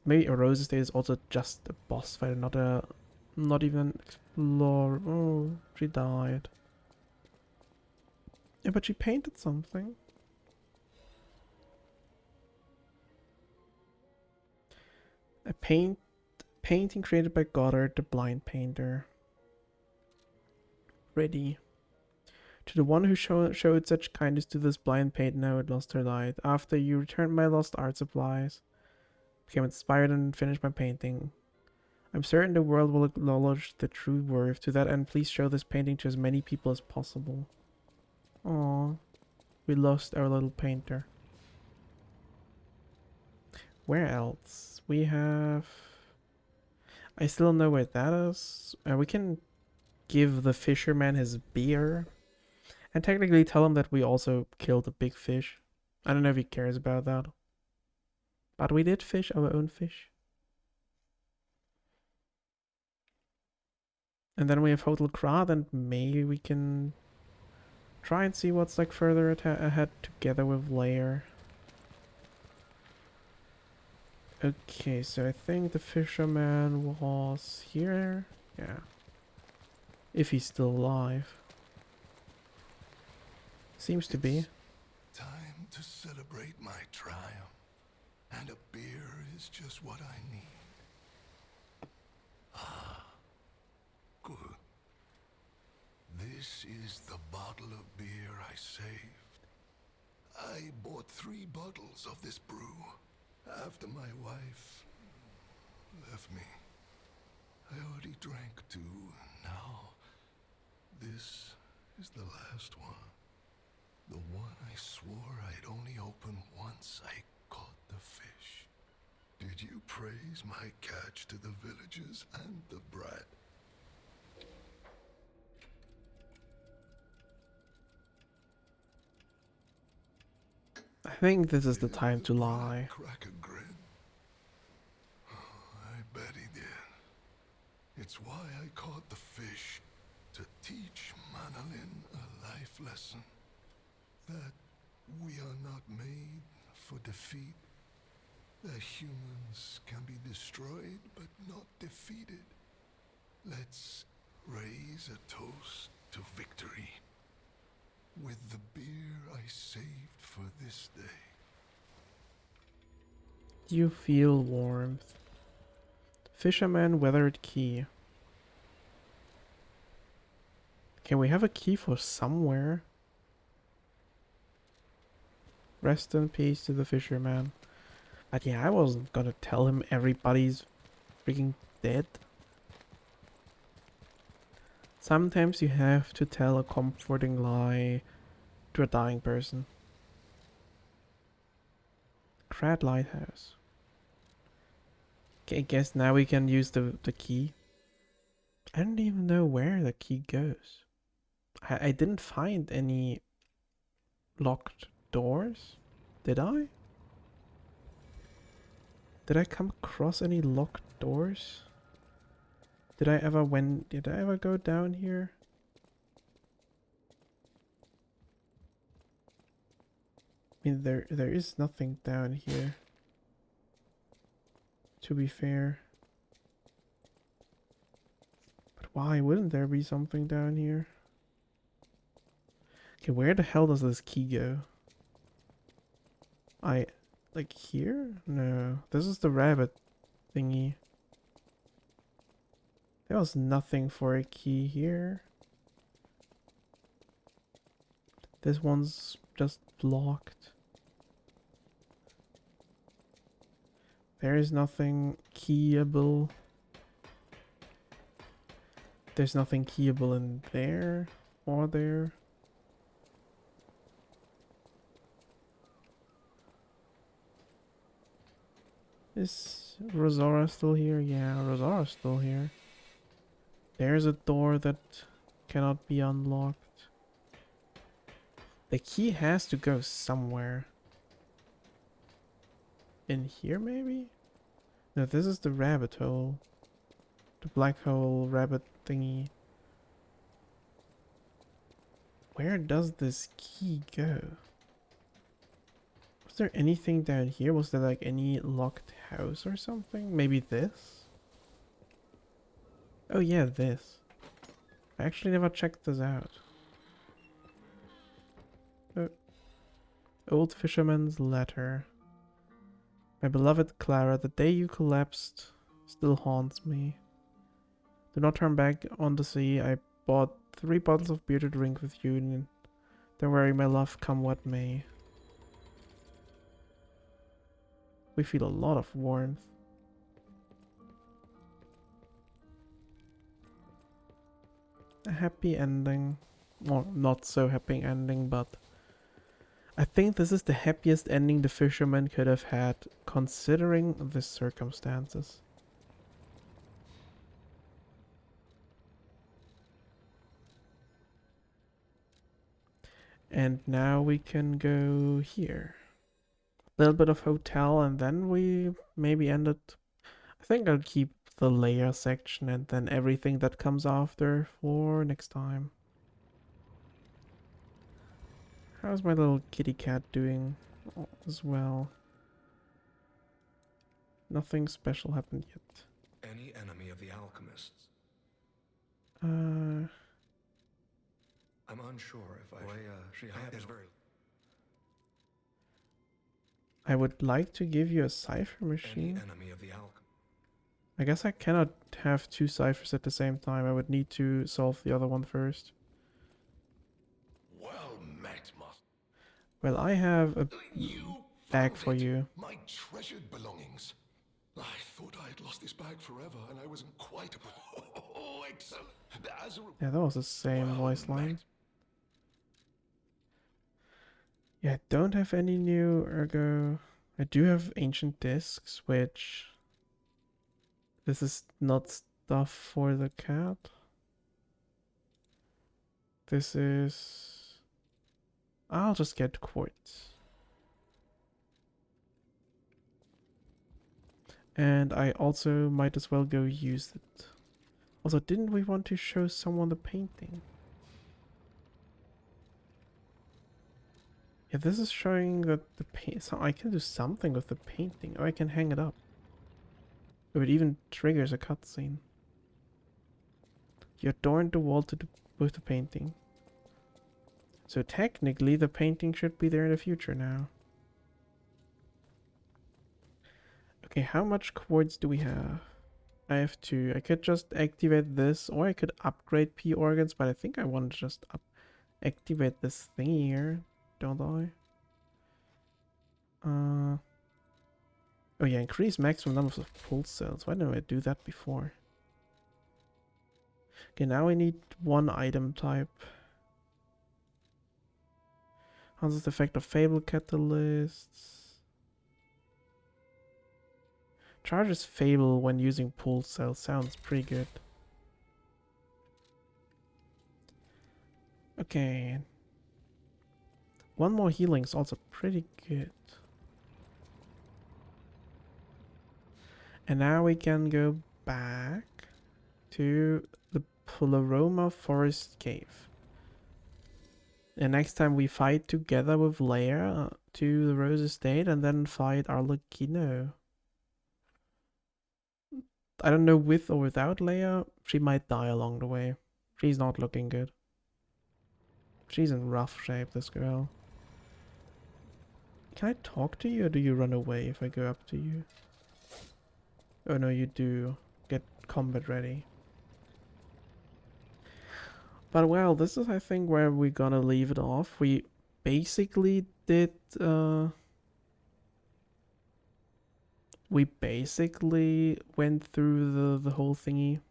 maybe a Rose Estate is also just a boss fight, not even explore. Oh, she died. Yeah, but she painted something. A painting created by Goddard, the blind painter. Ready. To the one who showed such kindness to this blind painter, now it lost her light. After you returned my lost art supplies, became inspired and finished my painting. I'm certain the world will acknowledge the true worth. To that end, please show this painting to as many people as possible. Aww. We lost our little painter. Where else? We have... I still don't know where that is. We can give the fisherman his beer. And technically tell him that we also killed a big fish. I don't know if he cares about that. But we did fish our own fish. And then we have Hotel Krat, and maybe we can try and see what's like further ahead together with Lair. Okay, so I think the fisherman was here. Yeah. If he's still alive. Seems to be. Time to celebrate my triumph. And a beer is just what I need. Ah, good. This is the bottle of beer I saved. I bought 3 bottles of this brew after my wife left me. I already drank 2, and now this is the last one. The one I swore I'd only open once I caught the fish. Did you praise my catch to the villagers and the brat? I think this is the time to lie. Crack a grin. Oh, I bet he did. It's why I caught the fish, to teach Manolin a life lesson. That we are not made for defeat. That humans can be destroyed but not defeated. Let's raise a toast to victory with the beer I saved for this day. You feel warmth. Fisherman weathered key. Can we have a key for somewhere? Rest in peace to the fisherman. But yeah, I wasn't gonna tell him everybody's freaking dead. Sometimes you have to tell a comforting lie to a dying person. Crad Lighthouse. Okay, I guess now we can use the key. I don't even know where the key goes. I didn't find any locked doors? Did I? Did I come across any locked doors? Did I ever go down here? I mean, there is nothing down here, to be fair. But why wouldn't there be something down here? Okay, where the hell does this key go? Like here? No, this is the rabbit thingy. There was nothing for a key here. This one's just blocked. There is nothing keyable. There's nothing keyable in there or there. Is Rosara still here? Yeah, Rosara's still here. There's a door that cannot be unlocked. The key has to go somewhere. In here, maybe? No, this is the rabbit hole. The black hole rabbit thingy. Where does this key go? Was there anything down here? Was there like any locked house or something? Maybe this? Oh yeah, this. I actually never checked this out. Oh. Old fisherman's letter. My beloved Clara, the day you collapsed still haunts me. Do not turn back on the sea. I bought 3 bottles of beer to drink with you. And don't worry, my love, come what may. We feel a lot of warmth. A happy ending. Or not so happy ending, but I think this is the happiest ending the fisherman could have had, considering the circumstances. And now we can go here. A little bit of hotel, and then we maybe end it. I think I'll keep the layer section and then everything that comes after for next time. How's my little kitty cat doing as well? Nothing special happened yet. Any enemy of the alchemists? Uh, I'm unsure if she is very. I would like to give you a cipher machine. Any enemy of the alchemists? I guess I cannot have 2 ciphers at the same time. I would need to solve the other one first. Well met, Master. Well, I have a You bag found for it, you. my treasured belongings. I thought I had lost this bag forever, and I wasn't quite. Oh, excellent. As a Yeah, that was the same well voice line. met. Yeah, I don't have any new ergo. I do have ancient discs, which this is not stuff for the cat. This is... I'll just get quartz. And I also might as well go use it. Also, didn't we want to show someone the painting? Yeah, this is showing that the paint. So I can do something with the painting. Oh, I can hang it up. Oh, it even triggers a cutscene. You adorned the wall with the painting. So technically, the painting should be there in the future now. Okay, how much quartz do we have? I have 2. I could just activate this, or I could upgrade P organs, but I think I want to just activate this thing here, don't I? Oh yeah, increase maximum numbers of pulse cells. Why didn't I do that before? Okay, now I need 1 item type. How's the effect of Fable Catalysts? Charges Fable when using pulse cells. Sounds pretty good. Okay. one more healing is also pretty good. And now we can go back to the Pleroma Forest Cave. And next time we fight together with Leia to the Rose Estate and then fight Arlecchino. I don't know, with or without Leia, she might die along the way. She's not looking good. She's in rough shape, this girl. Can I talk to you or do you run away if I go up to you? Oh no, you do. Get combat ready. But well, this is I think where we're gonna leave it off. We basically did we basically went through the whole thingy.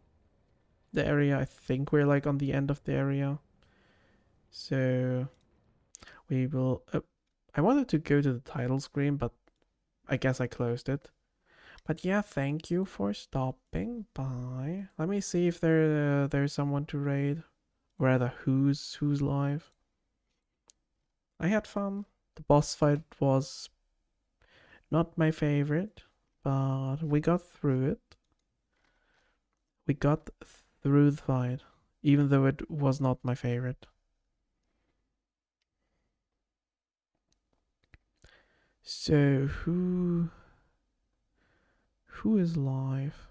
The area. I think we're like on the end of the area. So we will I wanted to go to the title screen, but I guess I closed it. But yeah, thank you for stopping by. Let me see if there's someone to raid. Or rather, who's live. I had fun. The boss fight was not my favorite, but we got through it. We got through the fight, even though it was not my favorite. So who is live?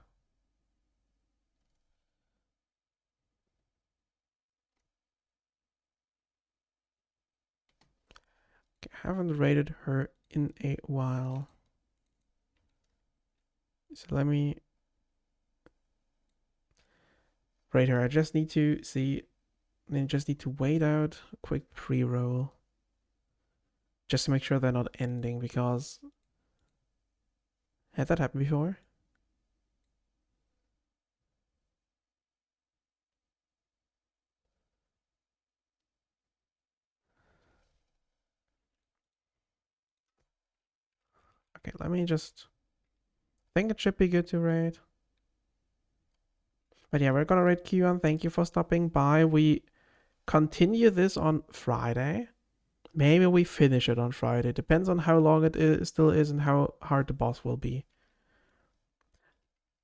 Okay, I haven't rated her in a while. So let me rate her. I just need to see. I just need to wait out a quick pre-roll. Just to make sure they're not ending, because had that happened before? Okay, let me just think it should be good to rate. But yeah, we're gonna rate Q1. Thank you for stopping by. We continue this on Friday. Maybe we finish it on Friday. Depends on how long it still is and how hard the boss will be.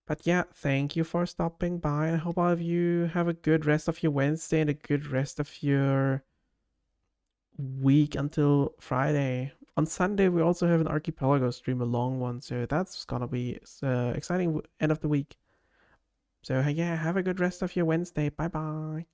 But yeah, thank you for stopping by. I hope all of you have a good rest of your Wednesday and a good rest of your week until Friday. On Sunday, we also have an Archipelago stream, a long one. So that's gonna be exciting end of the week. So yeah, have a good rest of your Wednesday. Bye bye.